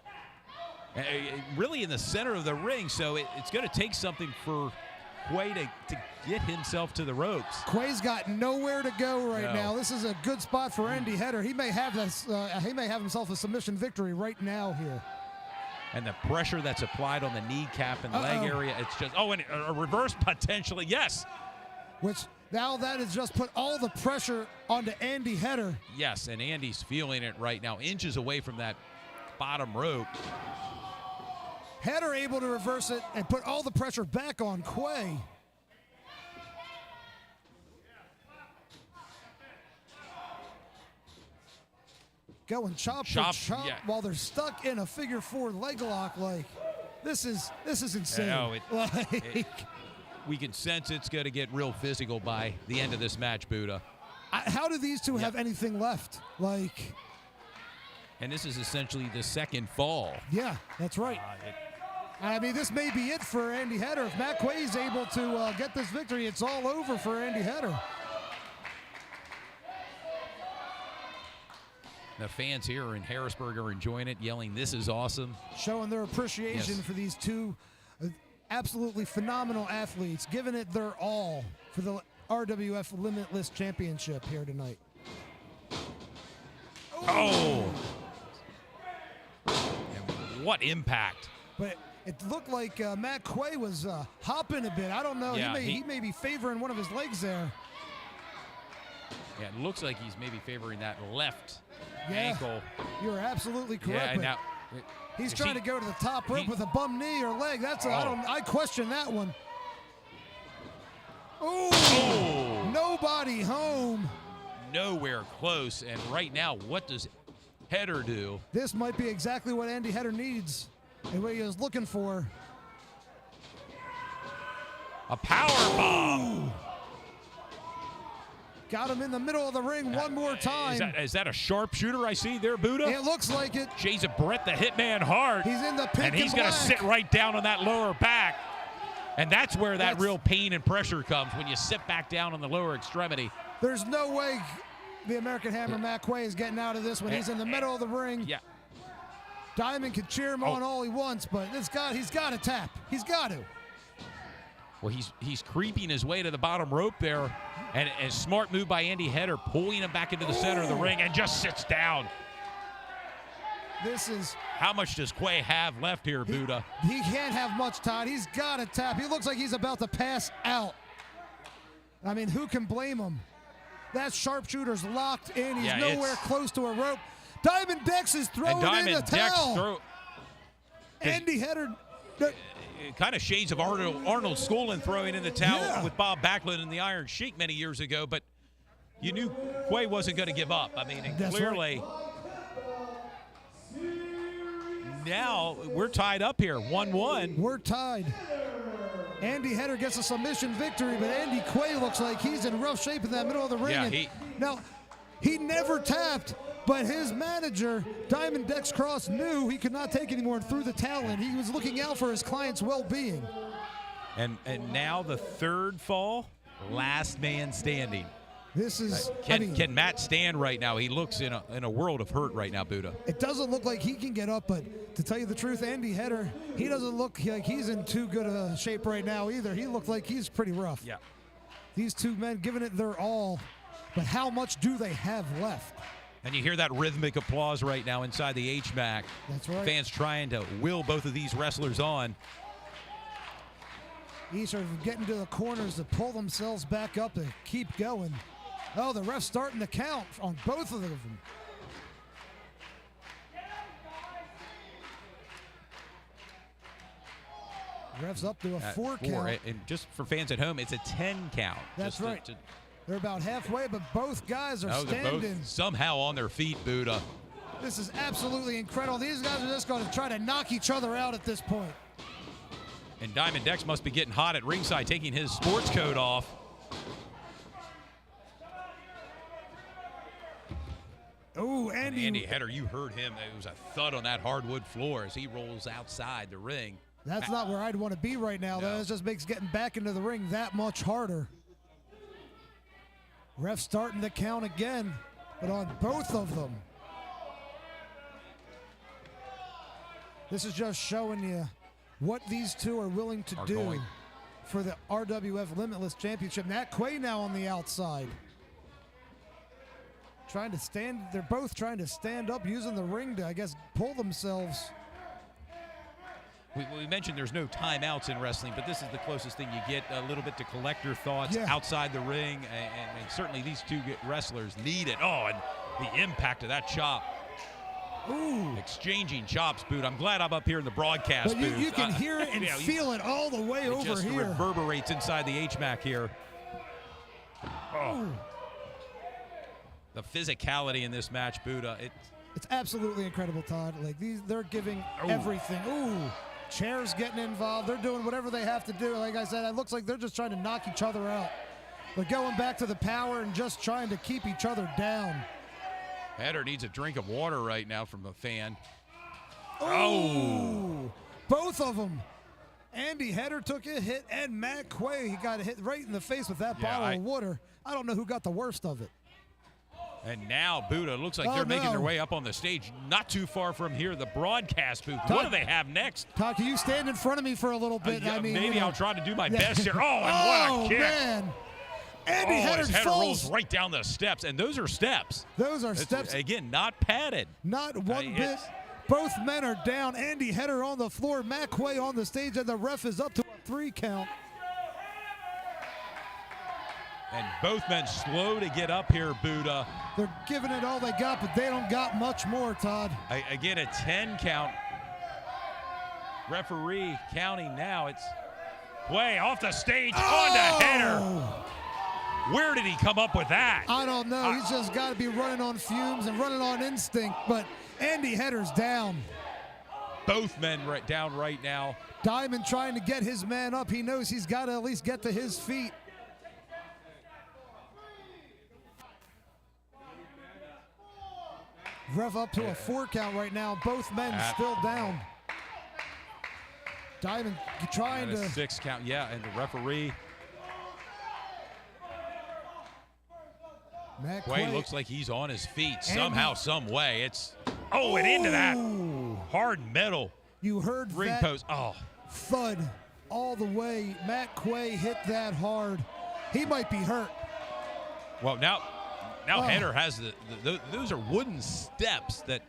Really in the center of the ring, so it's going to take something for Quay to get himself to the ropes. Quay's got nowhere to go right now. This is a good spot for Andy Header. He may have this. He may have himself a submission victory right now here. And the pressure that's applied on the kneecap and leg area, it's just, and a reverse potentially, yes. Which now that has just put all the pressure onto Andy Header. Yes, and Andy's feeling it right now, inches away from that bottom rope. Header able to reverse it and put all the pressure back on Quay. Going chop for chop while they're stuck in a figure 4 leg lock. Like, this is insane. We can sense it's going to get real physical by the end of this match, Buddha. How do these two have anything left? Like, and this is essentially the second fall. Yeah, that's right. I mean, this may be it for Andy Header. If Matt Quay is able to get this victory, it's all over for Andy Header. The fans here in Harrisburg are enjoying it, yelling, "This is awesome." Showing their appreciation for these two absolutely phenomenal athletes, giving it their all for the RWF Limitless Championship here tonight. Oh! And what impact. But it looked like Matt Quay was hopping a bit. I don't know. Yeah, he may be favoring one of his legs there. Yeah, it looks like he's maybe favoring that left ankle. You're absolutely correct. Yeah, now, he's trying to go to the top rope with a bum knee or leg. That's I question that one. Oh! Nobody home. Nowhere close. And right now, what does Header do? This might be exactly what Andy Header needs and what he was looking for. A power bomb. Got him in the middle of the ring one more time. Is that a sharpshooter I see there, Buddha? It looks like it. Shades of Brett the Hitman Hart. He's in the pink and he's going to sit right down on that lower back. And that's where that real pain and pressure comes, when you sit back down on the lower extremity. There's no way the American Hammer Matt Quay is getting out of this when he's in the middle of the ring. Yeah. Diamond can cheer him on all he wants, but he's got to tap. He's got to. Well, he's creeping his way to the bottom rope there. And a smart move by Andy Header, pulling him back into the center of the ring, and just sits down. This is... How much does Quay have left here, Buddha? He can't have much time. He's got to tap. He looks like he's about to pass out. I mean, who can blame him? That sharpshooter's locked in. He's nowhere close to a rope. Diamond Dex is throwing in the towel. Andy Header... Kind of shades of Arnold Skolin throwing in the towel with Bob Backlund in the Iron Sheik many years ago, but you knew Quay wasn't going to give up. I mean, and clearly, now we're tied up here, 1-1. We're tied. Andy Header gets a submission victory, but Andy Quay looks like he's in rough shape in that middle of the ring. Yeah, he never tapped. But his manager, Diamond Dex Cross, knew he could not take anymore and threw the towel in. He was looking out for his client's well-being. And now the third fall, last man standing. This is can Matt stand right now? He looks in a world of hurt right now, Buddha. It doesn't look like he can get up, but to tell you the truth, Andy Header, he doesn't look like he's in too good a shape right now either. He looked like he's pretty rough. Yeah. These two men giving it their all, but how much do they have left? And you hear that rhythmic applause right now inside the HMAC. That's right. Fans trying to will both of these wrestlers on. Each are getting to the corners to pull themselves back up and keep going. Oh, the ref's starting to count on both of them. Ref's up to a 4 count. And just for fans at home, it's a 10 count. That's right. They're about halfway, but both guys are standing. They're both somehow on their feet, Buddha. This is absolutely incredible. These guys are just going to try to knock each other out at this point. And Diamond Dex must be getting hot at ringside, taking his sports coat off. Oh, Andy Header, you heard him. It was a thud on that hardwood floor as he rolls outside the ring. That's not where I'd want to be right now. No. That just makes getting back into the ring that much harder. Ref starting to count again, but on both of them. This is just showing you what these two are willing to do for the RWF Limitless Championship. Matt Quay now on the outside. Trying to stand, they're both trying to stand up using the ring to, I guess, pull themselves. We mentioned there's no timeouts in wrestling, but this is the closest thing you get a little bit to collector thoughts outside the ring, and certainly these two wrestlers need it. Oh, and the impact of that chop. Ooh. Exchanging chops, Boot. I'm glad I'm up here in the broadcast booth. You can hear it and feel it all the way over just here. Reverberates inside the HMAC here. Oh. The physicality in this match, Buddha. It's absolutely incredible, Todd. Like they're giving everything. Ooh. Chairs getting involved. They're doing whatever they have to do. Like I said, it looks like they're just trying to knock each other out. They're going back to the power and just trying to keep each other down. Header needs a drink of water right now from a fan. Oh! Both of them. Andy Header took a hit, and Matt Quay, he got hit right in the face with that bottle of water. I don't know who got the worst of it. And now Buddha looks like they're making their way up on the stage, not too far from here, the broadcast booth. What do they have next? Todd, can you stand in front of me for a little bit? Yeah, I mean, maybe I'll try to do my best here. Oh, and what a kick. Man. Andy Header rolls right down the steps, and those are steps. Those are steps. Again, not padded. Not one bit. Both men are down. Andy Header on the floor, Matt Quay on the stage, and the ref is up to a 3 count. And both men slow to get up here, Buddha. They're giving it all they got, but they don't got much more, Todd. Again, a 10 count. Referee counting now. It's way off the stage on the Header. Where did he come up with that? I don't know. He's just got to be running on fumes and running on instinct, but Andy Header's down. Both men down right now. Diamond trying to get his man up. He knows he's got to at least get to his feet. Ref up to a 4 count right now. Both men still down. Diamond trying to. 6 count, and the referee. Matt Quay looks like he's on his feet somehow, some way. It's and into that hard metal. You heard ring that post. Thud all the way. Matt Quay hit that hard. He might be hurt. Well, now Header has those are wooden steps that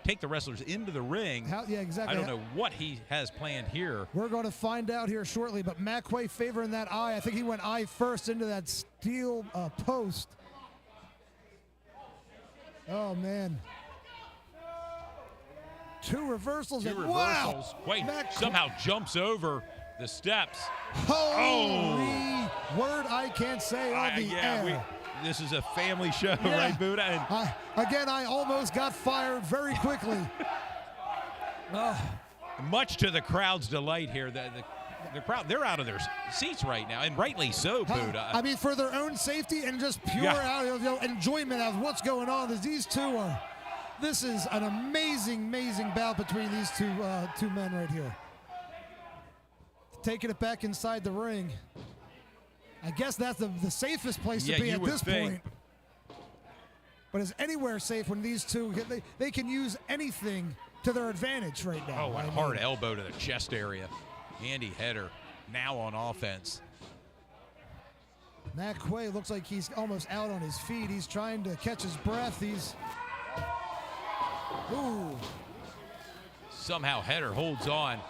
take the wrestlers into the ring. Exactly. I don't know what he has planned here. We're going to find out here shortly, but Matt Quay favoring that eye. I think he went eye first into that steel post. Oh, man. 2 reversals. Wow. Quay somehow jumps over the steps. Holy word I can't say on the air. This is a family show, right, Buddha? And I almost got fired very quickly. Much to the crowd's delight here. The crowd, they're out of their seats right now, and rightly so, Buddha. I mean, for their own safety and just pure enjoyment of what's going on. These two are, this is an amazing bout between these two men right here. Taking it back inside the ring. I guess that's the safest place to be at this point. But is anywhere safe when these two, they can use anything to their advantage right now. A hard elbow to the chest area. Andy Header now on offense. Matt Quay looks like he's almost out on his feet. He's trying to catch his breath. Somehow Header holds on.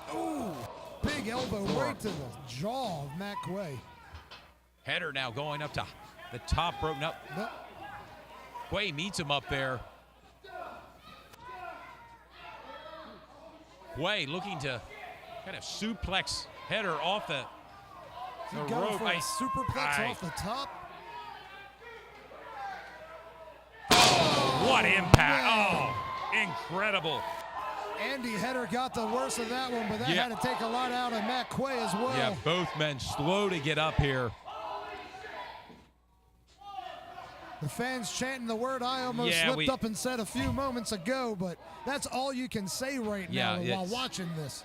Big elbow right to the jaw of Matt Quay. Header now going up to the top rope. Quay meets him up there. Quay looking to kind of suplex Header off the rope. For a superplex off the top. What impact. Incredible. Andy Header got the worst of that one, but that had to take a lot out of Matt Quay as well. Yeah, both men slow to get up here. The fans chanting the word I almost slipped up and said a few moments ago, but that's all you can say right now while watching this.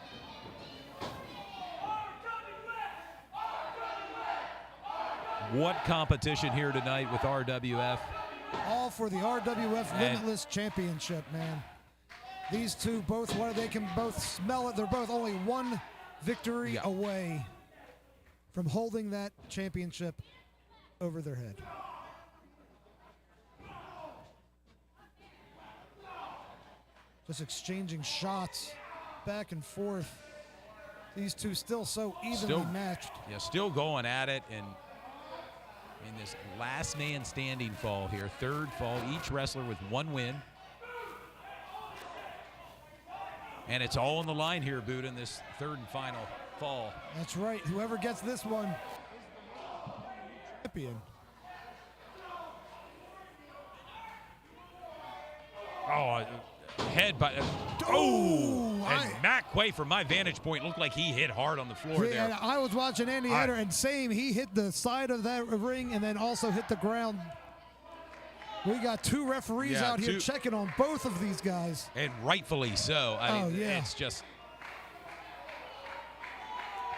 What competition here tonight with RWF. All for the RWF Limitless Championship, man. These two they can both smell it. They're both only 1 victory away from holding that championship over their head. Just exchanging shots back and forth. These two still so evenly matched. Yeah, still going at it, and in this last man standing fall here, 3rd fall, each wrestler with 1 win. And it's all on the line here, Buddha, in this 3rd and final fall. That's right. Whoever gets this one, champion. Head by and Matt Quay, from my vantage point, looked like he hit hard on the floor there. I was watching Andy Header, and he hit the side of that ring and then also hit the ground. We got 2 referees out here checking on both of these guys. And rightfully so. I mean, it's just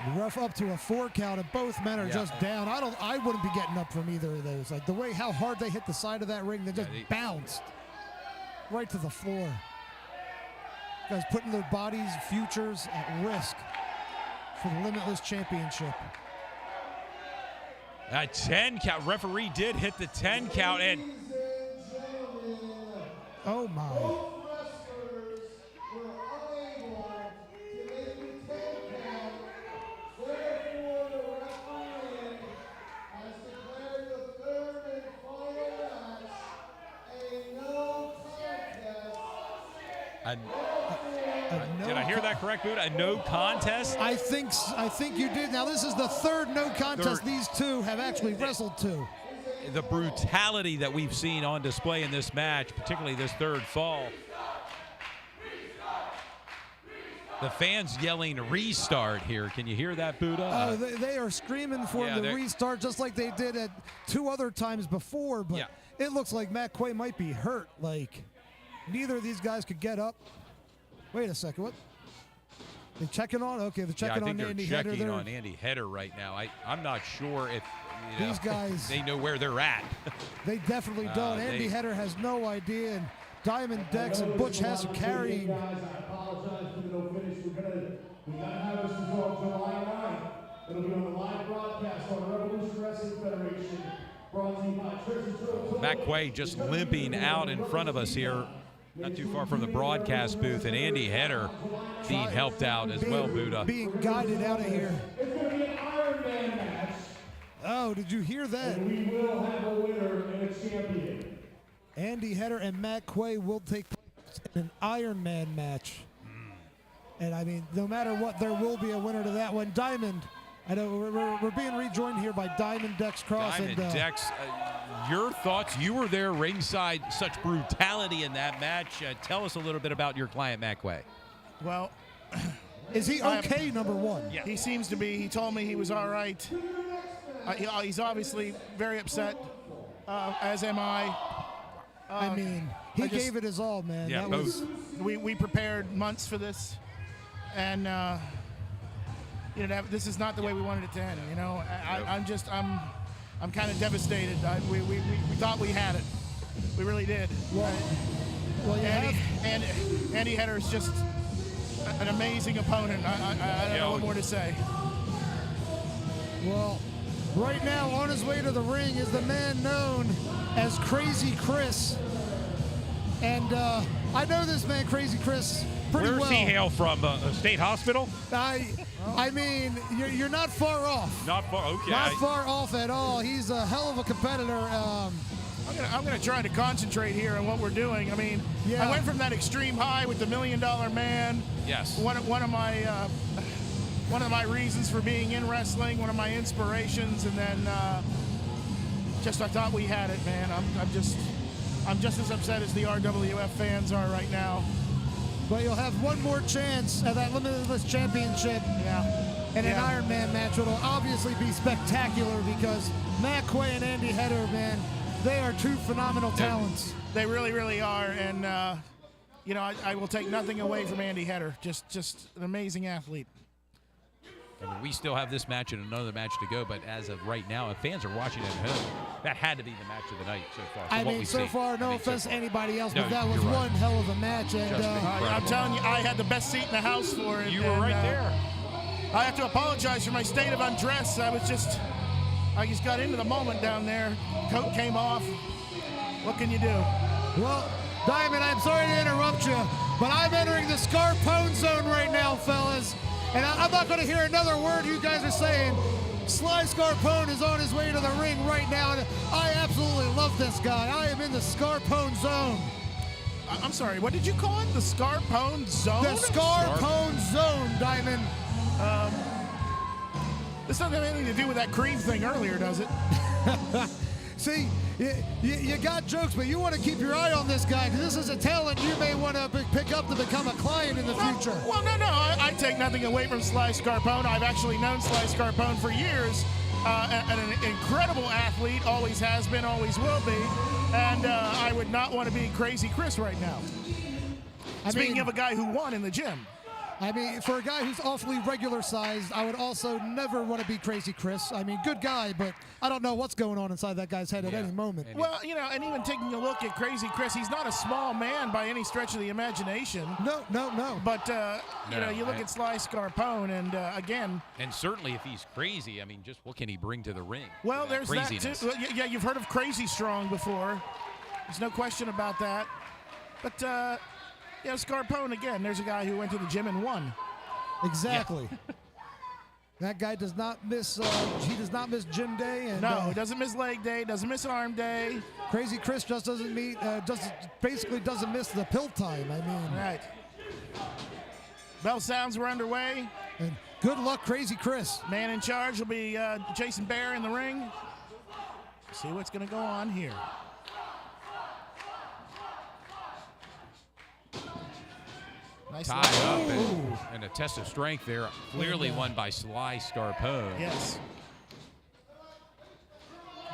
The ref up to a 4 count, and both men are just down. I wouldn't be getting up from either of those. Like the way how hard they hit the side of that ring, they just bounced right to the floor. Guys putting their bodies, futures at risk for the Limitless Championship. A 10 count. Referee did hit the 10 count, and oh my. Did I hear that correct, Buddha? A no contest? I think you did. Now this is the third no contest these two have actually wrestled to. The brutality that we've seen on display in this match, particularly this third fall. The fans yelling restart here. Can you hear that, Buddha? Oh, they are screaming for the restart just like they did at 2 other times before, but it looks like Matt Quay might be hurt. Like, neither of these guys could get up. Wait a second, what? They checking on? Okay, they're checking on Andy Header. I think they're checking on Andy Header right now. I'm not sure if these guys they know where they're at. They definitely don't. Andy Header has no idea, and Diamond Dex and Butch has him carrying. Guys, I apologize for the no finish. We gotta have this result July 9th. It'll be on the live broadcast on Revolution Wrestling Federation. Brought to you by Thr33. Matt Quay just limping out in front of us here, not too far from the broadcast booth, and Andy Header being helped out as well, Buddha. Being guided out of here. It's going to be an Iron Man match. Oh, did you hear that? And we will have a winner and a champion. Andy Header and Matt Quay will take place in an Iron Man match. And I mean, no matter what, there will be a winner to that one. Diamond, I know we're being rejoined here by Diamond Dex Cross. Diamond Dex, your thoughts? You were there ringside, such brutality in that match. Tell us a little bit about your client, Matt Quay. Well, is he okay, number one? Yeah. He seems to be. He told me he was all right. He's obviously very upset, as am I. I mean, he gave it his all, man. Yeah, we prepared months for this, and you know, this is not the way we wanted it to end. You know, I'm kind of devastated. We thought we had it. We really did. Well, Andy Header is just an amazing opponent. I don't know what more to say. Well, right now on his way to the ring is the man known as Crazy Chris. And I know this man, Crazy Chris, pretty well. Where's he hail from? A state hospital? I mean, you're not far off. Not far, okay. Not far off at all. He's a hell of a competitor. I'm gonna try to concentrate here on what we're doing. I mean, I went from that extreme high with the $1 Million Man. Yes. One of my reasons for being in wrestling, one of my inspirations, and then I thought we had it, man. I'm just as upset as the RWF fans are right now. But you'll have one more chance at that Limitless Championship. And an Iron Man match. It'll obviously be spectacular because Matt Quay and Andy Header, man, they are two phenomenal talents. They really, really are. And, you know, I will take nothing away from Andy Header. Just an amazing athlete. I mean, we still have this match and another match to go, but as of right now, if fans are watching at home, that had to be the match of the night so far. I mean, so far, no offense to anybody else, but that was one hell of a match. And I'm telling you, I had the best seat in the house for it. You were right there. I have to apologize for my state of undress. I just got into the moment down there. Coat came off. What can you do? Well, Diamond, I'm sorry to interrupt you, but I'm entering the Scarpone zone right now, fellas. And I'm not going to hear another word you guys are saying. Sly Scarpone is on his way to the ring right now, and I absolutely love this guy. I am in the Scarpone zone. I'm sorry, what did you call it? The Scarpone zone? The Scarpone zone, Diamond. This doesn't have anything to do with that cream thing earlier, does it? See, you got jokes, but you want to keep your eye on this guy because this is a talent you may want to pick up to become a client in the future. Well, no, I take nothing away from Sly Scarpone. I've actually known Sly Scarpone for years. An incredible athlete, always has been, always will be. And I would not want to be Crazy Chris right now. Speaking of a guy who won in the gym. I mean, for a guy who's awfully regular sized, I would also never want to be Crazy Chris. I mean, good guy, but I don't know what's going on inside that guy's head at any moment. Well, you know, and even taking a look at Crazy Chris, he's not a small man by any stretch of the imagination. No. But, you know, you look at Sly Scarpone, and again. And certainly if he's crazy, I mean, just what can he bring to the ring? Well, there's craziness. that, too. Yeah, you've heard of Crazy Strong before. There's no question about that. But, you know, Scarpone, again, there's a guy who went to the gym and won. Exactly. Yeah. That guy does not miss. He does not miss gym day. And, no, he doesn't miss leg day. Doesn't miss arm day. Crazy Chris just doesn't meet. Basically doesn't miss the pill time. I mean. Right. Bell sounds were underway. And good luck, Crazy Chris. Man in charge will be Jason Bear in the ring. See what's going to go on here. Nice tied up and a test of strength there. Clearly won by Sly Scarpone. Yes.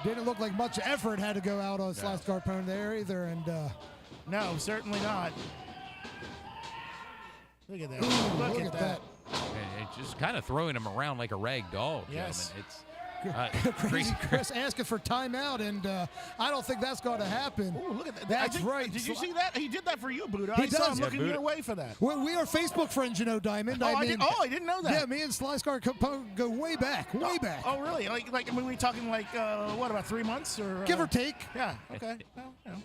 Didn't look like much effort had to go out on Sly Scarpone there either. And no, certainly not. Look at that. Look at that. And just kind of throwing him around like a rag doll. Yes. It's Crazy Chris asking for timeout, and I don't think that's going to happen. Ooh, look at that. That's right. Did you see that? He did that for you, Buddha. He saw does. him looking your way for that. Well, we are Facebook friends, you know, Diamond. I didn't know that. Yeah, me and Sly Scarpone go way back, way back. Oh, really? Like, I mean, we talking like, what, about 3 months? Or give or take. Yeah, okay. Well, you know.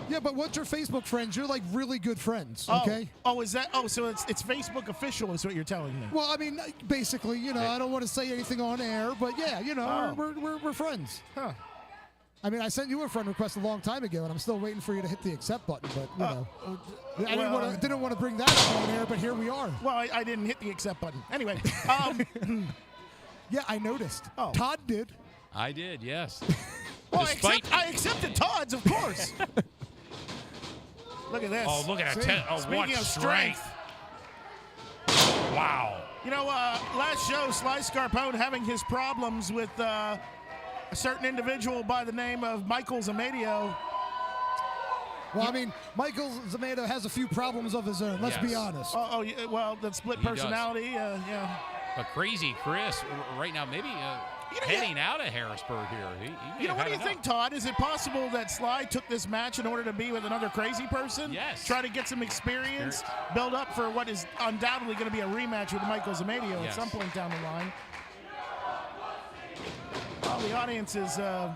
Yeah, but once you're Facebook friends, you're like really good friends, okay? Oh, is that? Oh, so it's Facebook official is what you're telling me. Well, I mean, basically, you know, I don't want to say anything on air, but yeah, you know, we're friends. Huh. I mean, I sent you a friend request a long time ago, and I'm still waiting for you to hit the accept button, but, you know. I didn't want to bring that up on air, but here we are. Well, I didn't hit the accept button. Anyway. Yeah, I noticed. Oh. Todd did. I did, yes. Well, I accepted Todd's, of course. Look at this. Oh, look at that. Speaking of strength. Wow. You know, last show, Sly Scarpone having his problems with a certain individual by the name of Michael Zamadio. Well, I mean, Michael Zamadio has a few problems of his own, let's be honest. Yeah, well, that split personality, yeah. But Crazy Chris, right now, maybe heading out of Harrisburg here. You know, what do you think, Todd? Is it possible that Sly took this match in order to be with another crazy person? Yes. Try to get some experience, build up for what is undoubtedly going to be a rematch with Michael Zamadio at some point down the line. Well, the audience is... the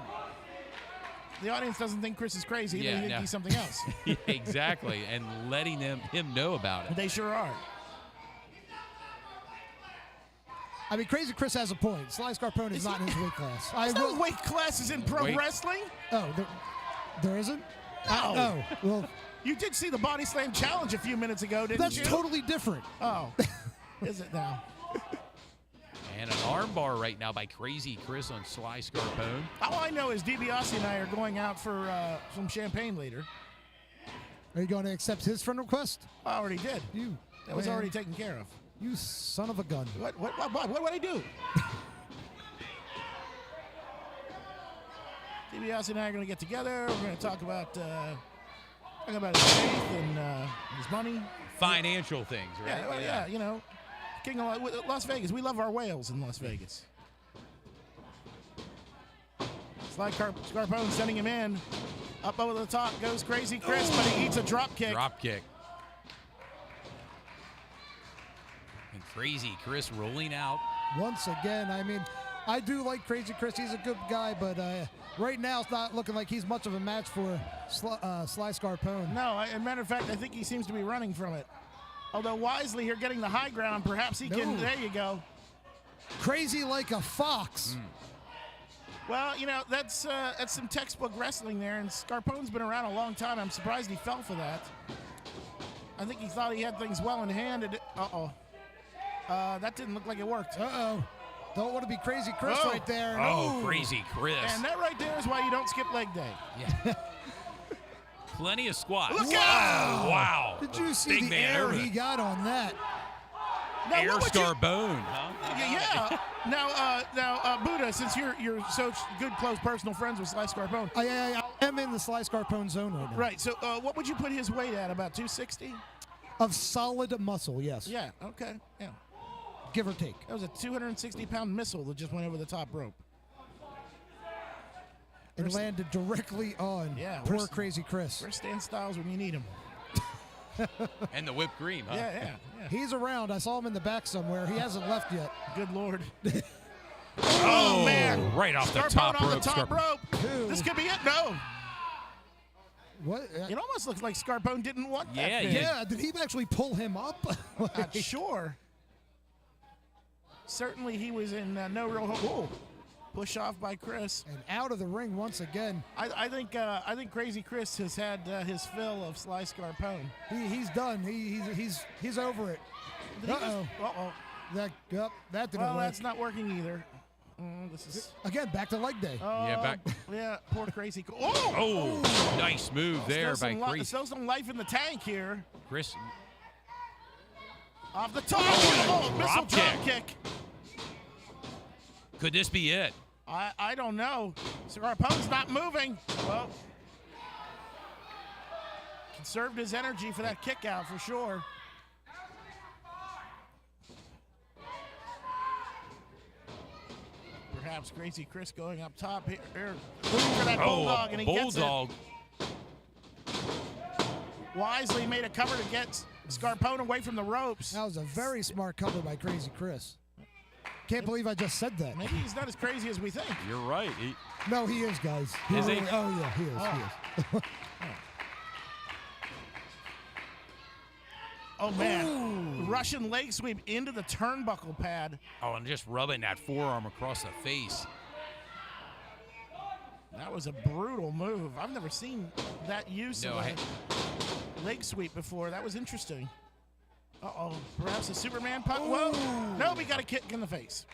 audience doesn't think Chris is crazy. They think he's something else. Exactly, and letting him know about it. They sure are. I mean, Crazy Chris has a point. Sly Scarpone is not in his weight class. There's no weight classes in pro wrestling. Oh, there isn't? No. Oh, well. You did see the Body Slam Challenge a few minutes ago, didn't you? That's totally different. Oh. Is it now? And an armbar right now by Crazy Chris on Sly Scarpone. All I know is DiBiase and I are going out for some champagne later. Are you going to accept his friend request? I already did. That was already taken care of. You son of a gun. What would I do? DiBiase and I are going to get together. We're going to talk about his faith and his money. Financial things, right? Yeah, you know. King of Las Vegas. We love our whales in Las Vegas. Sly Scarpone sending him in. Up over the top goes Crazy Chris, but he eats a drop kick. Drop kick. And Crazy Chris rolling out. Once again, I mean, I do like Crazy Chris. He's a good guy, but right now it's not looking like he's much of a match for Sly Scarpone. No, as a matter of fact, I think he seems to be running from it. Although wisely here getting the high ground, perhaps he can. There you go. Crazy like a fox. Well, you know, that's some textbook wrestling there, and Scarpone's been around a long time. I'm surprised he fell for that. I think he thought he had things well in hand. That didn't look like it worked. Don't want to be Crazy Chris right there. Oh, Crazy Chris. And that right there is why you don't skip leg day. Yeah. Plenty of squats. Look out! Wow. Did you see the air he got on that? Now, Air Scarpone. Yeah. Now, Buddha, since you're so good, close personal friends with Sly Scarpone. I am in the Sly Scarpone zone right now. Right. So, what would you put his weight at? About 260? Of solid muscle, yes. Yeah, okay, yeah. Give or take. That was a 260-pound missile that just went over the top rope. It landed directly on poor Crazy Chris. Where's Stan Stylez when you need him? And the whipped cream, huh? Yeah. He's around. I saw him in the back somewhere. He hasn't left yet. Good Lord. Oh, man. right off the Scarpone top on rope. the top rope. This could be it. No. What? It almost looks like Scarpone didn't want that. Yeah, thing. Yeah, did he actually pull him up? Not sure. Certainly he was in no real hope. Whoa. Push off by Chris. And out of the ring once again. I think Crazy Chris has had his fill of Sly Scarpone. He's done. He's over it. Uh-oh. That didn't Well, work. that's not working either. This is Again, back to leg day. Yeah, poor Crazy. Oh, nice move there by Crazy. Still some life in the tank here. Chris. Off the top. Missile drop kick. Could this be it? I don't know. Scarpone's not moving. Well, conserved his energy for that kick out for sure. Perhaps Crazy Chris going up top here. Looking for that bulldog, and he bulldog. gets it. Wisely made a cover to get Scarpone away from the ropes. That was a very smart cover by Crazy Chris. Can't believe I just said that. Maybe he's not as crazy as we think. You're right. No, he is, guys. Is he? Oh, yeah, he is. He is. Oh, man. Russian leg sweep into the turnbuckle pad. Oh, and just rubbing that forearm across the face. That was a brutal move. I've never seen that use of a leg sweep before. That was interesting. Uh-oh. Perhaps a Superman punch. Whoa. No, we got a kick in the face.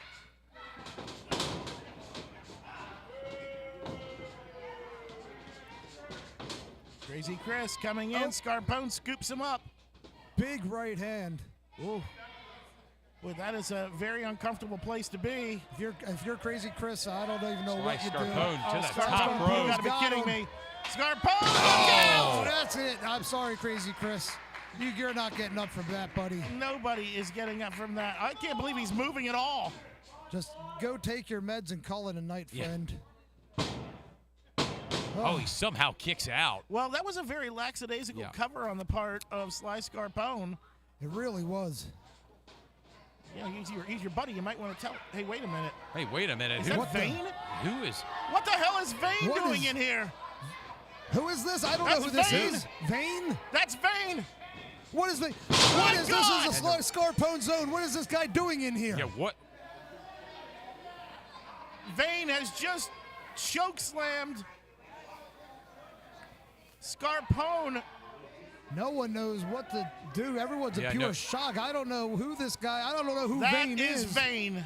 Crazy Chris coming in. Scarpone scoops him up. Big right hand. Ooh. Boy, that is a very uncomfortable place to be. If you're Crazy Chris, I don't even know what you do. Scarpone to the Scarpone, top you rope. gotta be kidding me. Scarpone! Oh, that's it. I'm sorry, Crazy Chris. You're not getting up from that, buddy. Nobody is getting up from that. I can't believe he's moving at all. Just go take your meds and call it a night, friend. Oh, he somehow kicks out. Well, that was a very lackadaisical cover on the part of Sly Scarpone. It really was. Yeah, he's your buddy. You might want to tell. Hey, wait a minute. Hey, wait a minute. Is that Vane? Who is? What the hell is Vane doing in here? Who is this? I don't know who this is. Vane? That's Vane. What is the? What is this? Is a Sly Scarpone zone. What is this guy doing in here? Yeah, what? Vane has just choke slammed Scarpone. No one knows what to do. Everyone's in pure shock. I don't know who this guy. I don't know who Vane is. That is Vane.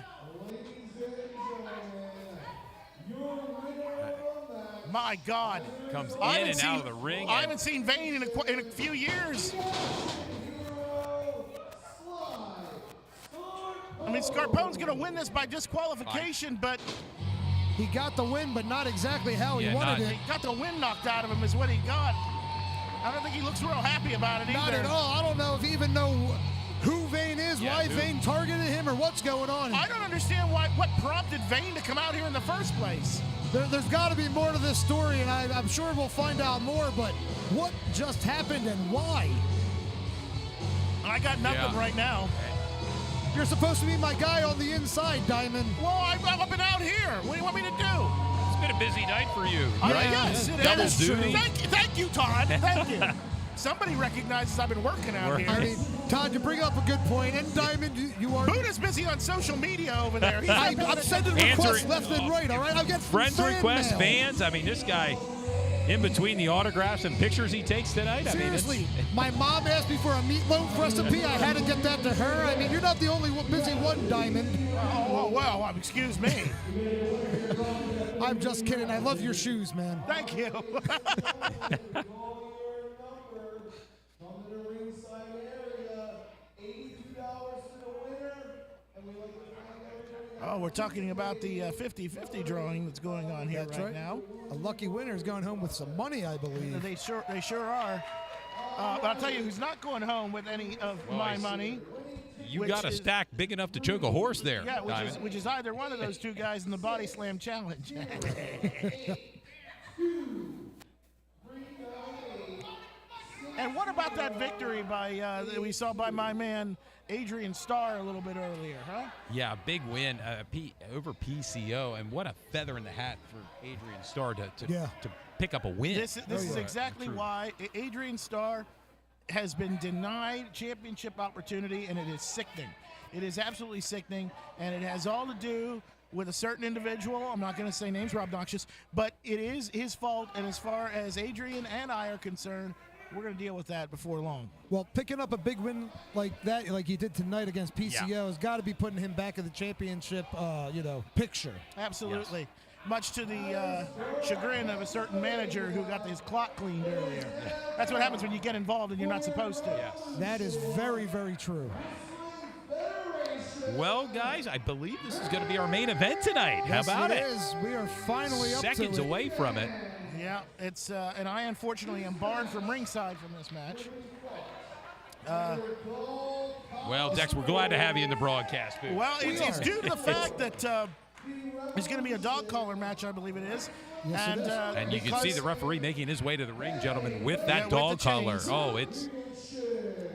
My God. Comes in and out of the ring. I haven't seen Vane in a few years. I mean, Scarpone's going to win this by disqualification, but he got the win, but not exactly how he wanted it. He got the wind knocked out of him is what he got. I don't think he looks real happy about it either. Not at all. I don't know if he even know who Vane is, why Vane targeted him, or what's going on. I don't understand what prompted Vane to come out here in the first place. There's got to be more to this story, and I'm sure we'll find out more, but what just happened and why? I got nothing right now. You're supposed to be my guy on the inside, Diamond. Well, I've been out here. What do you want me to do? It's been a busy night for you, right? Yes, it Double is. duty. Thank you, Todd. Thank you. Somebody recognizes I've been working out here. I mean, Todd, you bring up a good point, and Diamond, you are. Buddha's busy on social media over there. I'm sending requests left and right, all right? I'll get friends requests, mail. fans. I mean, this guy, in between the autographs and pictures he takes tonight. Seriously, my mom asked me for a meatloaf recipe. I had to get that to her. I mean, you're not the only busy one, Diamond. Oh, well, excuse me. I'm just kidding. I love your shoes, man. Thank you. Oh, we're talking about the 50-50 drawing that's going on here right now. A lucky winner is going home with some money, I believe. They sure are. But I'll tell you who's not going home with any of my money. You got a stack big enough to choke a horse there. Yeah, which is either one of those two guys in the Body Slam Challenge. And what about that victory that we saw by my man Adrian Starr a little bit earlier, huh? Yeah, big win over PCO, and what a feather in the hat for Adrian Starr to pick up a win. This is exactly why Adrian Starr has been denied championship opportunity, and it is sickening. It is absolutely sickening, and it has all to do with a certain individual. I'm not going to say names, Rob Noxious, but it is his fault, and as far as Adrian and I are concerned, we're going to deal with that before long. Well, picking up a big win like that, like he did tonight against PCO, has got to be putting him back in the championship, picture. Absolutely. Yes. Much to the chagrin of a certain manager who got his clock cleaned earlier. That's what happens when you get involved and you're not supposed to. Yes. That is very, very true. Well, guys, I believe this is going to be our main event tonight. Yes, How about it? It is. We are finally up to it. Seconds away from it. Yeah, it's and I unfortunately am barred from ringside from this match. Well, Dex, we're glad to have you in the broadcast booth. Well, it's due to the fact that it's going to be a dog collar match, I believe it is. Yes, and, it is. And you can see the referee making his way to the ring, gentlemen, with that dog collar. Oh, it's...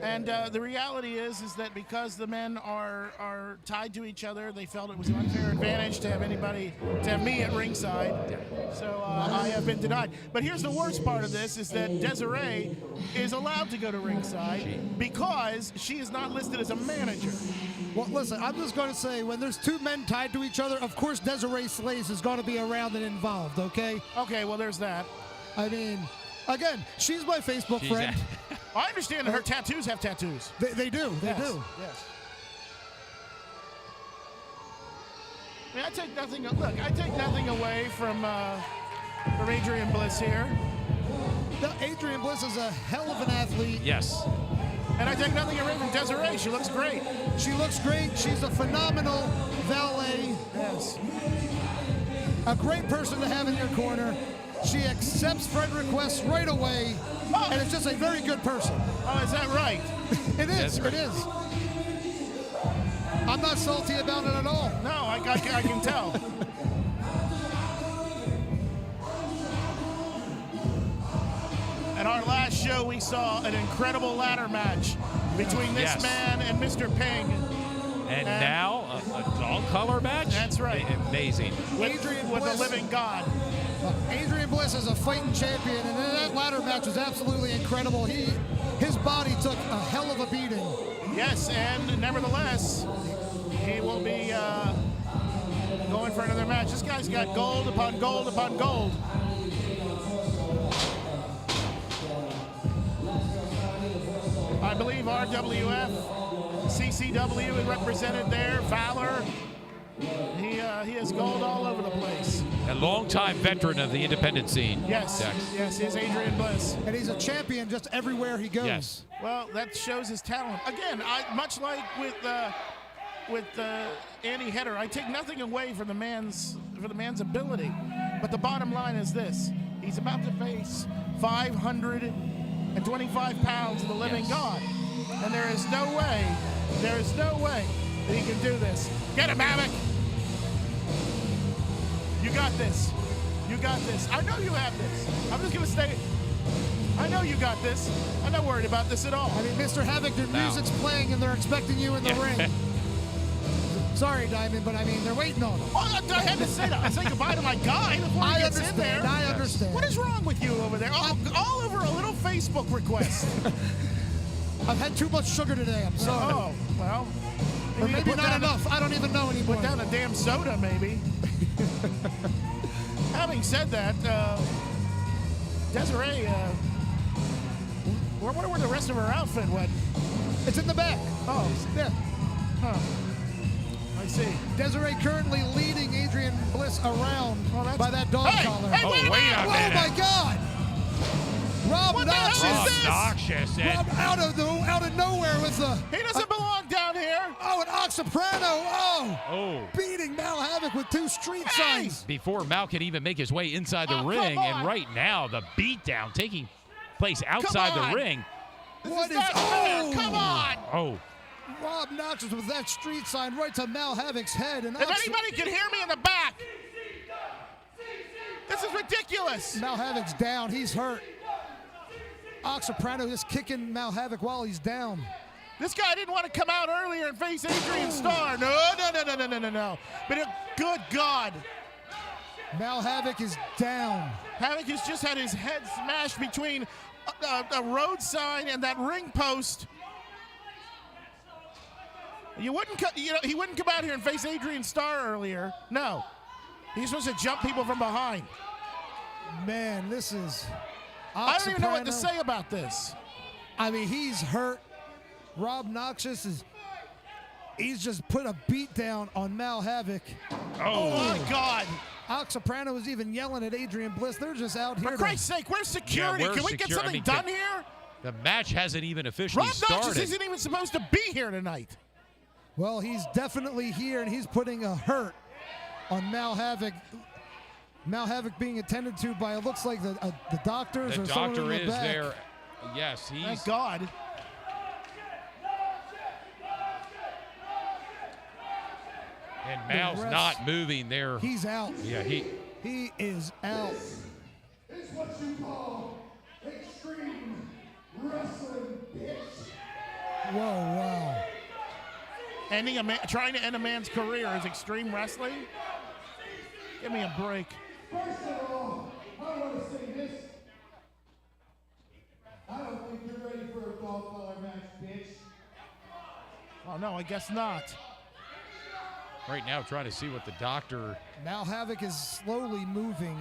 And the reality is that because the men are tied to each other, they felt it was an unfair advantage to have me at ringside. So I have been denied. But here's the worst part of this is that Desiree is allowed to go to ringside because she is not listed as a manager. Well, listen, I'm just going to say, when there's two men tied to each other, of course Desiree Slays is going to be around and involved, okay? Okay, well, there's that. I mean, again, she's my Facebook friend. I understand that her tattoos have tattoos. They do. They do. Yes. I mean, I take nothing away from Adrian Bliss here. No, Adrian Bliss is a hell of an athlete. Yes. And I take nothing away from Desiree. She looks great. She looks great. She's a phenomenal valet. Yes. A great person to have in your corner. She accepts friend requests right away, and is just a very good person. Oh, is that right? It is. It is. I'm not salty about it at all. No, I can tell. At our last show, we saw an incredible ladder match between this man and Mr. Ping. And now a dog color match? That's right. Amazing. With the living God. Adrian Bliss is a fighting champion, and that ladder match was absolutely incredible. His body took a hell of a beating. Yes, and nevertheless, he will be going for another match. This guy's got gold upon gold upon gold. I believe RWF, CCW is represented there, Valor. He has gold all over the place. A longtime veteran of the independent scene. Yes, yes, he's Adrian Bliss. And he's a champion just everywhere he goes. Yes. Well, that shows his talent. Again, much like with Andy Header, I take nothing away from the man's ability. But the bottom line is this: he's about to face 525 pounds of the living God, and there is no way that he can do this. Get him, Havoc! You got this. You got this. I know you have this. I'm just gonna stay. I know you got this. I'm not worried about this at all. I mean, Mr. Havoc, their music's playing and they're expecting you in the ring. Sorry, Diamond, but I mean, they're waiting on him. Well, I had to say that. I say goodbye to my guy before he gets in there. I understand. What is wrong with you over there? All over a little Facebook request. I've had too much sugar today. I'm sorry. Oh, well. Or maybe not enough. I don't even know anymore. Put down a damn soda, maybe. Having said that, Desiree, I wonder where the rest of her outfit went. It's in the back. Oh, yeah. Huh. I see. Desiree currently leading Adrian Bliss around by that dog collar. Hey, wait a minute. Oh my God! Rob Noxious. Rob out of nowhere with the. He doesn't belong down here. Oh, an Oxoprano. Oh. Beating Mal Havoc with 2 street signs. Before Mal can even make his way inside the ring, and right now the beatdown taking place outside the ring. What is? not fair. Oh! Come on! Oh, Rob Noxious with that street sign right to Mal Havoc's head. And If anybody can hear me in the back, this is ridiculous. Mal Havoc's down. He's hurt. Soprano just kicking Mal Havoc while he's down. This guy didn't want to come out earlier and face Adrian Starr. No. But good God. Mal Havoc is down. Havoc has just had his head smashed between a road sign and that ring post. He wouldn't come out here and face Adrian Starr earlier. No. He's supposed to jump people from behind. Man, this is... I don't even know what to say about this. I mean, he's hurt. Rob Noxious he's just put a beat down on Mal Havoc. Oh my God. Soprano was even yelling at Adrian Bliss. They're just out here. For Christ's sake, where's security? where's Can we get something done here? the match hasn't even officially Rob started. Noxious isn't even supposed to be here tonight. Well, he's definitely here, and he's putting a hurt on Mal Havoc. Mal Havoc being attended to by, it looks like the doctors The or someone doctor in the is back. there. Yes, he's. Thank God. And Mal's refs- not moving there. He's out. Yeah, he is out. It's what you call extreme wrestling, bitch. Whoa, wow. Trying to end a man's career is extreme wrestling? Give me a break. First of all, I want to say this. I don't think you're ready for a dog collar match, bitch. Oh, no, I guess not. right now trying to see what the doctor. Mal Havoc is slowly moving.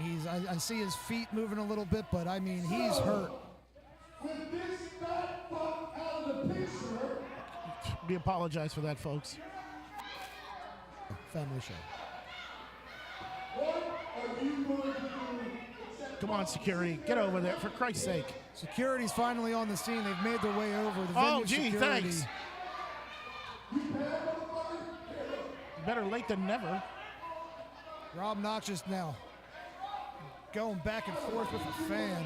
I see his feet moving a little bit, but I mean, he's hurt. With this fat fuck out of the picture. We apologize for that, folks. Family show. What are you going to do? Come on, security. Get over there, for Christ's sake. Security's finally on the scene. They've made their way over. The Oh, venue gee, security. thanks. Better late than never. Rob Noxious now going back and forth with the fan.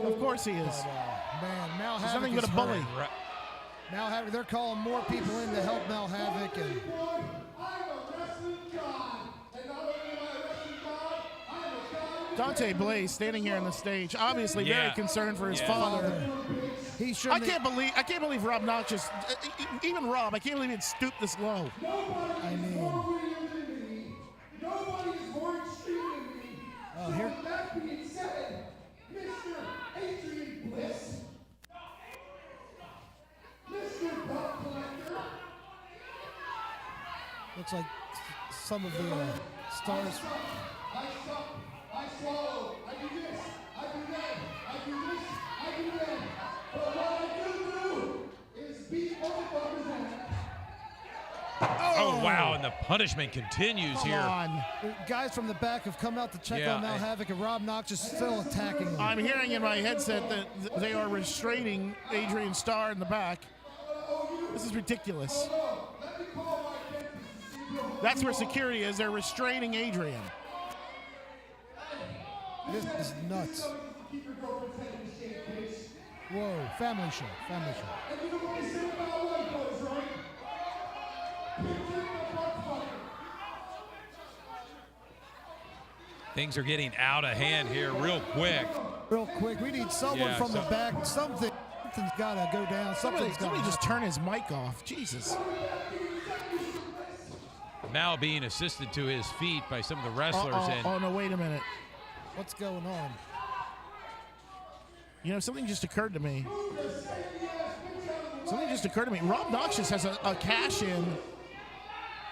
Of course he is. Man, Mal He's Havoc nothing but is a bully. hurt. Mal Havoc, they're calling more people in to help Mal Havoc. And I'm a wrestling god. And not only am I a wrestling god, I'm a god. Dante Blaze standing here on the stage, obviously very Yeah. concerned for his Yeah. father. he I shouldn't. can't believe Rob Noxious, even Rob, I can't believe he'd stoop this low. I mean, Nobody is more extreme than me. oh, here. With that being said, Mr. Adrian Bliss, Mr. Buck Collector, Looks like some of the stars. I suck, I swallow, I do this, I do that, I do this, I do that. But what I do is beat motherfuckers ass. Oh wow! And the punishment continues Come here. on. The guys from the back have come out to check Yeah, on Mal Havoc, and Rob Noxious is still attacking him. I'm hearing in my headset that they are restraining Adrian Starr in the back. This is ridiculous. That's where security is. They're restraining Adrian. This is nuts. Whoa, family show, family show. And you know what they say about white boys, right? Picture the butt fucker. Things are getting out of hand here real quick. Real quick, we need someone Yeah, from the back. Something's got to go down. Somebody Something's got to just turn his mic off. Jesus. Mal being assisted to his feet by some of the wrestlers. And Oh, no, wait a minute. What's going on? You know, something just occurred to me. Rob Noxious has a cash-in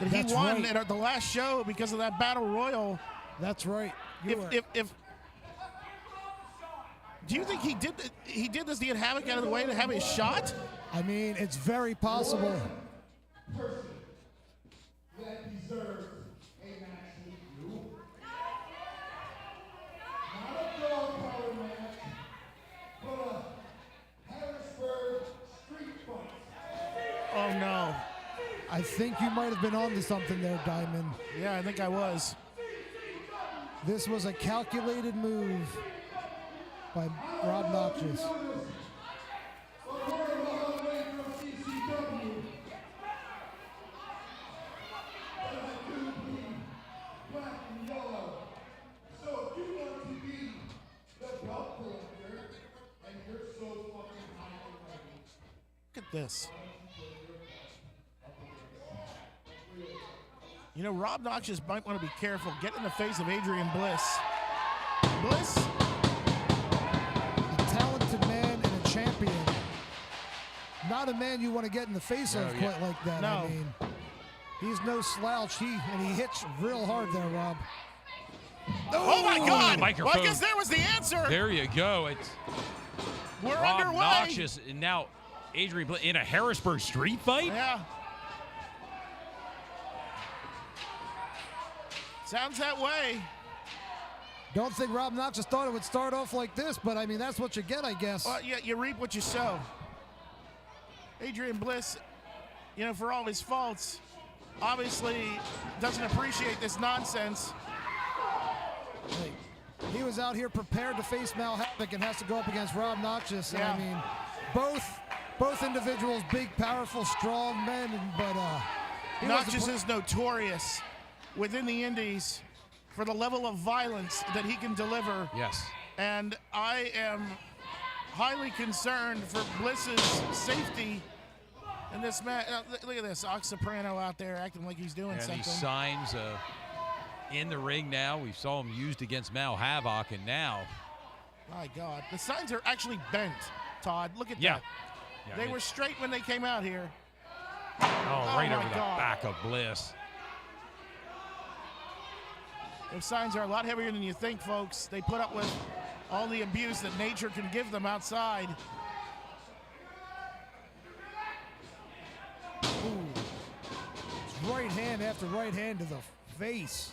that he That's won right. at the last show because of that Battle Royal. That's right. You are- If do you think he did this to get Havoc out of the way to have his shot? I mean, it's very possible. That deserves a match with you. Not a dog collar match, but a Harrisburg street fight. Oh no. I think you might have been onto something there, Diamond. Yeah, I think I was. This was a calculated move by Rob Noxious. this. You know, Rob Noxious might want to be careful. Get in the face of Adrian Bliss. Bliss, A talented man and a champion. Not a man you want to get in the face of quite like that. No. I mean, he's no slouch. He hits real hard there, Rob. oh my God! Microphone. Well, I guess there was the answer. There you go. It's We're Rob underway. Noxious, and now Adrian Bliss in a Harrisburg street fight. Yeah. Sounds that way. Don't think Rob Noxious thought it would start off like this, but I mean, that's what you get, I guess. Well, yeah, you reap what you sow. Adrian Bliss, you know, for all his faults, obviously doesn't appreciate this nonsense. Hey, he was out here prepared to face Mal Havoc and has to go up against Rob Noxious. And Yeah. I mean, both individuals, big, powerful, strong men, but he wasn't Noxious is notorious within the Indies for the level of violence that he can deliver. Yes. And I am highly concerned for Bliss's safety in this match. Look at this, Ox Soprano out there acting like he's doing And something. these signs in the ring now. We saw him used against Mal Havoc, and now. My God, the signs are actually bent, Todd. Look at Yeah. that. Yeah, They it- were straight when they came out here. Oh, right my over the God. back of Bliss. Those signs are a lot heavier than you think, folks. They put up with all the abuse that nature can give them outside. It's right hand after right hand to the face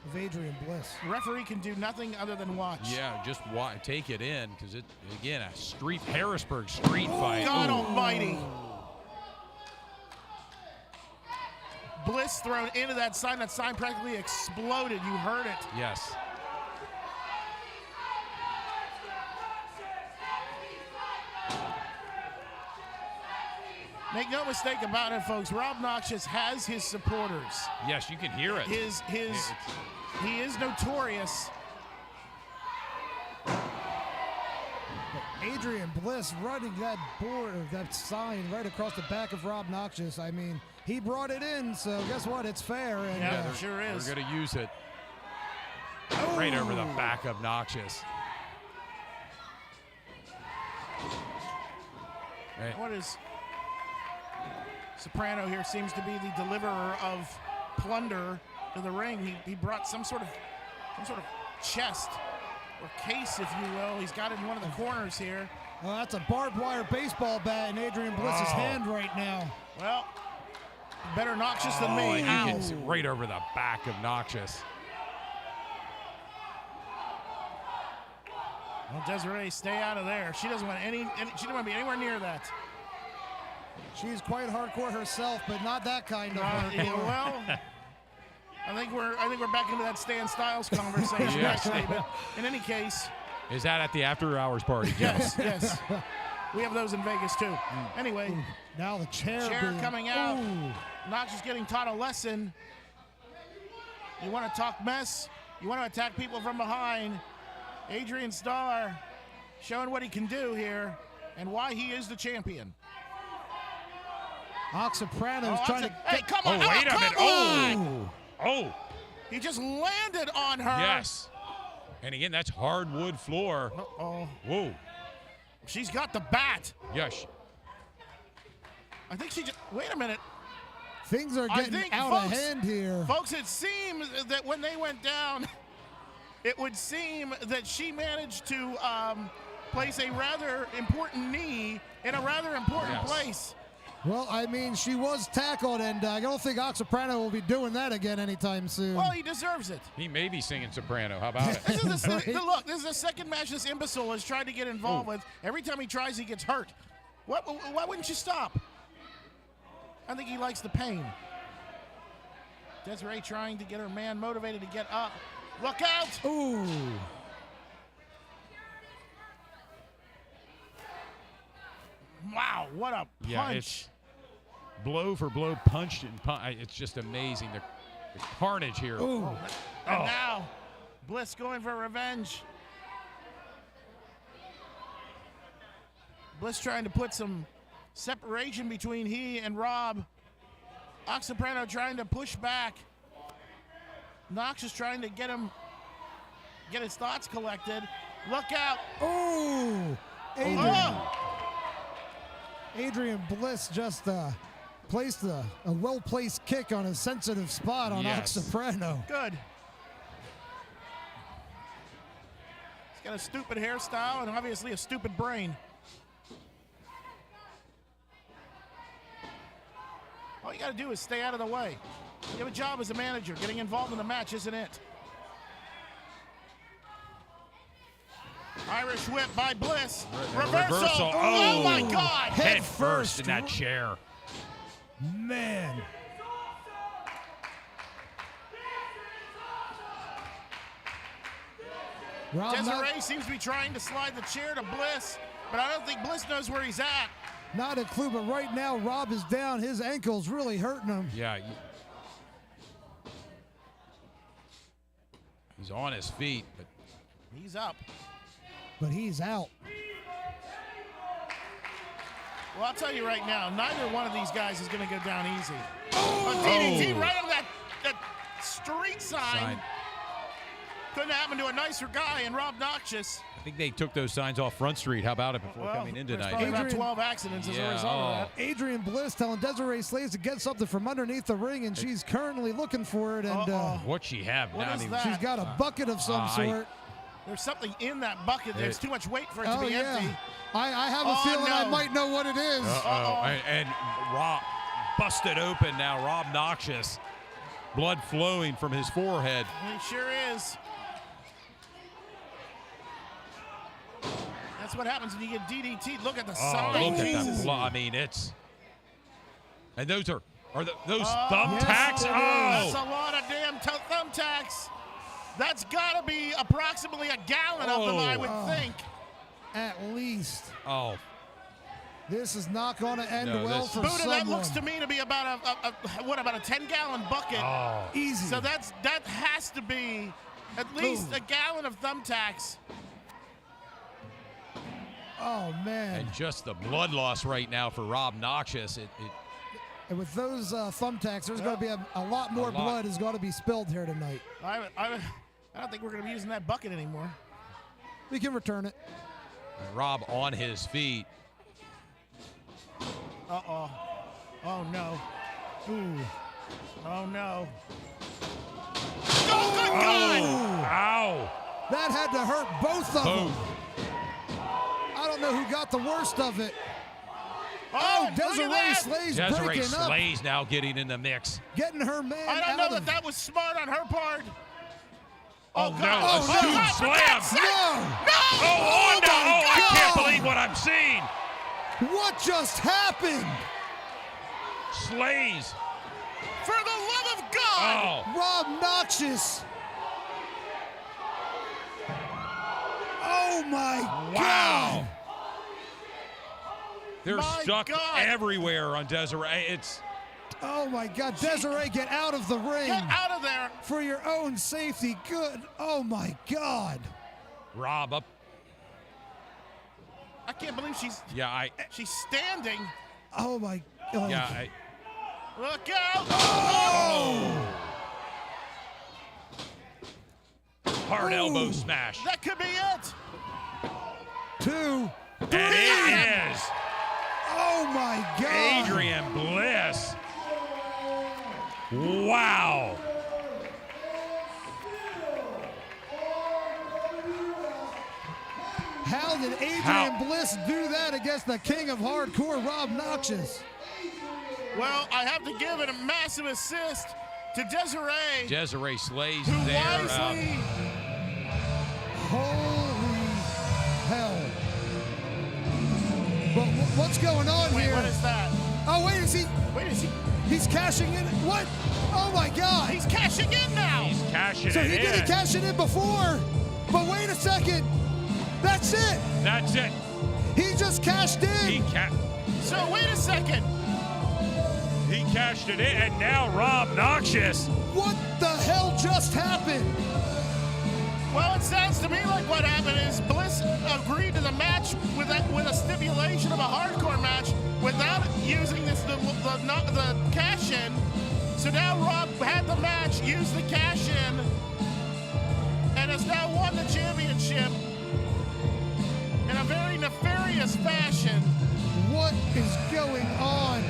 of Adrian Bliss. The referee can do nothing other than watch. Yeah, just take it in, because it, again, a Harrisburg street fight. God almighty. Bliss thrown into that sign. That sign practically exploded. You heard it. Yes. Make no mistake about it, folks. Rob Noxious has his supporters. Yes, you can hear it. He is notorious. Adrian Bliss running that board, or that sign right across the back of Rob Noxious. I mean, he brought it in, so guess what? It's fair. And Yeah, sure is. We're going to use it. Right over the back of Noxious. Right. What is Soprano here seems to be the deliverer of plunder to the ring. He brought some sort of chest or case, if you will. He's got it in one of the corners here. Well, that's a barbed wire baseball bat in Adrian Bliss's hand right now. Well, better Noxious than Oh, me. and Ow. you can see right over the back of Noxious. Well, Desiree, stay out of there. She doesn't want she doesn't want to be anywhere near that. She's quite hardcore herself, but not that kind of hardcore. Well, I think we're back into that Stan Styles conversation Yes. actually. But in any case, Is that at the after-hours party? yes. We have those in Vegas too. Anyway, Now the chair being- coming out. Ooh. Noxious getting taught a lesson. You want to talk mess? You want to attack people from behind? Adrian Starr showing what he can do here and why he is the champion. Ox Soprano's Oh, trying to hey, come on! Oh, wait a come minute. on! Oh, He just landed on her. yes. And again, that's hardwood floor. Oh, Whoa. she's got the bat. Yes. I think she just. Wait a minute, Things are I getting think, out of folks- hand here. folks. It seems that when they went down, it would seem that she managed to place a rather important knee in a rather important Yes. place. Well, I mean, she was tackled, and I don't think Ox Soprano will be doing that again anytime soon. Well, he deserves it. He may be singing soprano. How about it? This is the, Right. look. This is the second match this imbecile has tried to get involved with. Every time he tries, he gets hurt. Why wouldn't you stop? I think he likes the pain. Desiree trying to get her man motivated to get up. Look out! Ooh. Wow, what a punch! Yeah, it's blow for blow, punched and it's just amazing. The carnage here. Ooh. And now, Bliss going for revenge. Bliss trying to put some separation between he and Rob. Soprano trying to push back. Noxious trying to get his thoughts collected. Look out. Oh, Adrian. Adrian Bliss just placed a well-placed kick on a sensitive spot on Soprano. Good. He's got a stupid hairstyle and obviously a stupid brain. All you got to do is stay out of the way. You have a job as a manager. Getting involved in the match isn't it. Irish whip by Bliss. Reversal. Oh my God. Head first in that chair. Man. Desiree seems to be trying to slide the chair to Bliss, but I don't think Bliss knows where he's at. Not a clue, but right now Rob is down. His ankle's really hurting him. Yeah. He's on his feet, but he's up. But he's out. Well, I'll tell you right now, neither one of these guys is going to go down easy. Oh! DDT right on that street sign. Couldn't happen to a nicer guy in Rob Noxious. I think they took those signs off Front Street. How about it before coming in tonight? Probably about 12 accidents as a result of that. Adrian Bliss telling Desiree Slayes to get something from underneath the ring, and she's currently looking for it. And what'd she have? What is that? She's got a bucket of some sort. There's something in that bucket. There's too much weight for it to be empty. I have a feeling I might know what it is. And Rob busted open now. Rob Noxious. Blood flowing from his forehead. It sure is. That's what happens when you get DDT. Look at the sign. Look at that blood. I mean, it's. And those are those thumbtacks? That's a lot of damn thumbtacks. That's got to be approximately a gallon of them, I would think. At least. Oh. This is not going to end well for Buddha, someone. that looks to me to be about about a 10-gallon bucket. Oh. Easy. So that has to be at least a gallon of thumbtacks. Oh, man. And just the blood loss right now for Rob Noxious. And with those thumbtacks, there's going to be a lot more blood is going to be spilled here tonight. I don't think we're going to be using that bucket anymore. We can return it. And Rob on his feet. Uh-oh. Oh, no. Ooh. Oh, no. Oh, good God! Ow. That had to hurt both of them. I don't know who got the worst of it. Oh, Desiree Slayes breaking up. Desiree Slayes now getting in the mix. Getting her man I don't know that was smart on her part. Oh, God. no. A huge slam. No. Oh, no. I can't believe what I'm seeing. What just happened? Slayes. For the love of God. Oh. Rob Noxious. Oh, my God. They're stuck everywhere on Desiree. It's. Oh, my God. Desiree, get out of the ring. Get out of there. For your own safety. Good. Oh, my God. Rob up. I can't believe she's standing. Oh, my God. Yeah. Look out. Oh. Hard elbow smash. That could be it. 2, 3. And it is. Oh, my God. Adrian Bliss. Wow. How did Adrian Bliss do that against the king of hardcore, Rob Noxious? Well, I have to give it a massive assist to Desiree. Desiree Slayes who there. wisely. Holy hell. But what's going on here? What is that? Oh, wait, is he? He's cashing in. What? Oh, my God. He's cashing in now. He's cashing so it in. So he didn't cash it in before. But wait a second. That's it. That's it. He just cashed in. So wait a second. He cashed it in, and now Rob Noxious. What the hell just happened? Well, it sounds to me like what happened is Bliss agreed to the match with a stipulation of a hardcore match without using the cash-in. So now Rob had the match, used the cash-in, and has now won the championship in a very nefarious fashion. What is going on?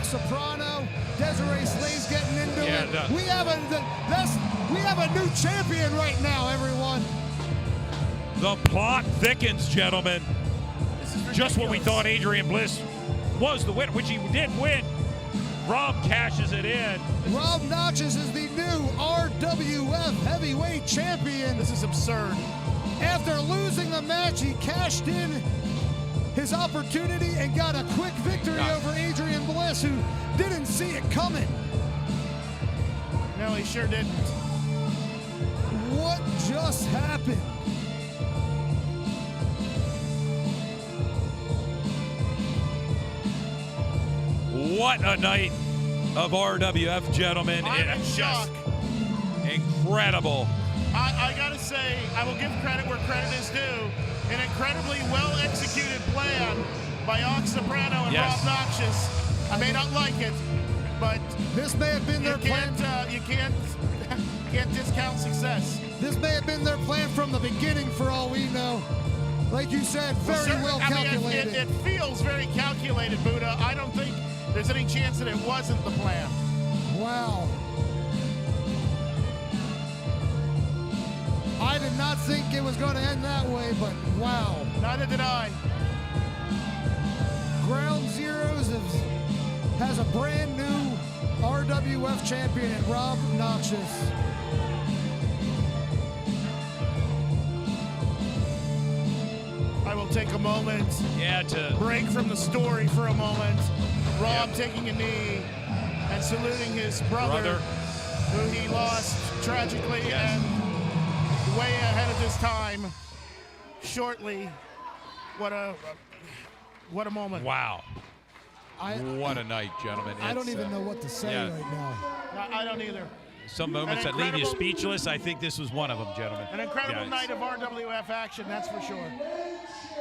Soprano, Desiree Slade's getting into it. We have a new champion right now, everyone. The plot thickens, gentlemen. Just when we thought Adrian Bliss was the winner, which he did win, Rob cashes it in. Rob Noxious is the new RWF Heavyweight Champion. This is absurd. After losing the match, he cashed in his opportunity and got a quick victory over Adrian Bliss, who didn't see it coming. No, he sure didn't. What just happened? What a night of RWF, gentlemen. It's just incredible. I gotta say, I will give credit where credit is due. An incredibly well-executed plan by Soprano and Rob Noxious. I may not like it, but this may have been their plan. You can't discount success. This may have been their plan from the beginning, for all we know. Like you said, very well calculated. It feels very calculated, Buddha. I don't think there's any chance that it wasn't the plan. Wow. I did not think it was going to end that way, but wow. Neither did I. Ground Zeroes has a brand new RWF champion in Rob Noxious. I will take a moment to break from the story for a moment. Rob taking a knee and saluting his brother. Who he lost tragically and way ahead of his time. Shortly. What a moment. Wow. What a night, gentlemen. I don't even know what to say right now. I don't either. Some moments that leave you speechless. I think this was one of them, gentlemen. An incredible night of RWF action, that's for sure.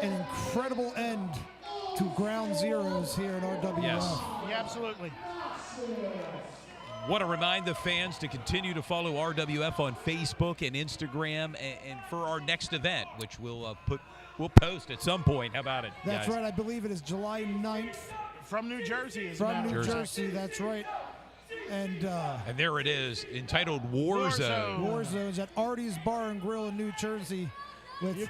An incredible end to Ground Zeroes here at RWF. Yes. Yeah, absolutely. Want to remind the fans to continue to follow RWF on Facebook and Instagram, and for our next event, which we'll post at some point. How about it? That's guys? right. I believe it is July 9th. From New Jersey. From New Jersey, that's right. And there it is, entitled War Zone. War Zones at Artie's Bar and Grill in New Jersey. With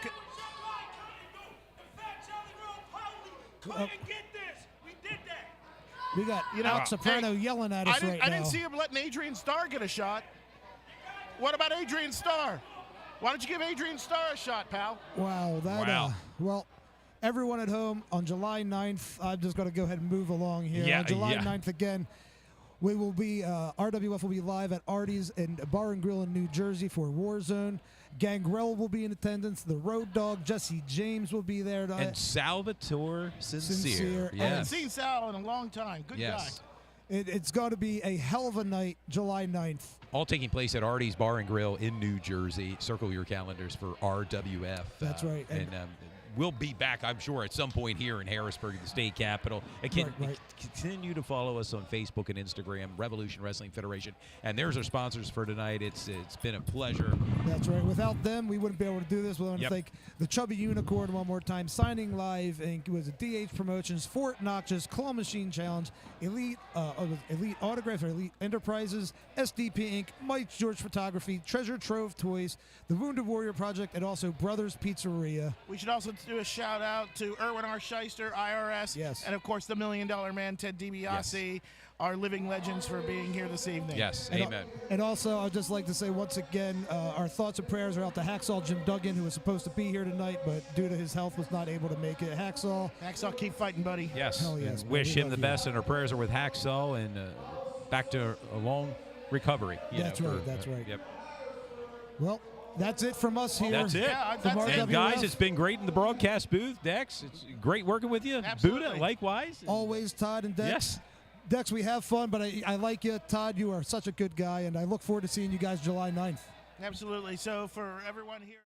we got Alex Soprano yelling at us right now. I didn't see him letting Adrian Starr get a shot. What about Adrian Starr? Why don't you give Adrian Starr a shot, pal? Wow, well, everyone at home, on July 9th, I'm just going to go ahead and move along here. On July 9th again, we will be, RWF will be live at Artie's and Bar and Grill in New Jersey for Warzone. Gangrel will be in attendance. The Road Dogg, Jesse James, will be there. And Salvatore Sincere. I haven't seen Sal in a long time. Good guy. It's going to be a hell of a night, July 9th. All taking place at Artie's Bar and Grill in New Jersey. Circle your calendars for RWF. That's right. And we'll be back, I'm sure, at some point here in Harrisburg, the state capital. Again, continue to follow us on Facebook and Instagram, Revolution Wrestling Federation. And there's our sponsors for tonight. It's been a pleasure. That's right. Without them, we wouldn't be able to do this. We want to thank the Chubby Unicorn one more time. Signing Live Inc. It was a DH Promotions, Fort Noxious, Claw Machine Challenge, Elite Autographs, or Elite Enterprises, SDP Inc., Mike George Photography, Treasure Trove Toys, the Wounded Warrior Project, and also Brothers Pizzeria. We should also do a shout out to Erwin R. Scheister, IRS, and of course the $1 Million Man, Ted DiBiase, our living legends, for being here this evening. Yes, amen. And also, I'd just like to say once again, our thoughts and prayers are out to Hacksaw Jim Duggan, who was supposed to be here tonight, but due to his health was not able to make it. Hacksaw, keep fighting, buddy. Yes. Hell yes. Wish him the best, and our prayers are with Hacksaw, and back to a long recovery. That's right. That's right. Yep. Well, that's it from us here. That's it. And guys, it's been great in the broadcast booth. Dex, it's great working with you. Absolutely. Buddha, likewise. Always, Todd and Dex. Yes. Dex, we have fun, but I like you. Todd, you are such a good guy, and I look forward to seeing you guys July 9th. Absolutely. So for everyone here.